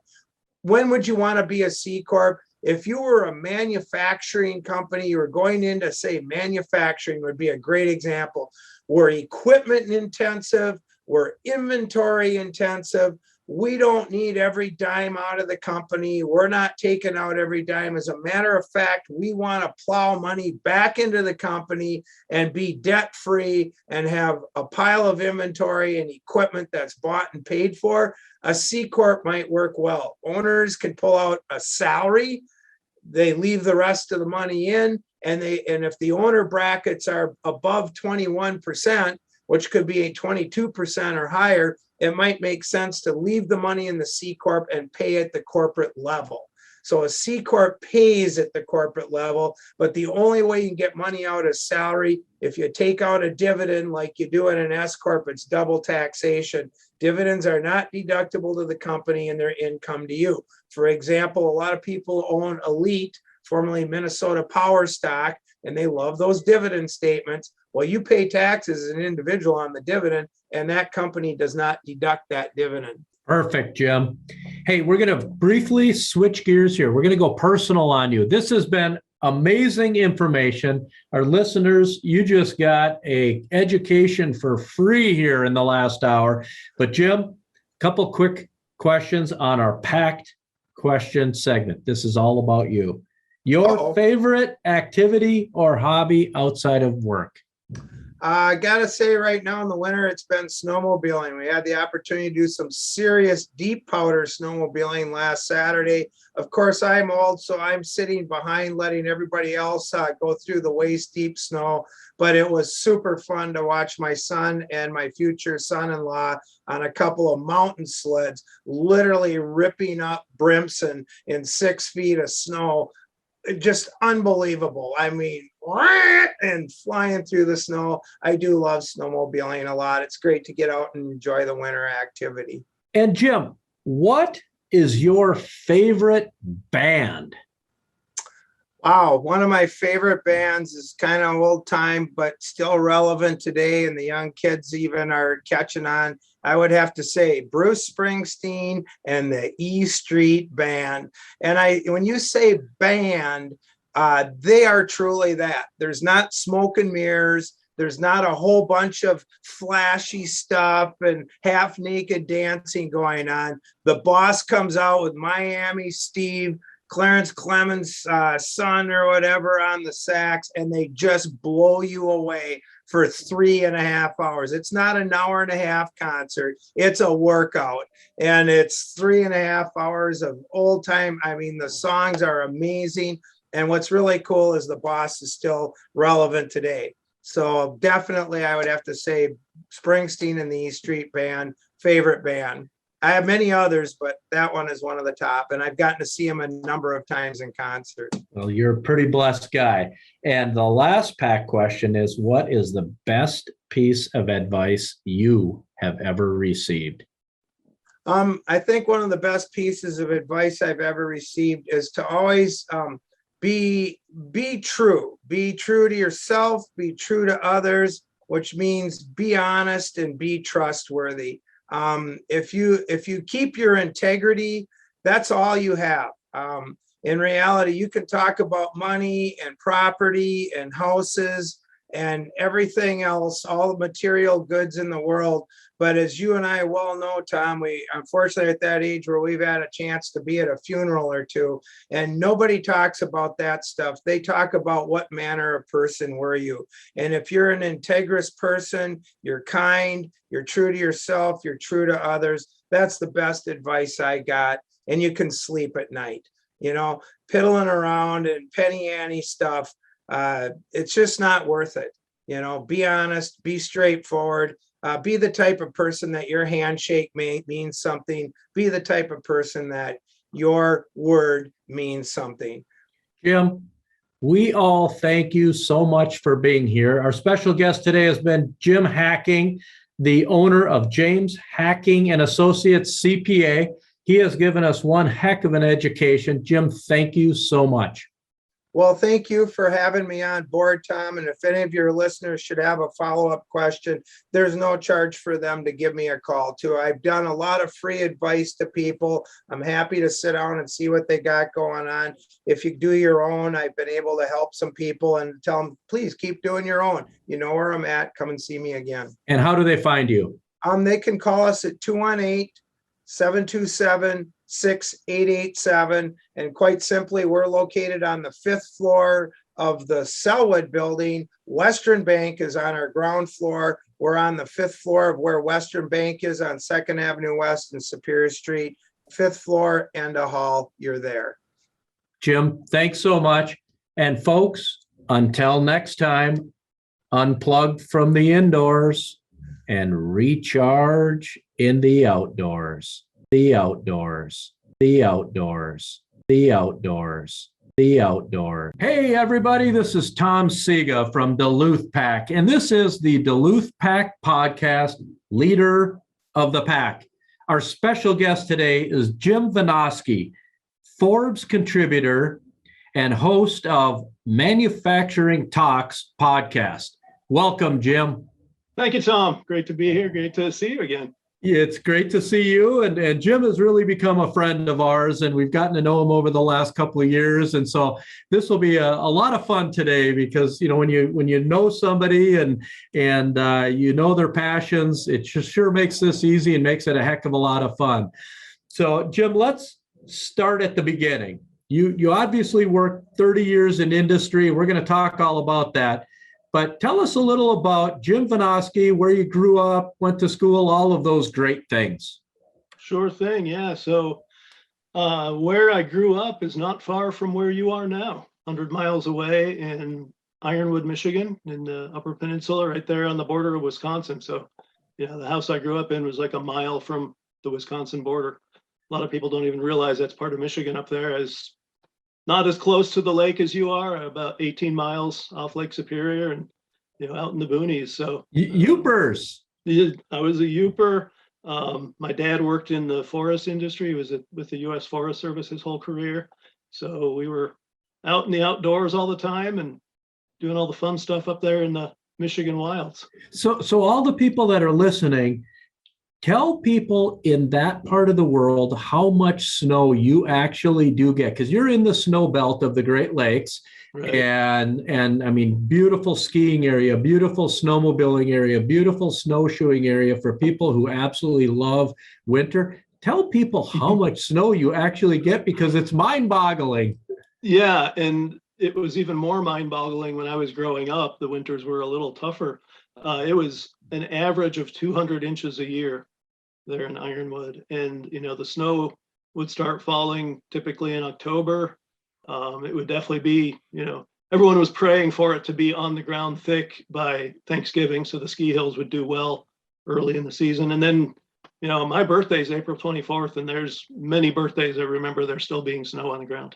When would you want to be a C Corp? If you were a manufacturing company, you were going into, say, manufacturing would be a great example. We're equipment intensive, we're inventory intensive. We don't need every dime out of the company. We're not taking out every dime. As a matter of fact, we want to plow money back into the company and be debt free and have a pile of inventory and equipment that's bought and paid for. A C Corp might work well. Owners can pull out a salary. They leave the rest of the money in, and if the owner brackets are above 21%, which could be a 22% or higher, it might make sense to leave the money in the C Corp and pay at the corporate level. So a C Corp pays at the corporate level, but the only way you can get money out is salary. If you take out a dividend like you do in an S Corp, it's double taxation. Dividends are not deductible to the company and their income to you. For example, a lot of people own Elite, formerly Minnesota Power stock, and they love those dividend statements. Well, you pay taxes as an individual on the dividend, and that company does not deduct that dividend.
Perfect, Jim. Hey, we're going to briefly switch gears here. We're going to go personal on you. This has been amazing information. Our listeners, you just got an education for free here in the last hour. But Jim, a couple quick questions on our packed question segment. This is all about you. Your favorite activity or hobby outside of work?
I gotta say right now in the winter, it's been snowmobiling. We had the opportunity to do some serious deep powder snowmobiling last Saturday. Of course, I'm old, so I'm sitting behind letting everybody else go through the waist deep snow. But it was super fun to watch my son and my future son-in-law on a couple of mountain sleds, literally ripping up Brimson in 6 feet of snow. Just unbelievable. I mean, and flying through the snow. I do love snowmobiling a lot. It's great to get out and enjoy the winter activity.
And Jim, what is your favorite band?
Wow, one of my favorite bands is kind of old time, but still relevant today, and the young kids even are catching on. I would have to say Bruce Springsteen and the E Street Band. And when you say band, they are truly that. There's not smoke and mirrors. There's not a whole bunch of flashy stuff and half naked dancing going on. The boss comes out with Miami Steve, Clarence Clemens' son or whatever on the sax, and they just blow you away for 3.5 hours. It's not an hour and a half concert. It's a workout, and it's 3.5 hours of old time. I mean, the songs are amazing. And what's really cool is the boss is still relevant today. So definitely I would have to say Springsteen and the E Street Band, favorite band. I have many others, but that one is one of the top, and I've gotten to see him a number of times in concert.
Well, you're a pretty blessed guy. And the last pack question is, what is the best piece of advice you have ever received?
I think one of the best pieces of advice I've ever received is to always be true. Be true to yourself, be true to others, which means be honest and be trustworthy. If you keep your integrity, that's all you have. In reality, you can talk about money and property and houses and everything else, all the material goods in the world. But as you and I well know, Tom, we unfortunately at that age where we've had a chance to be at a funeral or two, and nobody talks about that stuff. They talk about what manner of person were you. And if you're an integrous person, you're kind, you're true to yourself, you're true to others, that's the best advice I got. And you can sleep at night. You know, piddling around and penny ante stuff, it's just not worth it. You know, be honest, be straightforward, be the type of person that your handshake means something, be the type of person that your word means something.
Jim, we all thank you so much for being here. Our special guest today has been Jim Hacking, the owner of James Hacking and Associates CPA. He has given us one heck of an education. Jim, thank you so much.
Well, thank you for having me on board, Tom. And if any of your listeners should have a follow-up question, there's no charge for them to give me a call too. I've done a lot of free advice to people. I'm happy to sit down and see what they got going on. If you do your own, I've been able to help some people and tell them, please keep doing your own. You know where I'm at. Come and see me again.
And how do they find you?
They can call us at 218-727-6887. And quite simply, we're located on the 5th floor of the Selwood building. Western Bank is on our ground floor. We're on the 5th floor of where Western Bank is on 2nd Avenue West and Superior Street. 5th floor and a hall, you're there.
Jim, thanks so much. And folks, until next time, unplug from the indoors and recharge in the outdoors. The outdoors, the outdoors, the outdoors, the outdoors. Hey, everybody, this is Tom Sega from Duluth Pack, and this is the Duluth Pack podcast, Leader of the Pack. Our special guest today is Jim Vanderbrink, Forbes contributor and host of Manufacturing Talks podcast. Welcome, Jim.
Thank you, Tom. Great to be here. Great to see you again.
Yeah, it's great to see you. And Jim has really become a friend of ours, and we've gotten to know him over the last couple of years. And so this will be a lot of fun today because, you know, when you know somebody and you know their passions, it sure makes this easy and makes it a heck of a lot of fun. So, Jim, let's start at the beginning. You obviously worked 30 years in industry. We're going to talk all about that. But tell us a little about Jim Vanderbrink, where you grew up, went to school, all of those great things.
Sure thing. Yeah. So where I grew up is not far from where you are now, 100 miles away in Ironwood, Michigan, in the Upper Peninsula, right there on the border of Wisconsin. So, yeah, the house I grew up in was like a mile from the Wisconsin border. A lot of people don't even realize that's part of Michigan up there, as not as close to the lake as you are, about 18 miles off Lake Superior and, you know, out in the boonies. So
Youpers.
I was a Youper. My dad worked in the forest industry. He was with the U.S. Forest Service his whole career. So we were out in the outdoors all the time and doing all the fun stuff up there in the Michigan wilds.
So all the people that are listening, tell people in that part of the world how much snow you actually do get, because you're in the snow belt of the Great Lakes, right. And I mean, beautiful skiing area, beautiful snowmobiling area, beautiful snowshoeing area for people who absolutely love winter. Tell people how much snow you actually get, because it's mind-boggling.
Yeah, and it was even more mind-boggling when I was growing up. The winters were a little tougher. It was an average of 200 inches a year there in Ironwood. And, you know, the snow would start falling typically in October. It would definitely be, you know, everyone was praying for it to be on the ground thick by Thanksgiving, so the ski hills would do well early in the season. And then, you know, my birthday is April 24th, and there's many birthdays I remember there still being snow on the ground.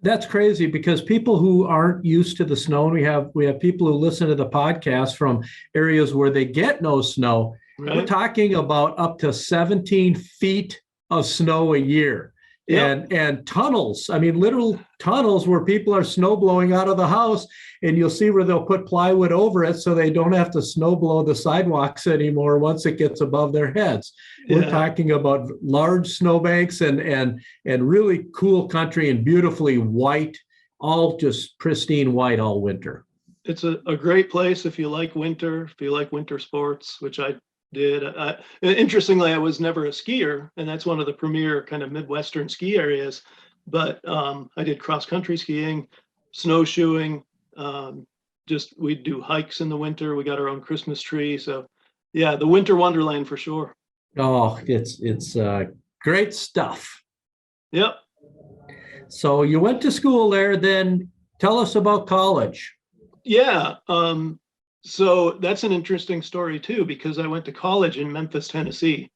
That's crazy, because people who aren't used to the snow, and we have people who listen to the podcast from areas where they get no snow. Right. We're talking about up to 17 feet of snow a year. Yep. And tunnels, I mean, literal tunnels where people are snow blowing out of the house, and you'll see where they'll put plywood over it so they don't have to snow blow the sidewalks anymore once it gets above their heads. Yeah. We're talking about large snowbanks and really cool country and beautifully white, all just pristine white all winter.
It's a great place if you like winter, if you like winter sports, which I did. Interestingly, I was never a skier, and that's one of the premier kind of Midwestern ski areas. But I did cross-country skiing, snowshoeing. We'd do hikes in the winter. We got our own Christmas tree. So, yeah, the winter wonderland for sure.
Oh, it's great stuff.
Yep.
So you went to school there. Then tell us about college.
Yeah. So that's an interesting story too, because I went to college in Memphis, Tennessee.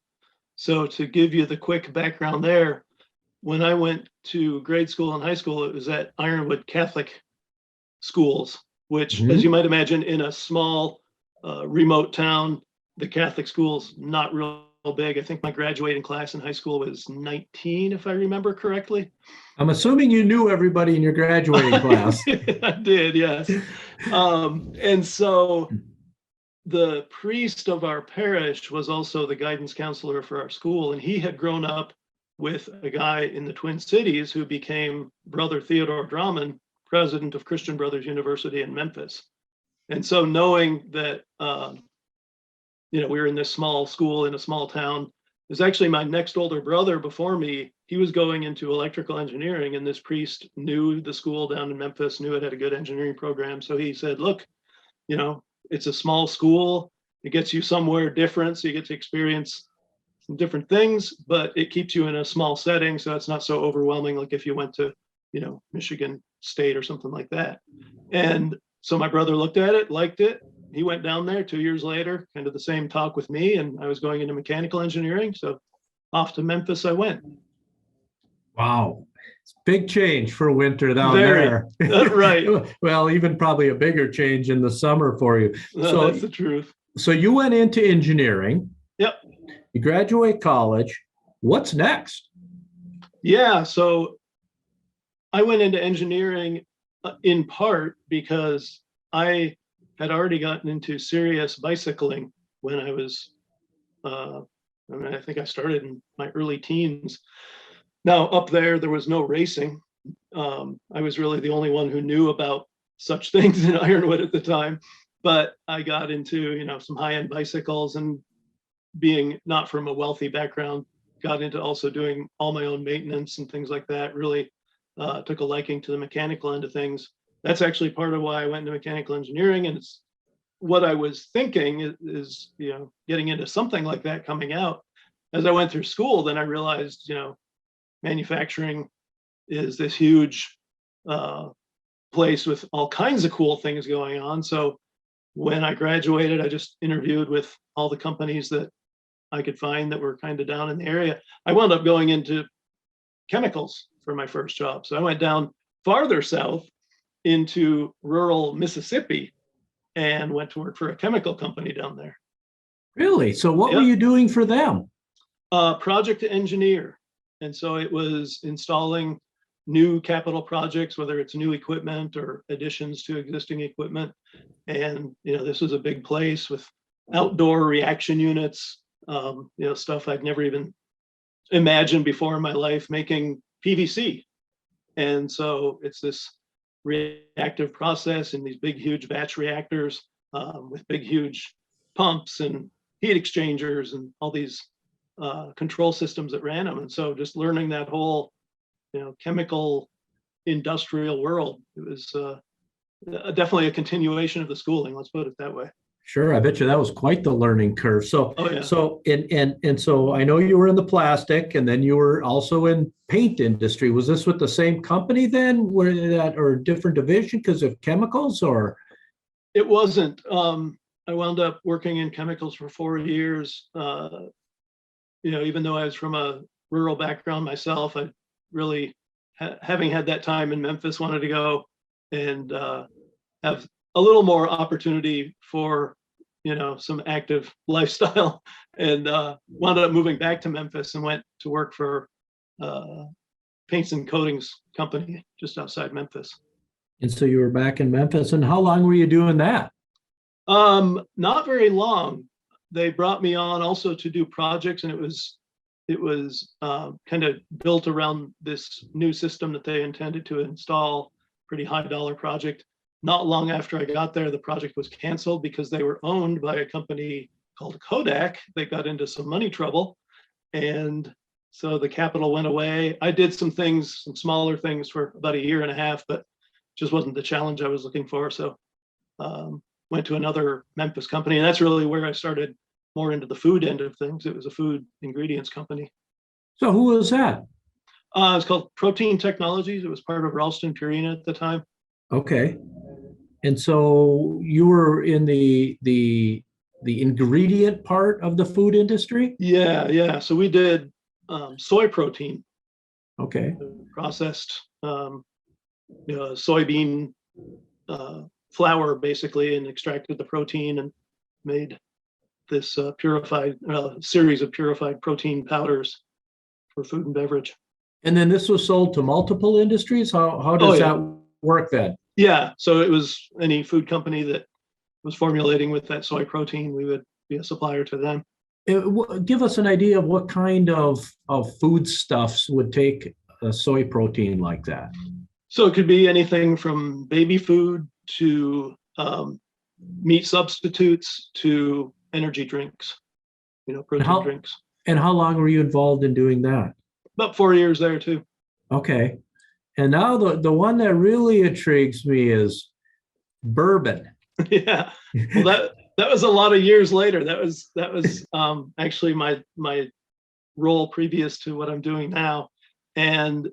So to give you the quick background there, when I went to grade school and high school, it was at Ironwood Catholic schools, which, as you might imagine, in a small remote town, the Catholic schools not real big. I think my graduating class in high school was 19, if I remember correctly.
I'm assuming you knew everybody in your graduating class.
I did, yes. And so the priest of our parish was also the guidance counselor for our school, and he had grown up with a guy in the Twin Cities who became Brother Theodore Drummond, president of Christian Brothers University in Memphis. And so knowing that, we were in this small school in a small town, it was actually my next older brother before me. He was going into electrical engineering, and this priest knew the school down in Memphis, knew it had a good engineering program. So he said, look, it's a small school. It gets you somewhere different. So you get to experience some different things, but it keeps you in a small setting. So it's not so overwhelming like if you went to, Michigan State or something like that. And so my brother looked at it, liked it. He went down there 2 years later, kind of the same talk with me, and I was going into mechanical engineering. So off to Memphis I went.
Wow. It's big change for winter down
Very,
there.
right.
Well, even probably a bigger change in the summer for you.
So that's the truth.
So you went into engineering.
Yep.
You graduate college. What's next?
Yeah. So I went into engineering in part because I had already gotten into serious bicycling when I was, I think I started in my early teens. Now up there was no racing. I was really the only one who knew about such things in Ironwood at the time, but I got into, some high-end bicycles, and being not from a wealthy background, got into also doing all my own maintenance and things like that. Really took a liking to the mechanical end of things. That's actually part of why I went into mechanical engineering. And it's what I was thinking is, getting into something like that coming out. As I went through school, then I realized, manufacturing is this huge place with all kinds of cool things going on. So when I graduated, I just interviewed with all the companies that I could find that were kind of down in the area. I wound up going into chemicals for my first job. So I went down farther south into rural Mississippi and went to work for a chemical company down there.
Really? So what were
Yep.
you doing for them?
Project engineer. And so it was installing new capital projects, whether it's new equipment or additions to existing equipment. And, this was a big place with outdoor reaction units, stuff I'd never even imagined before in my life, making PVC. And so it's this reactive process in these big, huge batch reactors with big, huge pumps and heat exchangers and all these control systems that ran them. And so just learning that whole, chemical industrial world, it was definitely a continuation of the schooling. Let's put it that way.
Sure, I bet you that was quite the learning curve. So,
Oh, yeah.
so I know you were in the plastic, and then you were also in paint industry. Was this with the same company then, or different division because of chemicals, or?
It wasn't. I wound up working in chemicals for 4 years. Even though I was from a rural background myself, I really, having had that time in Memphis, wanted to go and have a little more opportunity for, some active lifestyle, and wound up moving back to Memphis and went to work for paints and coatings company just outside Memphis.
And so you were back in Memphis, and how long were you doing that?
Not very long. They brought me on also to do projects, and it was kind of built around this new system that they intended to install. Pretty high dollar project. Not long after I got there, the project was canceled because they were owned by a company called Kodak. They got into some money trouble, and so the capital went away. I did some smaller things for about a year and a half, but just wasn't the challenge I was looking for. So went to another Memphis company, and that's really where I started more into the food end of things. It was a food ingredients company.
So who was that?
It's called Protein Technologies. It was part of Ralston Purina at the time.
Okay. And so you were in the ingredient part of the food industry?
Yeah. So we did soy protein.
Okay.
Processed soybean flour basically, and extracted the protein and made this purified series of purified protein powders for food and beverage.
And then this was sold to multiple industries. How does that work then?
Yeah, so it was any food company that was formulating with that soy protein, we would be a supplier to them.
Give us an idea of what kind of foodstuffs would take a soy protein like that.
So it could be anything from baby food to meat substitutes to energy drinks, protein drinks.
And how long were you involved in doing that?
About 4 years there too.
Okay. And now the one that really intrigues me is bourbon.
Yeah. Well, that was a lot of years later. That was actually my role previous to what I'm doing now. And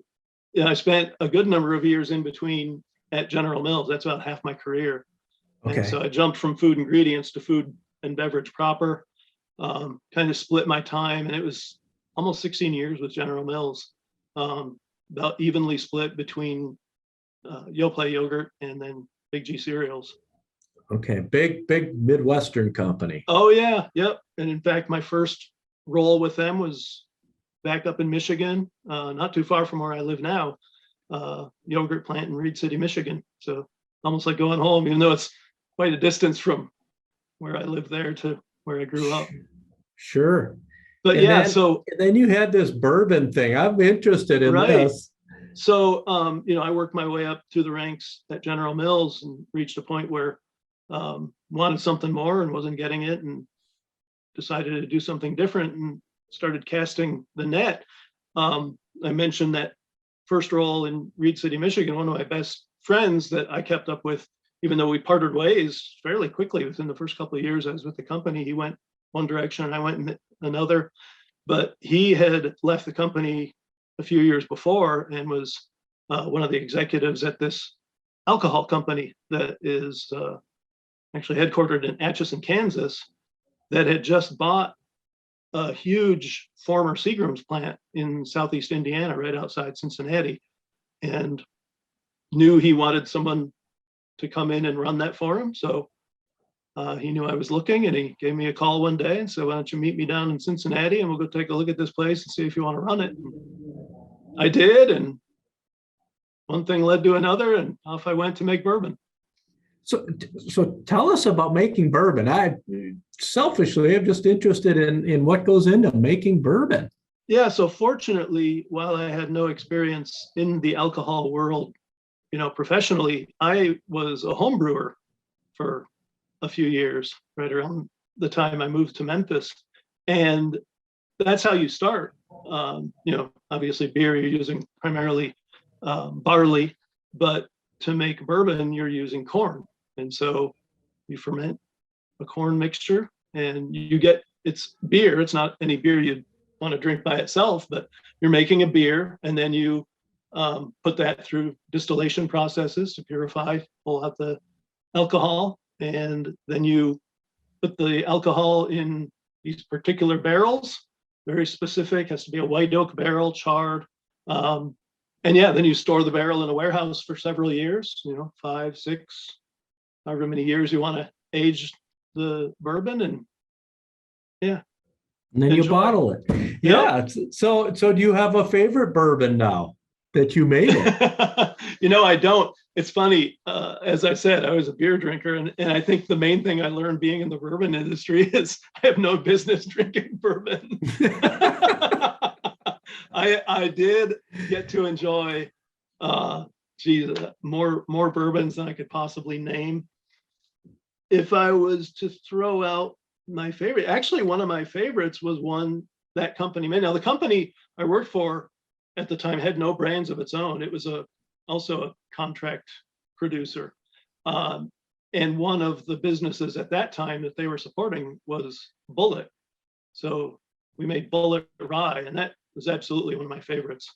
I spent a good number of years in between at General Mills. That's about half my career.
Okay.
And so I jumped from food ingredients to food and beverage proper, kind of split my time. And it was almost 16 years with General Mills, about evenly split between Yoplait yogurt and then Big G cereals.
Okay, big Midwestern company.
Oh yeah, yep. And in fact, my first role with them was back up in Michigan, not too far from where I live now, yogurt plant in Reed City, Michigan. So almost like going home, even though it's quite a distance from where I live there to where I grew up.
Sure.
But
and
yeah,
then you had this bourbon thing. I'm interested in this.
So I worked my way up through the ranks at General Mills and reached a point where wanted something more and wasn't getting it, and decided to do something different and started casting the net. I mentioned that first role in Reed City, Michigan. One of my best friends that I kept up with, even though we parted ways fairly quickly within the first couple of years I was with the company, he went one direction and I went in another. But he had left the company a few years before and was one of the executives at this alcohol company that is actually headquartered in Atchison, Kansas, that had just bought a huge former Seagram's plant in Southeast Indiana, right outside Cincinnati, and knew he wanted someone to come in and run that for him. So he knew I was looking, and he gave me a call one day and said, "Why don't you meet me down in Cincinnati and we'll go take a look at this place and see if you want to run it." And I did, and one thing led to another, and off I went to make bourbon.
So tell us about making bourbon. I selfishly am just interested in what goes into making bourbon.
Yeah, so fortunately, while I had no experience in the alcohol world, professionally, I was a home brewer for a few years, right around the time I moved to Memphis. And that's how you start. Obviously beer, you're using primarily barley, but to make bourbon, you're using corn. And so you ferment a corn mixture and it's beer. It's not any beer you'd want to drink by itself, but you're making a beer, and then you put that through distillation processes to purify, pull out the alcohol, and then you put the alcohol in these particular barrels, very specific, has to be a white oak barrel, charred. And then you store the barrel in a warehouse for several years, 5, 6, however many years you want to age the bourbon, and
and then you bottle it. Yeah. So do you have a favorite bourbon now that you made it?
I don't. It's funny. As I said, I was a beer drinker, and I think the main thing I learned being in the bourbon industry is I have no business drinking bourbon. I did get to enjoy more bourbons than I could possibly name. If I was to throw out my favorite, actually one of my favorites was one that company made. Now, the company I worked for at the time had no brands of its own. It was also a contract producer. And one of the businesses at that time that they were supporting was Bullet. So we made Bullet Rye, and that was absolutely one of my favorites.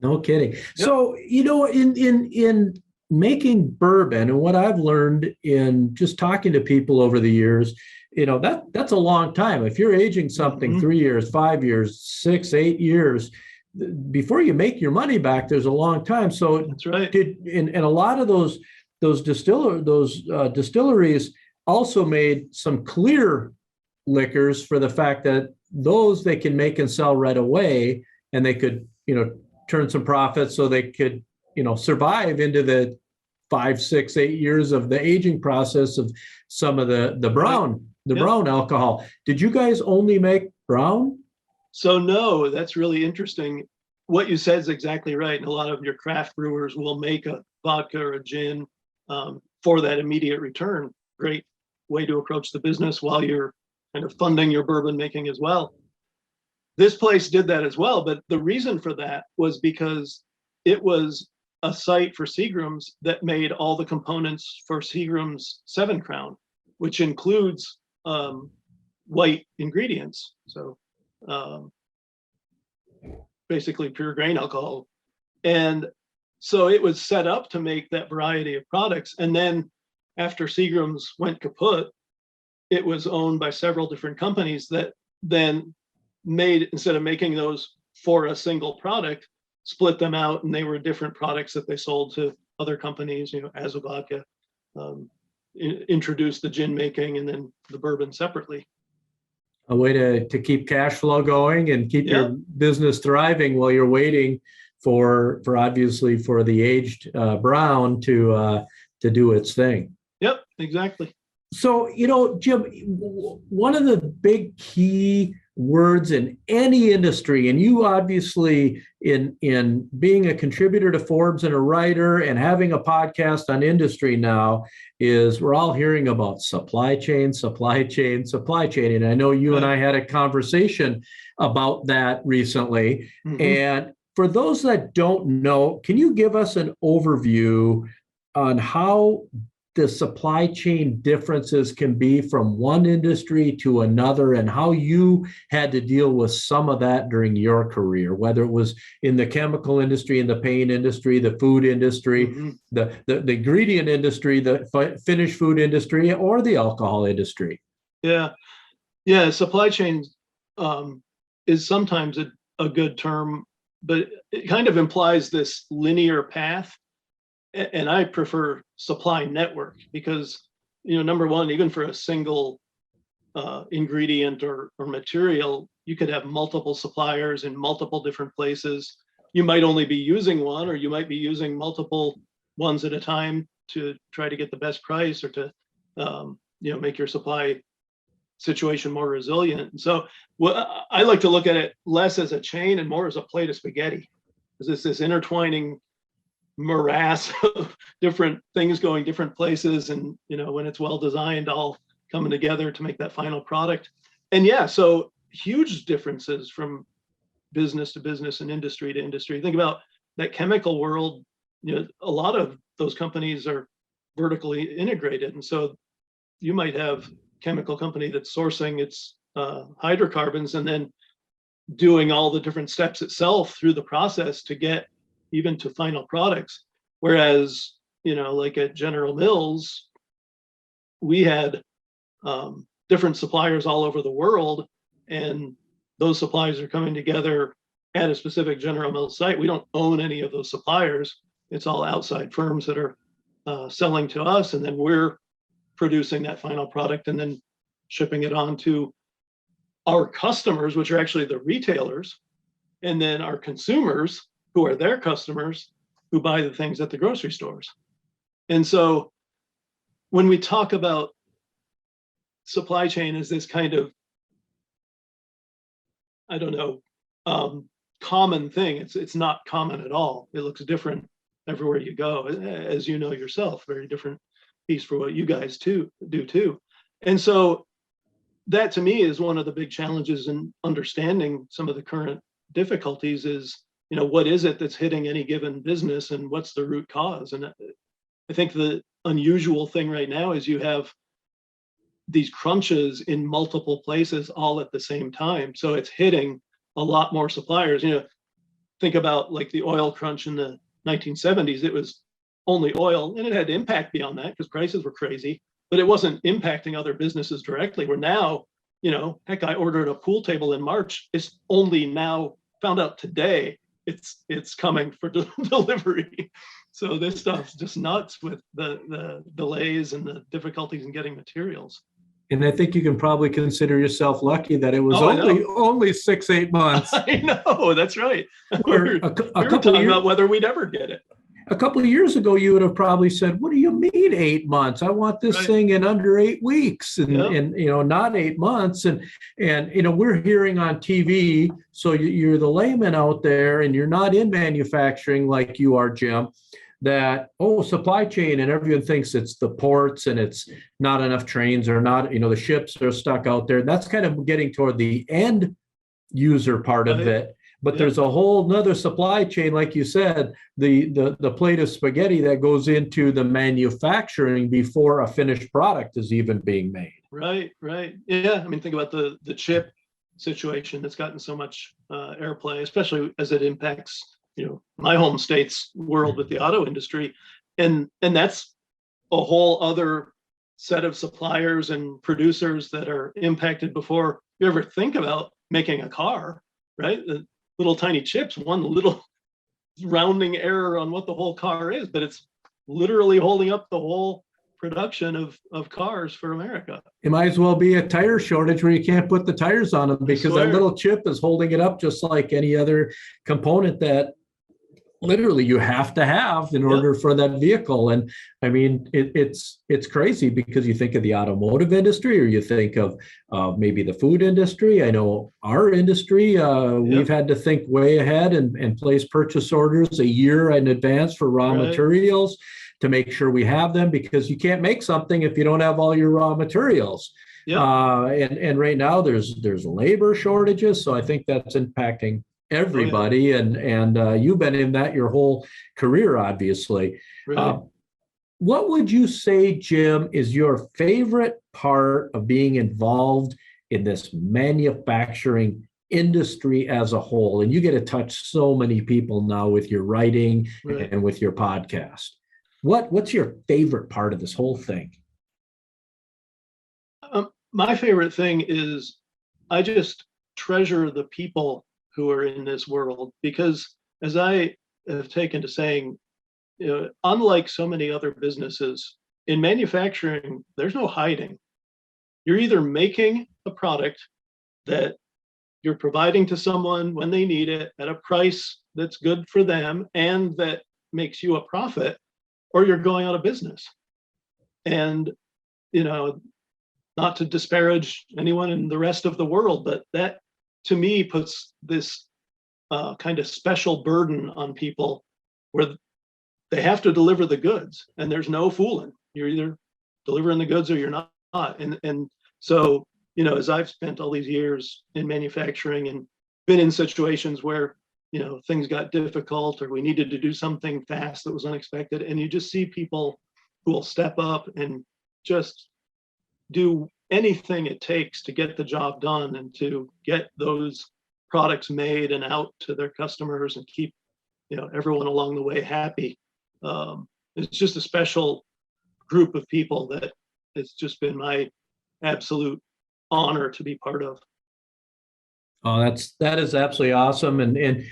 No kidding. Yep. So, in making bourbon, and what I've learned in just talking to people over the years, that's a long time. If you're aging something 3 years, 5 years, 6, 8 years, before you make your money back, there's a long time. So
that's right.
And a lot of those distilleries also made some clear liquors for the fact that those they can make and sell right away, and they could, turn some profits so they could, survive into the 5, 6, 8 years of the aging process of some of the brown, brown alcohol. Did you guys only make brown?
So no, that's really interesting. What you said is exactly right. And a lot of your craft brewers will make a vodka or a gin for that immediate return. Great way to approach the business while you're kind of funding your bourbon making as well. This place did that as well, but the reason for that was because it was a site for Seagram's that made all the components for Seagram's 7 Crown, which includes white ingredients. So basically pure grain alcohol. And so it was set up to make that variety of products. And then after Seagram's went kaput, it was owned by several different companies that then made, instead of making those for a single product, split them out, and they were different products that they sold to other companies, as a vodka, introduced the gin making and then the bourbon separately.
A way to keep cash flow going and keep your business thriving while you're waiting for obviously for the aged brown to do its thing.
Yep, exactly.
So, Jim, one of the big key words in any industry, and you obviously in being a contributor to Forbes and a writer and having a podcast on industry now, is we're all hearing about supply chain. And I know you and I had a conversation about that recently. Mm-hmm. And for those that don't know, can you give us an overview on how the supply chain differences can be from one industry to another, and how you had to deal with some of that during your career, whether it was in the chemical industry, in the paint industry, the food industry, mm-hmm. the ingredient industry, the finished food industry, or the alcohol industry? Yeah.
Supply chain is sometimes a good term, but it kind of implies this linear path. And I prefer supply network because, number one, even for a single ingredient or material, you could have multiple suppliers in multiple different places. You might only be using one, or you might be using multiple ones at a time to try to get the best price, or to, make your supply situation more resilient. And so I like to look at it less as a chain and more as a plate of spaghetti, because it's this intertwining morass of different things going different places, and when it's well designed, all coming together to make that final product. And so huge differences from business to business and industry to industry. Think about that chemical world. A lot of those companies are vertically integrated, and so you might have a chemical company that's sourcing its hydrocarbons and then doing all the different steps itself through the process to get even to final products. Whereas, like at General Mills, we had different suppliers all over the world, and those suppliers are coming together at a specific General Mills site. We don't own any of those suppliers. It's all outside firms that are selling to us, and then we're producing that final product and then shipping it on to our customers, which are actually the retailers, and then our consumers, who are their customers, who buy the things at the grocery stores. And so when we talk about supply chain as this kind of, common thing, it's not common at all. It looks different everywhere you go, as you know yourself, very different piece for what you guys do too. And so that to me is one of the big challenges in understanding some of the current difficulties is, what is it that's hitting any given business, and what's the root cause? And I think the unusual thing right now is you have these crunches in multiple places all at the same time. So it's hitting a lot more suppliers. Think about like the oil crunch in the 1970s. It was only oil, and it had impact beyond that because prices were crazy, but it wasn't impacting other businesses directly. Where now, heck, I ordered a pool table in March. It's only now found out today it's coming for delivery. So this stuff's just nuts with the delays and the difficulties in getting materials.
And I think you can probably consider yourself lucky that it was
Oh, I know.
only 6-8 months.
I know, that's right.
Where
We
a
were
couple of
talking
years,
about whether we'd ever get it.
a couple of years ago, you would have probably said, "What do you mean 8 months? I want this
Right.
thing in under 8 weeks, and
Yep.
and not 8 months." And we're hearing on TV. So you're the layman out there, and you're not in manufacturing like you are, Jim. That supply chain, and everyone thinks it's the ports and it's not enough trains, or not, the ships are stuck out there. That's kind of getting toward the end user part of
Right.
it. But
Yep.
there's a whole nother supply chain, like you said, the plate of spaghetti that goes into the manufacturing before a finished product is even being made.
Right, right. Yeah, I mean, think about the chip situation that's gotten so much airplay, especially as it impacts, my home state's world with the auto industry. And that's a whole other set of suppliers and producers that are impacted before you ever think about making a car, right? The little tiny chips, one little rounding error on what the whole car is, but it's literally holding up the whole production of cars for America.
It might as well be a tire shortage where you can't put the tires on them, because that little chip is holding it up just like any other component that literally you have to have in order for that vehicle. And I mean, it's crazy, because you think of the automotive industry, or you think of maybe the food industry. I know our industry, we've had to think way ahead and place purchase orders a year in advance for raw materials to make sure we have them, because you can't make something if you don't have all your raw materials. And right now there's labor shortages. So I think that's impacting everybody. And you've been in that your whole career, obviously. What would you say, Jim, is your favorite part of being involved in this manufacturing industry as a whole? And you get to touch so many people now with your writing and with your podcast. What's your favorite part of this whole thing?
My favorite thing is I just treasure the people who are in this world, because as I have taken to saying, unlike so many other businesses, in manufacturing, there's no hiding. You're either making a product that you're providing to someone when they need it at a price that's good for them and that makes you a profit, or you're going out of business. And, not to disparage anyone in the rest of the world, but that to me puts this kind of special burden on people where they have to deliver the goods, and there's no fooling. You're either delivering the goods or you're not. And so, as I've spent all these years in manufacturing and been in situations where, things got difficult, or we needed to do something fast that was unexpected, and you just see people who will step up and just do anything it takes to get the job done and to get those products made and out to their customers and keep, everyone along the way happy. It's just a special group of people that it's just been my absolute honor to be part of.
Oh, that is absolutely awesome. And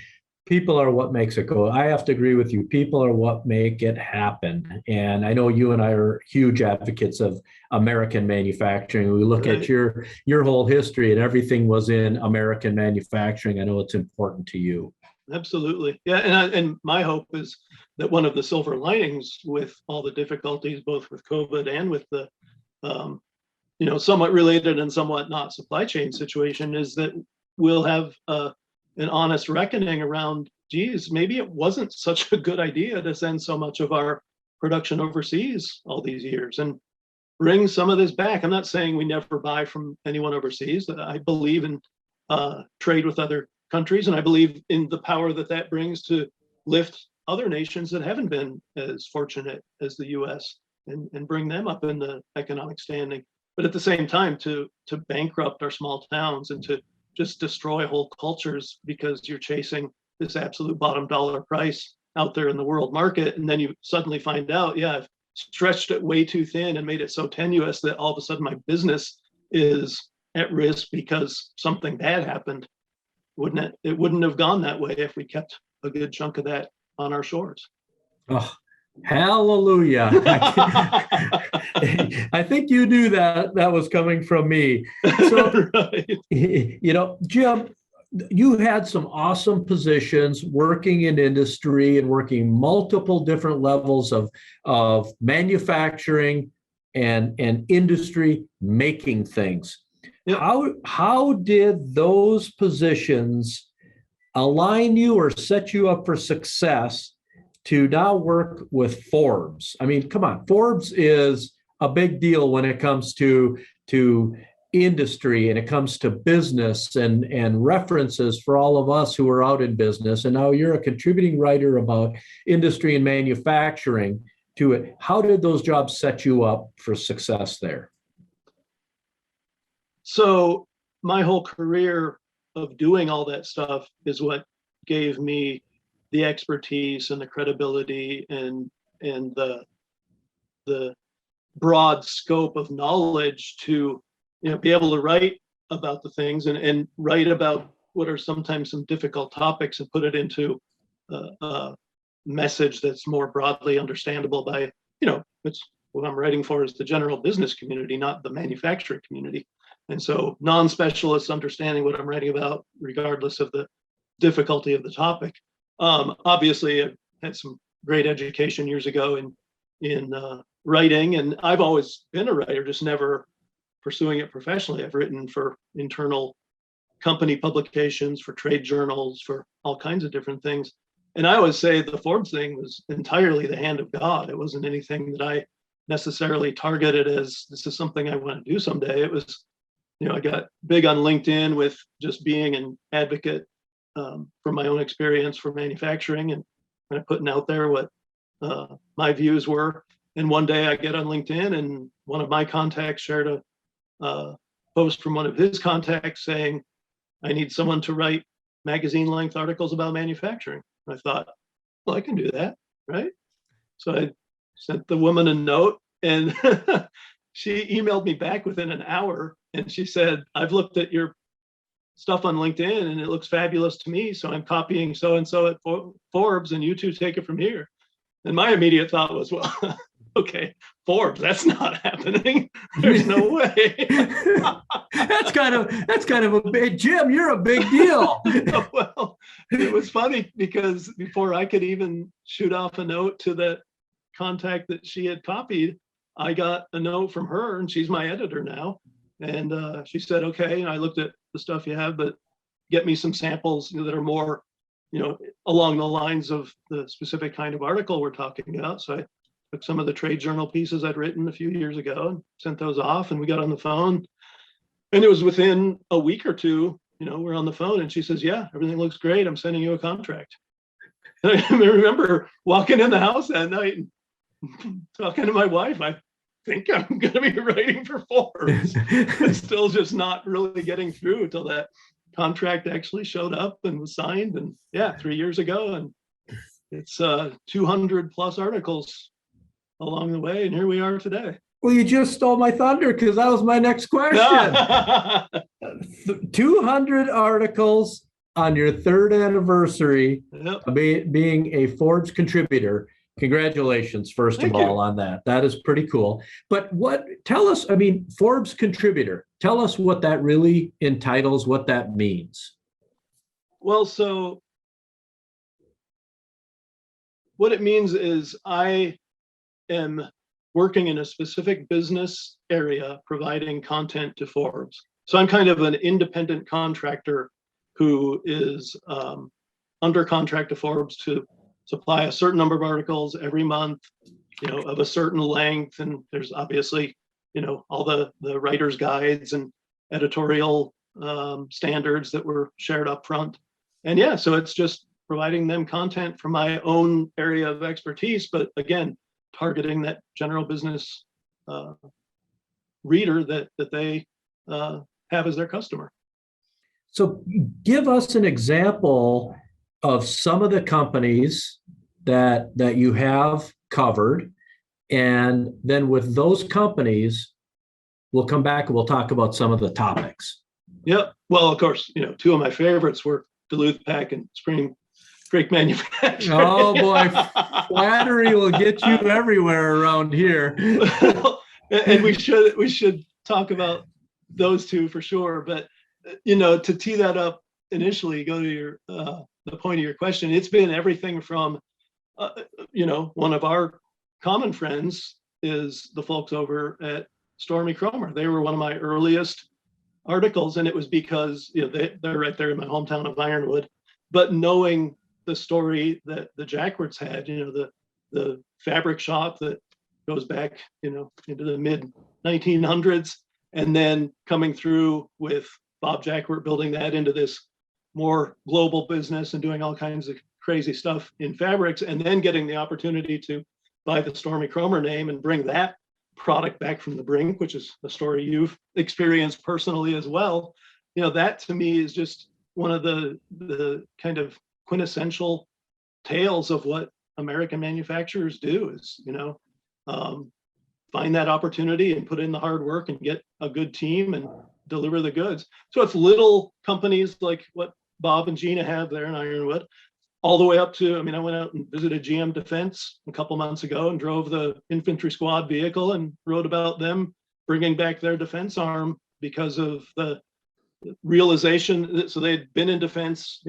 people are what makes it go. I have to agree with you. People are what make it happen. And I know you and I are huge advocates of American manufacturing. We look at your whole history, and everything was in American manufacturing. I know it's important to you.
Absolutely. Yeah. And my hope is that one of the silver linings with all the difficulties, both with COVID and with the, somewhat related and somewhat not supply chain situation, is that we'll have an honest reckoning around, geez, maybe it wasn't such a good idea to send so much of our production overseas all these years, and bring some of this back. I'm not saying we never buy from anyone overseas. I believe in trade with other countries, and I believe in the power that brings to lift other nations that haven't been as fortunate as the US and bring them up in the economic standing. But at the same time, to bankrupt our small towns and to just destroy whole cultures because you're chasing this absolute bottom dollar price out there in the world market. And then you suddenly find out, I've stretched it way too thin and made it so tenuous that all of a sudden my business is at risk because something bad happened. It wouldn't have gone that way if we kept a good chunk of that on our shores.
Oh, hallelujah. I think you knew that was coming from me. So,
Right.
Jim, you had some awesome positions working in industry and working multiple different levels of manufacturing and industry making things. Yep. How did those positions align you or set you up for success to now work with Forbes? I mean, come on, Forbes is a big deal when it comes to industry and it comes to business and references for all of us who are out in business. And now you're a contributing writer about industry and manufacturing to it. How did those jobs set you up for success there?
So my whole career of doing all that stuff is what gave me the expertise and the credibility and the broad scope of knowledge to be able to write about the things and write about what are sometimes some difficult topics and put it into a message that's more broadly understandable by it's what I'm writing for is the general business community, not the manufacturing community. And so non-specialists understanding what I'm writing about, regardless of the difficulty of the topic. Obviously, I had some great education years ago in writing, and I've always been a writer, just never pursuing it professionally. I've written for internal company publications, for trade journals, for all kinds of different things. And I always say the Forbes thing was entirely the hand of God. It wasn't anything that I necessarily targeted as this is something I want to do someday. It was, I got big on LinkedIn with just being an advocate from my own experience for manufacturing and kind of putting out there what my views were. And one day I get on LinkedIn and one of my contacts shared a post from one of his contacts saying, I need someone to write magazine length articles about manufacturing. I thought, well, I can do that, right? So I sent the woman a note and she emailed me back within an hour and she said, I've looked at your stuff on LinkedIn and it looks fabulous to me. So I'm copying so-and-so at Forbes and you two take it from here. And my immediate thought was, well, okay, Forbes, that's not happening. There's no way.
That's kind of a big, Jim, you're a big deal.
Well, it was funny because before I could even shoot off a note to that contact that she had copied, I got a note from her and she's my editor now. And she said, okay, I looked at the stuff you have, but get me some samples that are more, along the lines of the specific kind of article we're talking about. So I took some of the trade journal pieces I'd written a few years ago and sent those off and we got on the phone. And it was within a week or two, we're on the phone and she says, yeah, everything looks great. I'm sending you a contract. And I remember walking in the house that night and talking to my wife. I think I'm going to be writing for Forbes. It's still just not really getting through until that contract actually showed up and was signed. And 3 years ago. And it's 200 plus articles along the way. And here we are today.
Well, you just stole my thunder because that was my next question. 200 articles on your third anniversary,
yep.
Being a Forbes contributor. Congratulations, first of all, on that. That is pretty cool. But tell us, Forbes contributor, tell us what that really entitles, what that means.
Well, so what it means is I am working in a specific business area, providing content to Forbes. So I'm kind of an independent contractor who is under contract to Forbes to supply a certain number of articles every month, of a certain length. And there's obviously, all the writer's guides and editorial standards that were shared up front. And so it's just providing them content from my own area of expertise, but again, targeting that general business reader that they have as their customer.
So give us an example of some of the companies that you have covered. And then with those companies, we'll come back and we'll talk about some of the topics.
Yep. Well, of course, two of my favorites were Duluth Pack and Spring Break Manufacturing.
Oh boy, flattery will get you everywhere around here.
And we should talk about those two for sure. But to tee that up initially, go to your the point of your question. It's been everything from one of our common friends is the folks over at Stormy Cromer. They were one of my earliest articles, and it was because they're right there in my hometown of Ironwood. But knowing the story that the Jackwards had, the fabric shop that goes back, into the mid 1900s, and then coming through with Bob Jackward building that into this more global business and doing all kinds of crazy stuff in fabrics, and then getting the opportunity to buy the Stormy Cromer name and bring that product back from the brink, which is a story you've experienced personally as well. That to me is just one of the kind of quintessential tales of what American manufacturers do is, find that opportunity and put in the hard work and get a good team and deliver the goods. So it's little companies like what Bob and Gina have there in Ironwood, all the way up to, I went out and visited GM Defense a couple months ago and drove the infantry squad vehicle and wrote about them bringing back their defense arm because of the realization that, so they'd been in defense,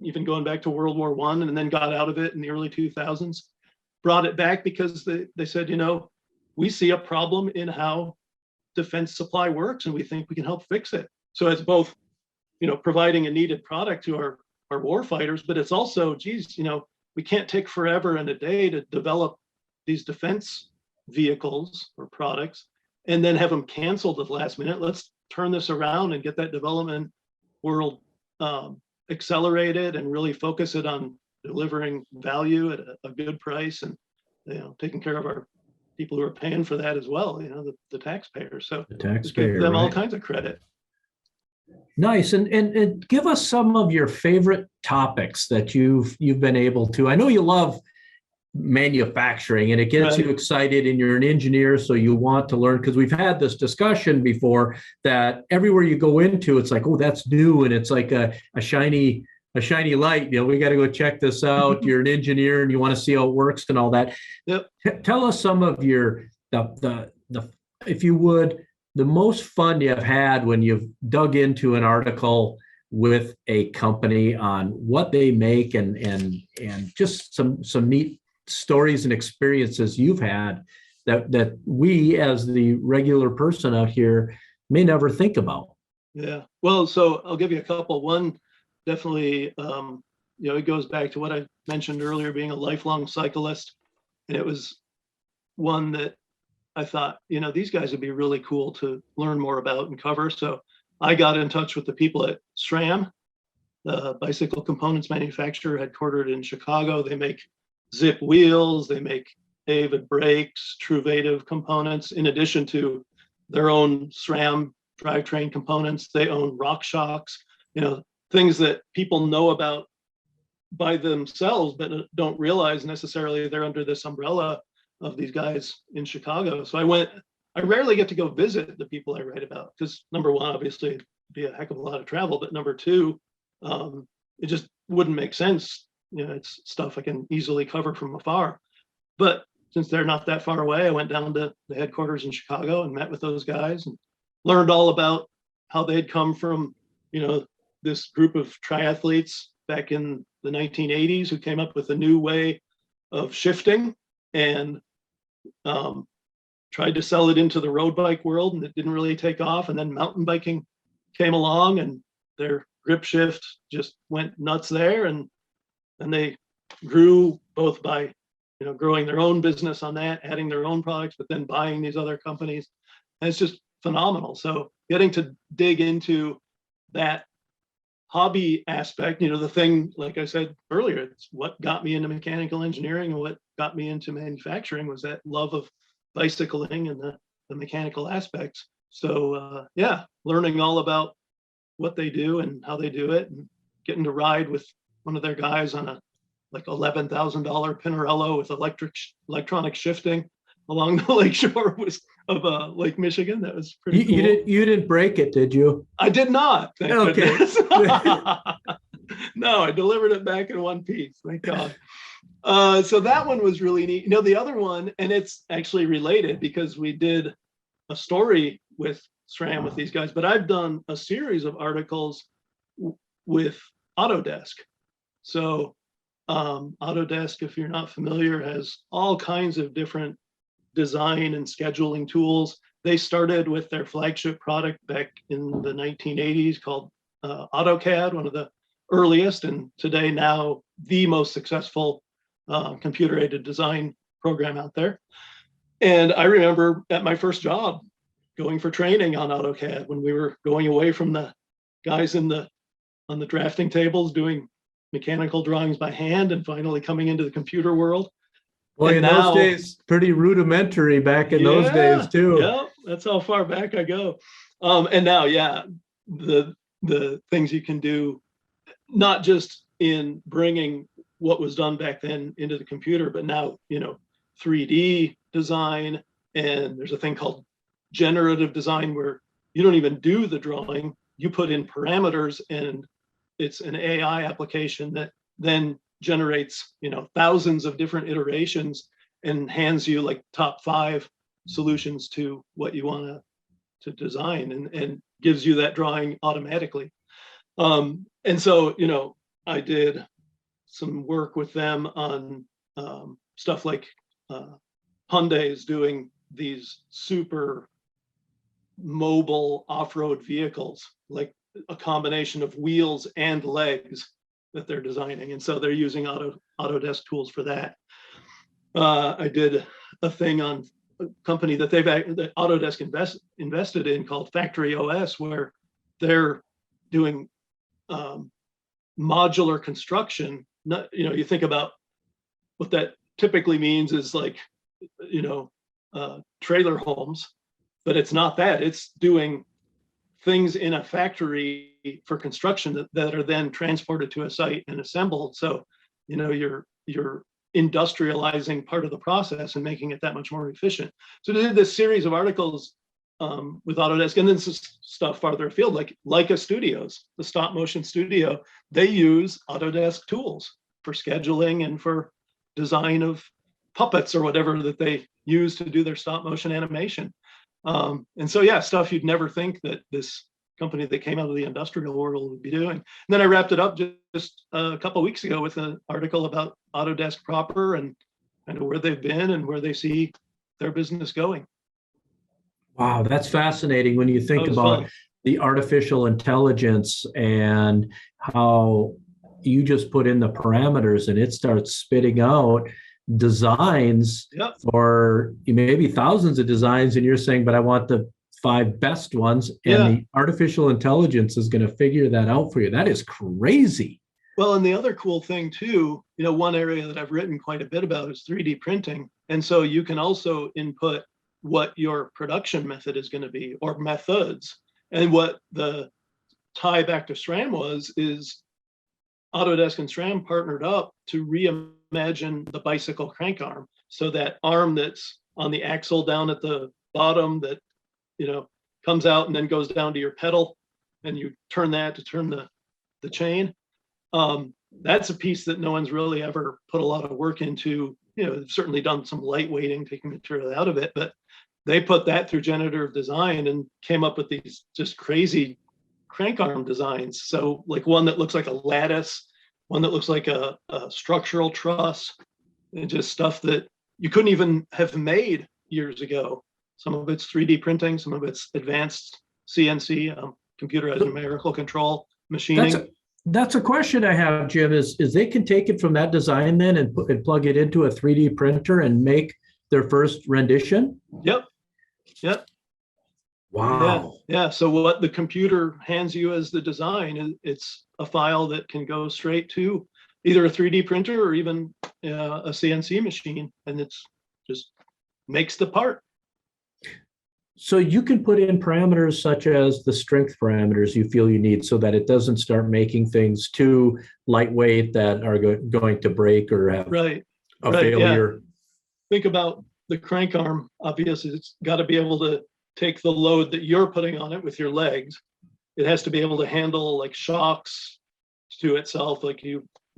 even going back to World War I, and then got out of it in the early 2000s, brought it back because they said, we see a problem in how defense supply works and we think we can help fix it. So it's both, providing a needed product to our war fighters, but it's also, we can't take forever and a day to develop these defense vehicles or products and then have them canceled at the last minute. Let's turn this around and get that development world accelerated and really focus it on delivering value at a good price and taking care of our people who are paying for that as well, the taxpayers. So
the taxpayer,
just give them
right.
all kinds of credit.
Nice. And give us some of your favorite topics that you've been able to. I know you love manufacturing and it gets
Right.
you excited, and you're an engineer, so you want to learn, because we've had this discussion before that everywhere you go into, it's like, oh, that's new, and it's like a shiny light. We got to go check this out. You're an engineer and you want to see how it works and all that.
Yep.
Tell us some of your the if you would, the most fun you've had when you've dug into an article with a company on what they make and just some neat stories and experiences you've had that we as the regular person out here may never think about.
Yeah. Well, so I'll give you a couple. One, definitely, it goes back to what I mentioned earlier, being a lifelong cyclist. And it was one that I thought, these guys would be really cool to learn more about and cover. So I got in touch with the people at SRAM, the bicycle components manufacturer headquartered in Chicago. They make Zip wheels, they make Avid brakes, Truvative components, in addition to their own SRAM drivetrain components. They own rock shocks, things that people know about by themselves, but don't realize necessarily they're under this umbrella of these guys in Chicago. So I rarely get to go visit the people I write about because, number one, obviously it'd be a heck of a lot of travel, but number two, it just wouldn't make sense. It's stuff I can easily cover from afar. But since they're not that far away, I went down to the headquarters in Chicago and met with those guys and learned all about how they'd come from, this group of triathletes back in the 1980s who came up with a new way of shifting and tried to sell it into the road bike world, and it didn't really take off. And then mountain biking came along and their grip shift just went nuts there. And they grew both by, growing their own business on that, adding their own products, but then buying these other companies. And it's just phenomenal. So getting to dig into that hobby aspect, the thing, like I said earlier, it's what got me into mechanical engineering and what got me into manufacturing was that love of bicycling and the mechanical aspects. So learning all about what they do and how they do it, and getting to ride with one of their guys on a like $11,000 Pinarello with electronic shifting along the lakeshore of Lake Michigan. That was pretty cool.
You didn't break it, did you?
I did not. Thank
Okay.
goodness. No, I delivered it back in one piece. Thank God. So that one was really neat. The other one, and it's actually related because we did a story with SRAM with these guys, but I've done a series of articles with Autodesk. So Autodesk, if you're not familiar, has all kinds of different design and scheduling tools. They started with their flagship product back in the 1980s called AutoCAD, one of the earliest, and today now the most successful computer-aided design program out there. And I remember at my first job going for training on AutoCAD when we were going away from the guys on the drafting tables doing mechanical drawings by hand and finally coming into the computer world.
Boy, in
now,
those days, pretty rudimentary back in those days too.
Yeah, that's how far back I go. And now, yeah, the things you can do, not just in bringing what was done back then into the computer, but now, 3D design, and there's a thing called generative design where you don't even do the drawing, you put in parameters, and it's an AI application that then generates, thousands of different iterations and hands you like top 5 solutions to what you want to design, and gives you that drawing automatically. And so, I did some work with them on stuff like Hyundai's doing these super mobile off-road vehicles, like a combination of wheels and legs that they're designing. And so they're using Autodesk tools for that. I did a thing on a company that Autodesk invested in called Factory OS, where they're doing modular construction. You think about what that typically means is like, trailer homes, but it's not that. It's doing things in a factory for construction that are then transported to a site and assembled. So, you're industrializing part of the process and making it that much more efficient. So they did this series of articles with Autodesk, and then some stuff farther afield, like Leica Studios, the stop motion studio. They use Autodesk tools for scheduling and for design of puppets or whatever that they use to do their stop motion animation. And so, yeah, stuff you'd never think that this company that came out of the industrial world would be doing. And then I wrapped it up just a couple of weeks ago with an article about Autodesk proper and kind of where they've been and where they see their business going.
Wow, that's fascinating when you think about the artificial intelligence and how you just put in the parameters and it starts spitting out designs for maybe thousands of designs, and you're saying, but I want the 5 best ones, and the artificial intelligence is going to figure that out for you. That is crazy.
Well, and the other cool thing too, one area that I've written quite a bit about is 3D printing. And so you can also input what your production method is going to be, or methods. And what the tie back to SRAM is Autodesk and SRAM partnered up to reimagine the bicycle crank arm. So that arm that's on the axle down at the bottom that, comes out and then goes down to your pedal, and you turn that to turn the chain. That's a piece that no one's really ever put a lot of work into. They've certainly done some lightweighting, taking material out of it, but they put that through generative design and came up with these just crazy crank arm designs. So like one that looks like a lattice, one that looks like a structural truss, and just stuff that you couldn't even have made years ago. Some of it's 3D printing, some of it's advanced CNC, computerized numerical control, machining.
That's a question I have, Jim, is they can take it from that design then and plug it into a 3D printer and make their first rendition?
Yep.
Wow.
Yeah. So what the computer hands you as the design, it's a file that can go straight to either a 3D printer or even a CNC machine, and it's just makes the part.
So you can put in parameters such as the strength parameters you feel you need so that it doesn't start making things too lightweight that are going to break or have a failure.
Yeah. Think about the crank arm. Obviously, it's got to be able to take the load that you're putting on it with your legs. It has to be able to handle like shocks to itself, like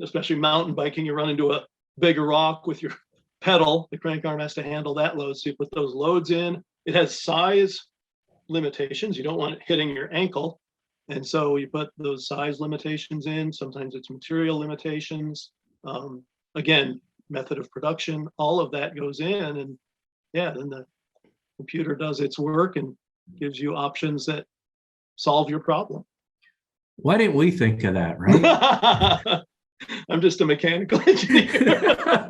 especially mountain biking, you run into a big rock with your pedal. The crank arm has to handle that load. So you put those loads in. It has size limitations. You don't want it hitting your ankle. And so you put those size limitations in. Sometimes it's material limitations. Again, method of production, all of that goes in. And yeah, then the computer does its work and gives you options that solve your problem.
Why didn't we think of that, right?
I'm just a mechanical engineer.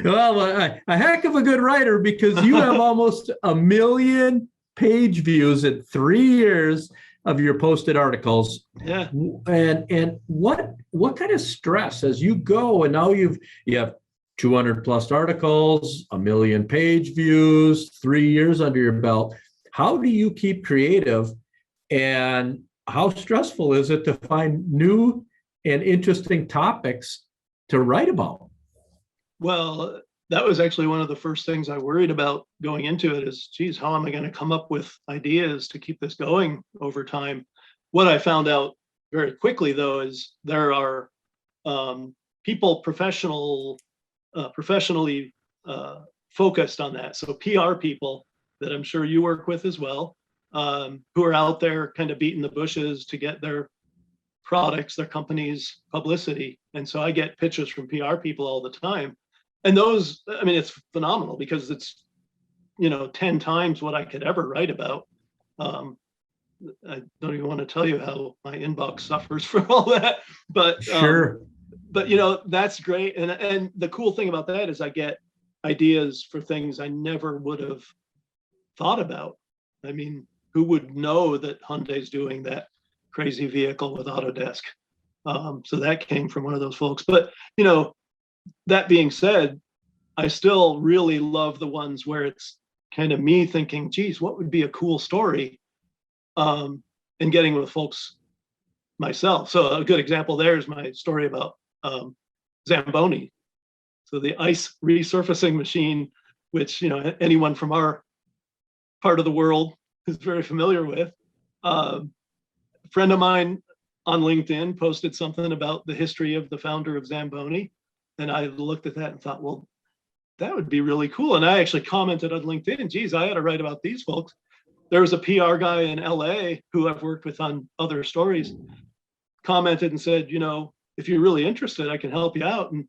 Well, a heck of a good writer, because you have almost 1 million page views in 3 years of your posted articles.
Yeah.
And what kind of stress as you go, and now you have 200 plus articles, 1 million page views, 3 years under your belt. How do you keep creative, and how stressful is it to find new and interesting topics to write about?
Well, that was actually one of the first things I worried about going into it is, geez, how am I going to come up with ideas to keep this going over time? What I found out very quickly, though, is there are people professionally focused on that. So PR people that I'm sure you work with as well, who are out there kind of beating the bushes to get their products, their companies' publicity. And so I get pitches from PR people all the time. And those, I mean, it's phenomenal because it's, 10 times what I could ever write about. I don't even want to tell you how my inbox suffers from all that, but
Sure.
But that's great. And the cool thing about that is I get ideas for things I never would have thought about. I mean, who would know that Hyundai's doing that crazy vehicle with Autodesk? So that came from one of those folks. But that being said, I still really love the ones where it's kind of me thinking, geez, what would be a cool story? And getting with folks myself. So a good example there is my story about Zamboni. So the ice resurfacing machine, which anyone from our part of the world is very familiar with. A friend of mine on LinkedIn posted something about the history of the founder of Zamboni. And I looked at that and thought, well, that would be really cool. And I actually commented on LinkedIn, geez, I had to write about these folks. There was a PR guy in LA who I've worked with on other stories, commented and said, if you're really interested, I can help you out. And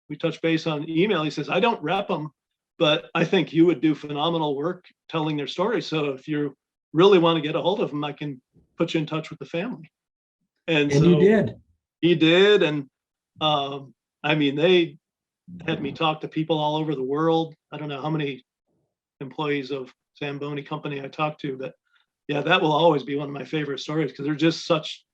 we touched base on email. He says, I don't rep them, but I think you would do phenomenal work telling their story. So if you really want to get a hold of them, I can put you in touch with the family. And so
you did.
He did. And I mean, they had me talk to people all over the world. I don't know how many employees of Zamboni company I talked to, but yeah, that will always be one of my favorite stories because they're just such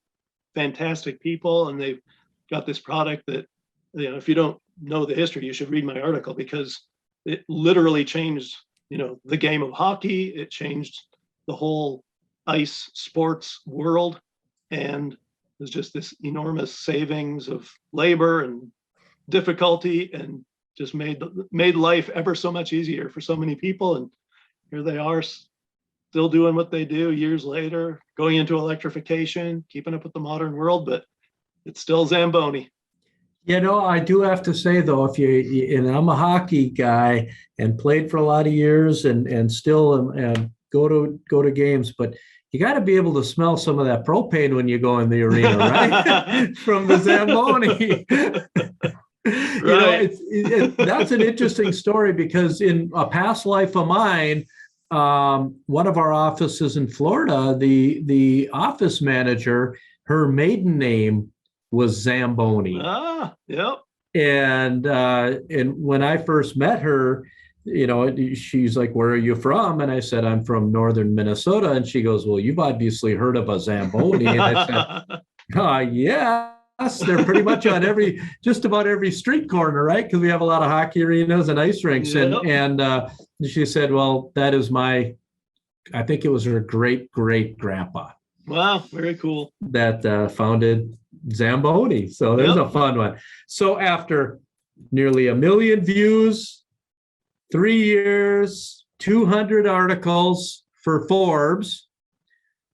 fantastic people. And they've got this product that, if you don't know the history, you should read my article because it literally changed, the game of hockey. It changed the whole ice sports world. And there's just this enormous savings of labor and difficulty and just made life ever so much easier for so many people. And here they are still doing what they do years later, going into electrification, keeping up with the modern world, but it's still Zamboni.
I do have to say though, and I'm a hockey guy and played for a lot of years and still go to games, but you got to be able to smell some of that propane when you go in the arena, right? From the Zamboni.
Right.
That's an interesting story because in a past life of mine, one of our offices in Florida, the office manager, her maiden name was Zamboni.
Yep.
And when I first met her, she's like, "Where are you from?" And I said, "I'm from northern Minnesota." And she goes, "Well, you've obviously heard of a Zamboni." And I said, yes, they're pretty much on just about every street corner, right? Because we have a lot of hockey arenas and ice rinks.
Yep.
And she said, "Well, that is I think it was her great grandpa."
Wow, very cool.
That founded Zamboni. So there's a fun one. So after nearly 1 million views, 3 years, 200 articles for Forbes,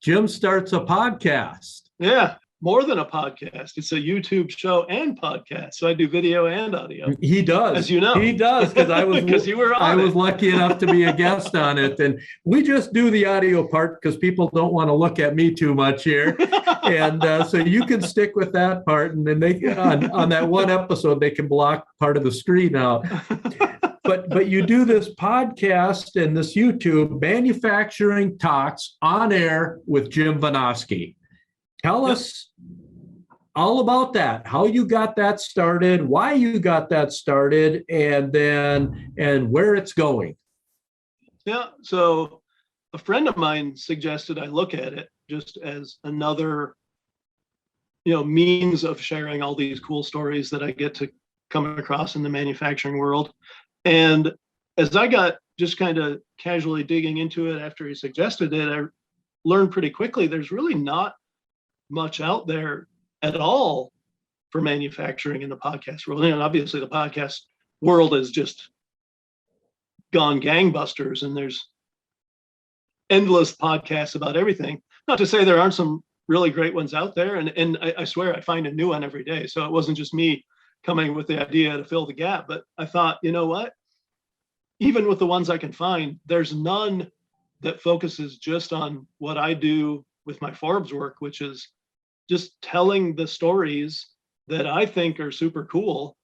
Jim starts a podcast.
Yeah. more than a podcast. It's a YouTube show and podcast. So I do video and audio.
He does.
As you know.
He does, because I was
because you were on
I was
it.
lucky enough to be a guest on it. And we just do the audio part because people don't want to look at me too much here. And so you can stick with that part. And then they on that one episode, they can block part of the screen out. But you do this podcast and this YouTube, Manufacturing Talks on Air with Jim Vanasky. Tell us all about that, how you got that started, why you got that started, and where it's going.
Yeah. So a friend of mine suggested I look at it just as another, means of sharing all these cool stories that I get to come across in the manufacturing world. And as I got just kind of casually digging into it after he suggested it, I learned pretty quickly there's really not much out there at all for manufacturing in the podcast world. And obviously the podcast world has just gone gangbusters, and there's endless podcasts about everything. Not to say there aren't some really great ones out there. And I swear I find a new one every day. So it wasn't just me coming with the idea to fill the gap, but I thought, you know what? Even with the ones I can find, there's none that focuses just on what I do with my Forbes work, which is just telling the stories that I think are super cool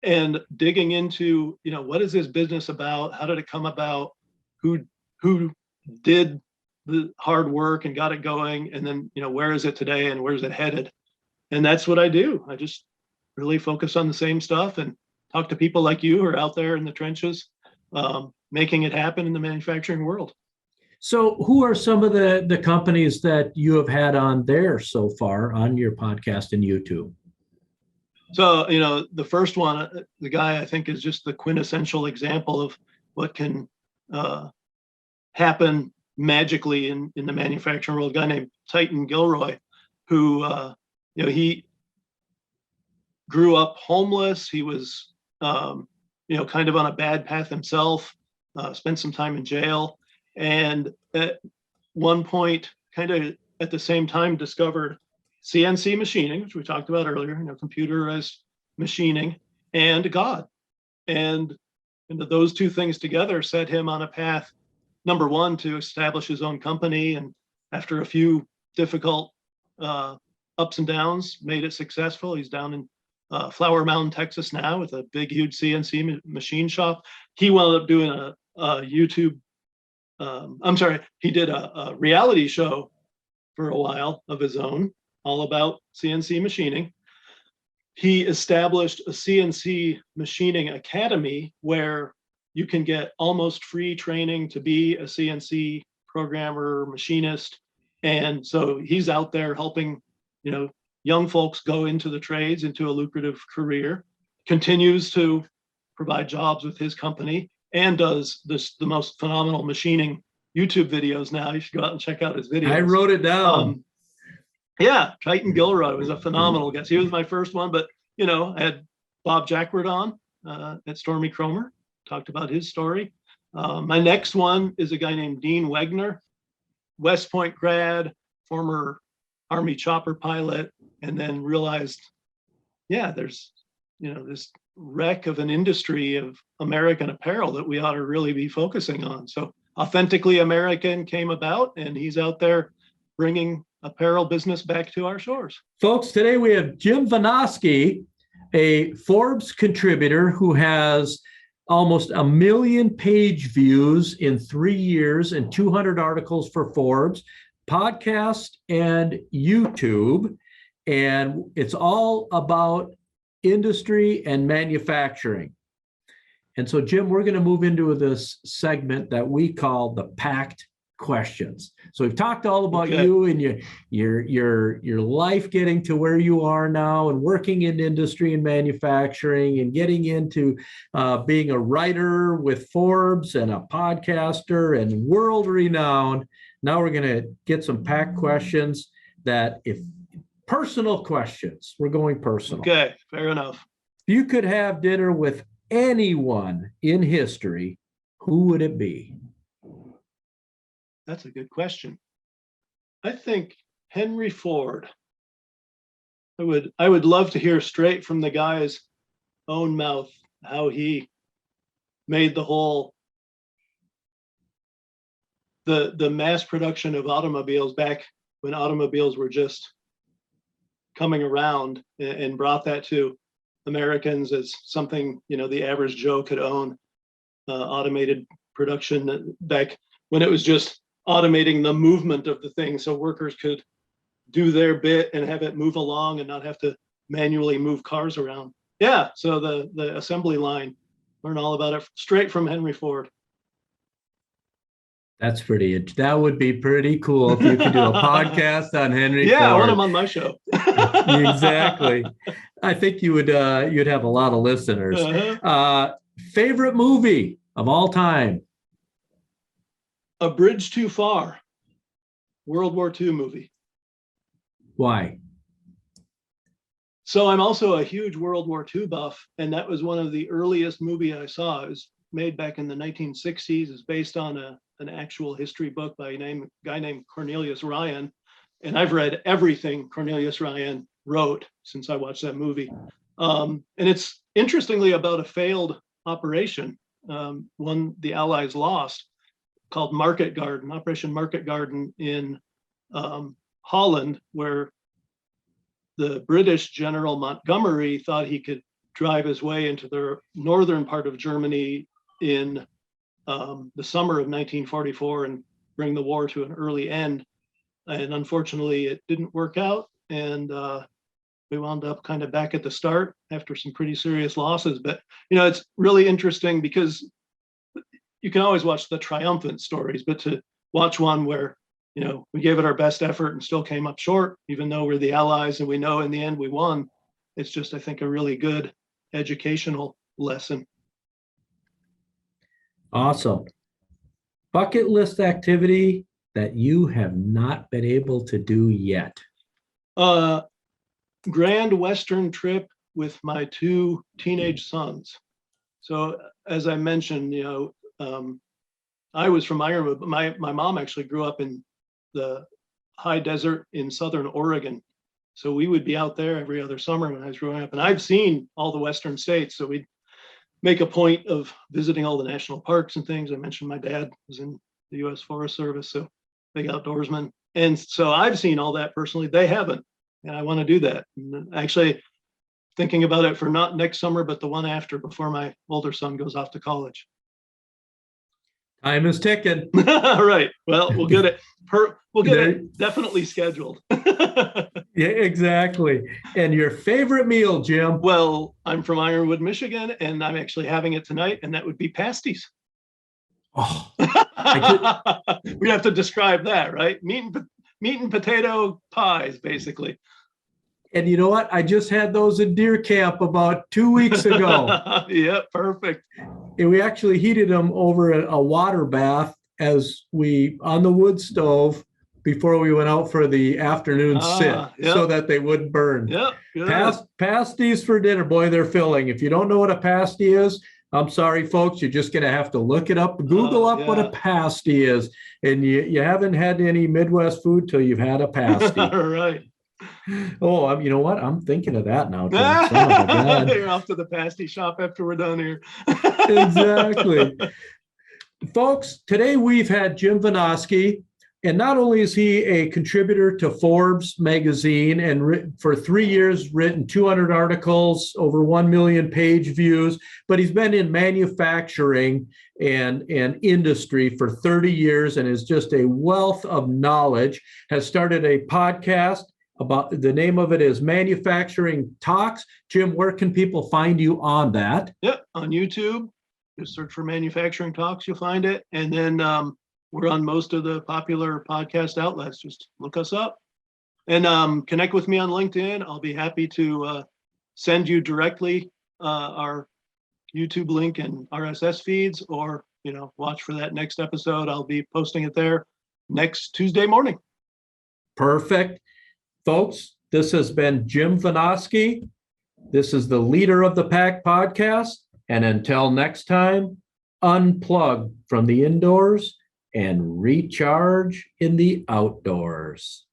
and digging into, what is this business about? How did it come about? Who did the hard work and got it going? And then, where is it today and where's it headed? And that's what I do. I just really focus on the same stuff and talk to people like you who are out there in the trenches, making it happen in the manufacturing world.
So who are some of the companies that you have had on there so far on your podcast and YouTube?
So, the first one, the guy I think is just the quintessential example of what can happen magically in the manufacturing world, a guy named Titan Gilroy, who, he grew up homeless. He was, kind of on a bad path himself, spent some time in jail. And at one point, kind of at the same time, discovered CNC machining, which we talked about earlier, computerized machining, and God. And those two things together set him on a path, number one, to establish his own company. And after a few difficult ups and downs, made it successful. He's down in Flower Mountain, Texas now with a big, huge CNC machine shop. He wound up doing a YouTube he did a reality show for a while of his own, all about CNC machining. He established a CNC machining academy where you can get almost free training to be a CNC programmer, machinist. And so he's out there helping, young folks go into the trades, into a lucrative career, continues to provide jobs with his company, and does the most phenomenal machining YouTube videos now. You should go out and check out his videos.
I wrote it down.
Titan Gilroy was a phenomenal guest. He was my first one, but I had Bob Jackward on at Stormy Cromer, talked about his story. My next one is a guy named Dean Wegner, West Point grad, former Army chopper pilot, and then realized, there's this wreck of an industry of American apparel that we ought to really be focusing on. So Authentically American came about, and he's out there bringing apparel business back to our shores.
Folks, today we have Jim Vanasky, a Forbes contributor who has almost 1 million page views in 3 years and 200 articles for Forbes, podcast and YouTube. And it's all about industry and manufacturing. And so, Jim, we're going to move into this segment that we call the packed questions. So we've talked all about you and your life getting to where you are now and working in industry and manufacturing and getting into being a writer with Forbes and a podcaster and world renowned. Now we're going to get some packed questions personal questions. We're going personal.
Okay, fair enough.
If you could have dinner with anyone in history, who would it be?
That's a good question. I think Henry Ford I would love to hear straight from the guy's own mouth how he made the whole the mass production of automobiles back when automobiles were just coming around, and brought that to Americans as something, the average Joe could own. Automated production back when it was just automating the movement of the thing so workers could do their bit and have it move along and not have to manually move cars around. Yeah, so the assembly line, learn all about it straight from Henry Ford.
That would be pretty cool if you could do a podcast on Henry Ford.
I want him on my show.
Exactly. I think you'd have a lot of listeners. Favorite movie of all time?
A Bridge Too Far, World War II movie.
Why?
So I'm also a huge World War II buff, and that was one of the earliest movies I saw. It was made back in the 1960s. It's based on an actual history book by a guy named Cornelius Ryan. And I've read everything Cornelius Ryan wrote since I watched that movie. And it's interestingly about a failed operation, one the Allies lost, called Market Garden, Operation Market Garden in Holland, where the British General Montgomery thought he could drive his way into the northern part of Germany in the summer of 1944 and bring the war to an early end. And unfortunately, it didn't work out. And we wound up kind of back at the start after some pretty serious losses. But, it's really interesting because you can always watch the triumphant stories, but to watch one where, we gave it our best effort and still came up short, even though we're the Allies and we know in the end we won. It's just, I think, a really good educational lesson.
Awesome. Bucket list activity that you have not been able to do yet?
Grand Western trip with my 2 teenage sons. So as I mentioned, I was from Ironwood, but my mom actually grew up in the high desert in Southern Oregon. So we would be out there every other summer when I was growing up. And I've seen all the Western states. So we'd make a point of visiting all the national parks and things. I mentioned my dad was in the U.S. Forest Service, so big outdoorsman. And so I've seen all that personally. They haven't. And I want to do that. And actually thinking about it for not next summer, but the one after, before my older son goes off to college.
Time is ticking.
Right. Well, we'll get it. We'll get it definitely scheduled.
Yeah, exactly. And your favorite meal, Jim?
Well, I'm from Ironwood, Michigan, and I'm actually having it tonight, and that would be pasties.
Oh,
we have to describe that, right? Meat and potato pies, basically.
And you know what? I just had those in deer camp about 2 weeks ago.
Yep, perfect.
And we actually heated them over a water bath on the wood stove before we went out for the afternoon sit,
yep.
So that they wouldn't burn.
Yep.
Pasties for dinner. Boy, they're filling. If you don't know what a pasty is, I'm sorry, folks, you're just going to have to look it up, Google up what a pasty is. And you haven't had any Midwest food till you've had a pasty.
Right.
Oh, you know what? I'm thinking of that now. Son of a God.
You're off to the pasty shop after we're done here.
Exactly. Folks, today we've had Jim Vanasky, and not only is he a contributor to Forbes magazine and for 3 years written 200 articles, over 1 million page views, but he's been in manufacturing and industry for 30 years and is just a wealth of knowledge, has started a podcast about, the name of it is Manufacturing Talks. Jim, where can people find you on that?
Yep, on YouTube. Just search for Manufacturing Talks, you'll find it. And then we're on most of the popular podcast outlets. Just look us up and connect with me on LinkedIn. I'll be happy to send you directly our YouTube link and RSS feeds, or watch for that next episode. I'll be posting it there next Tuesday morning.
Perfect. Folks, this has been Jim Vanasky. This is the Leader of the Pack podcast. And until next time, unplug from the indoors and recharge in the outdoors.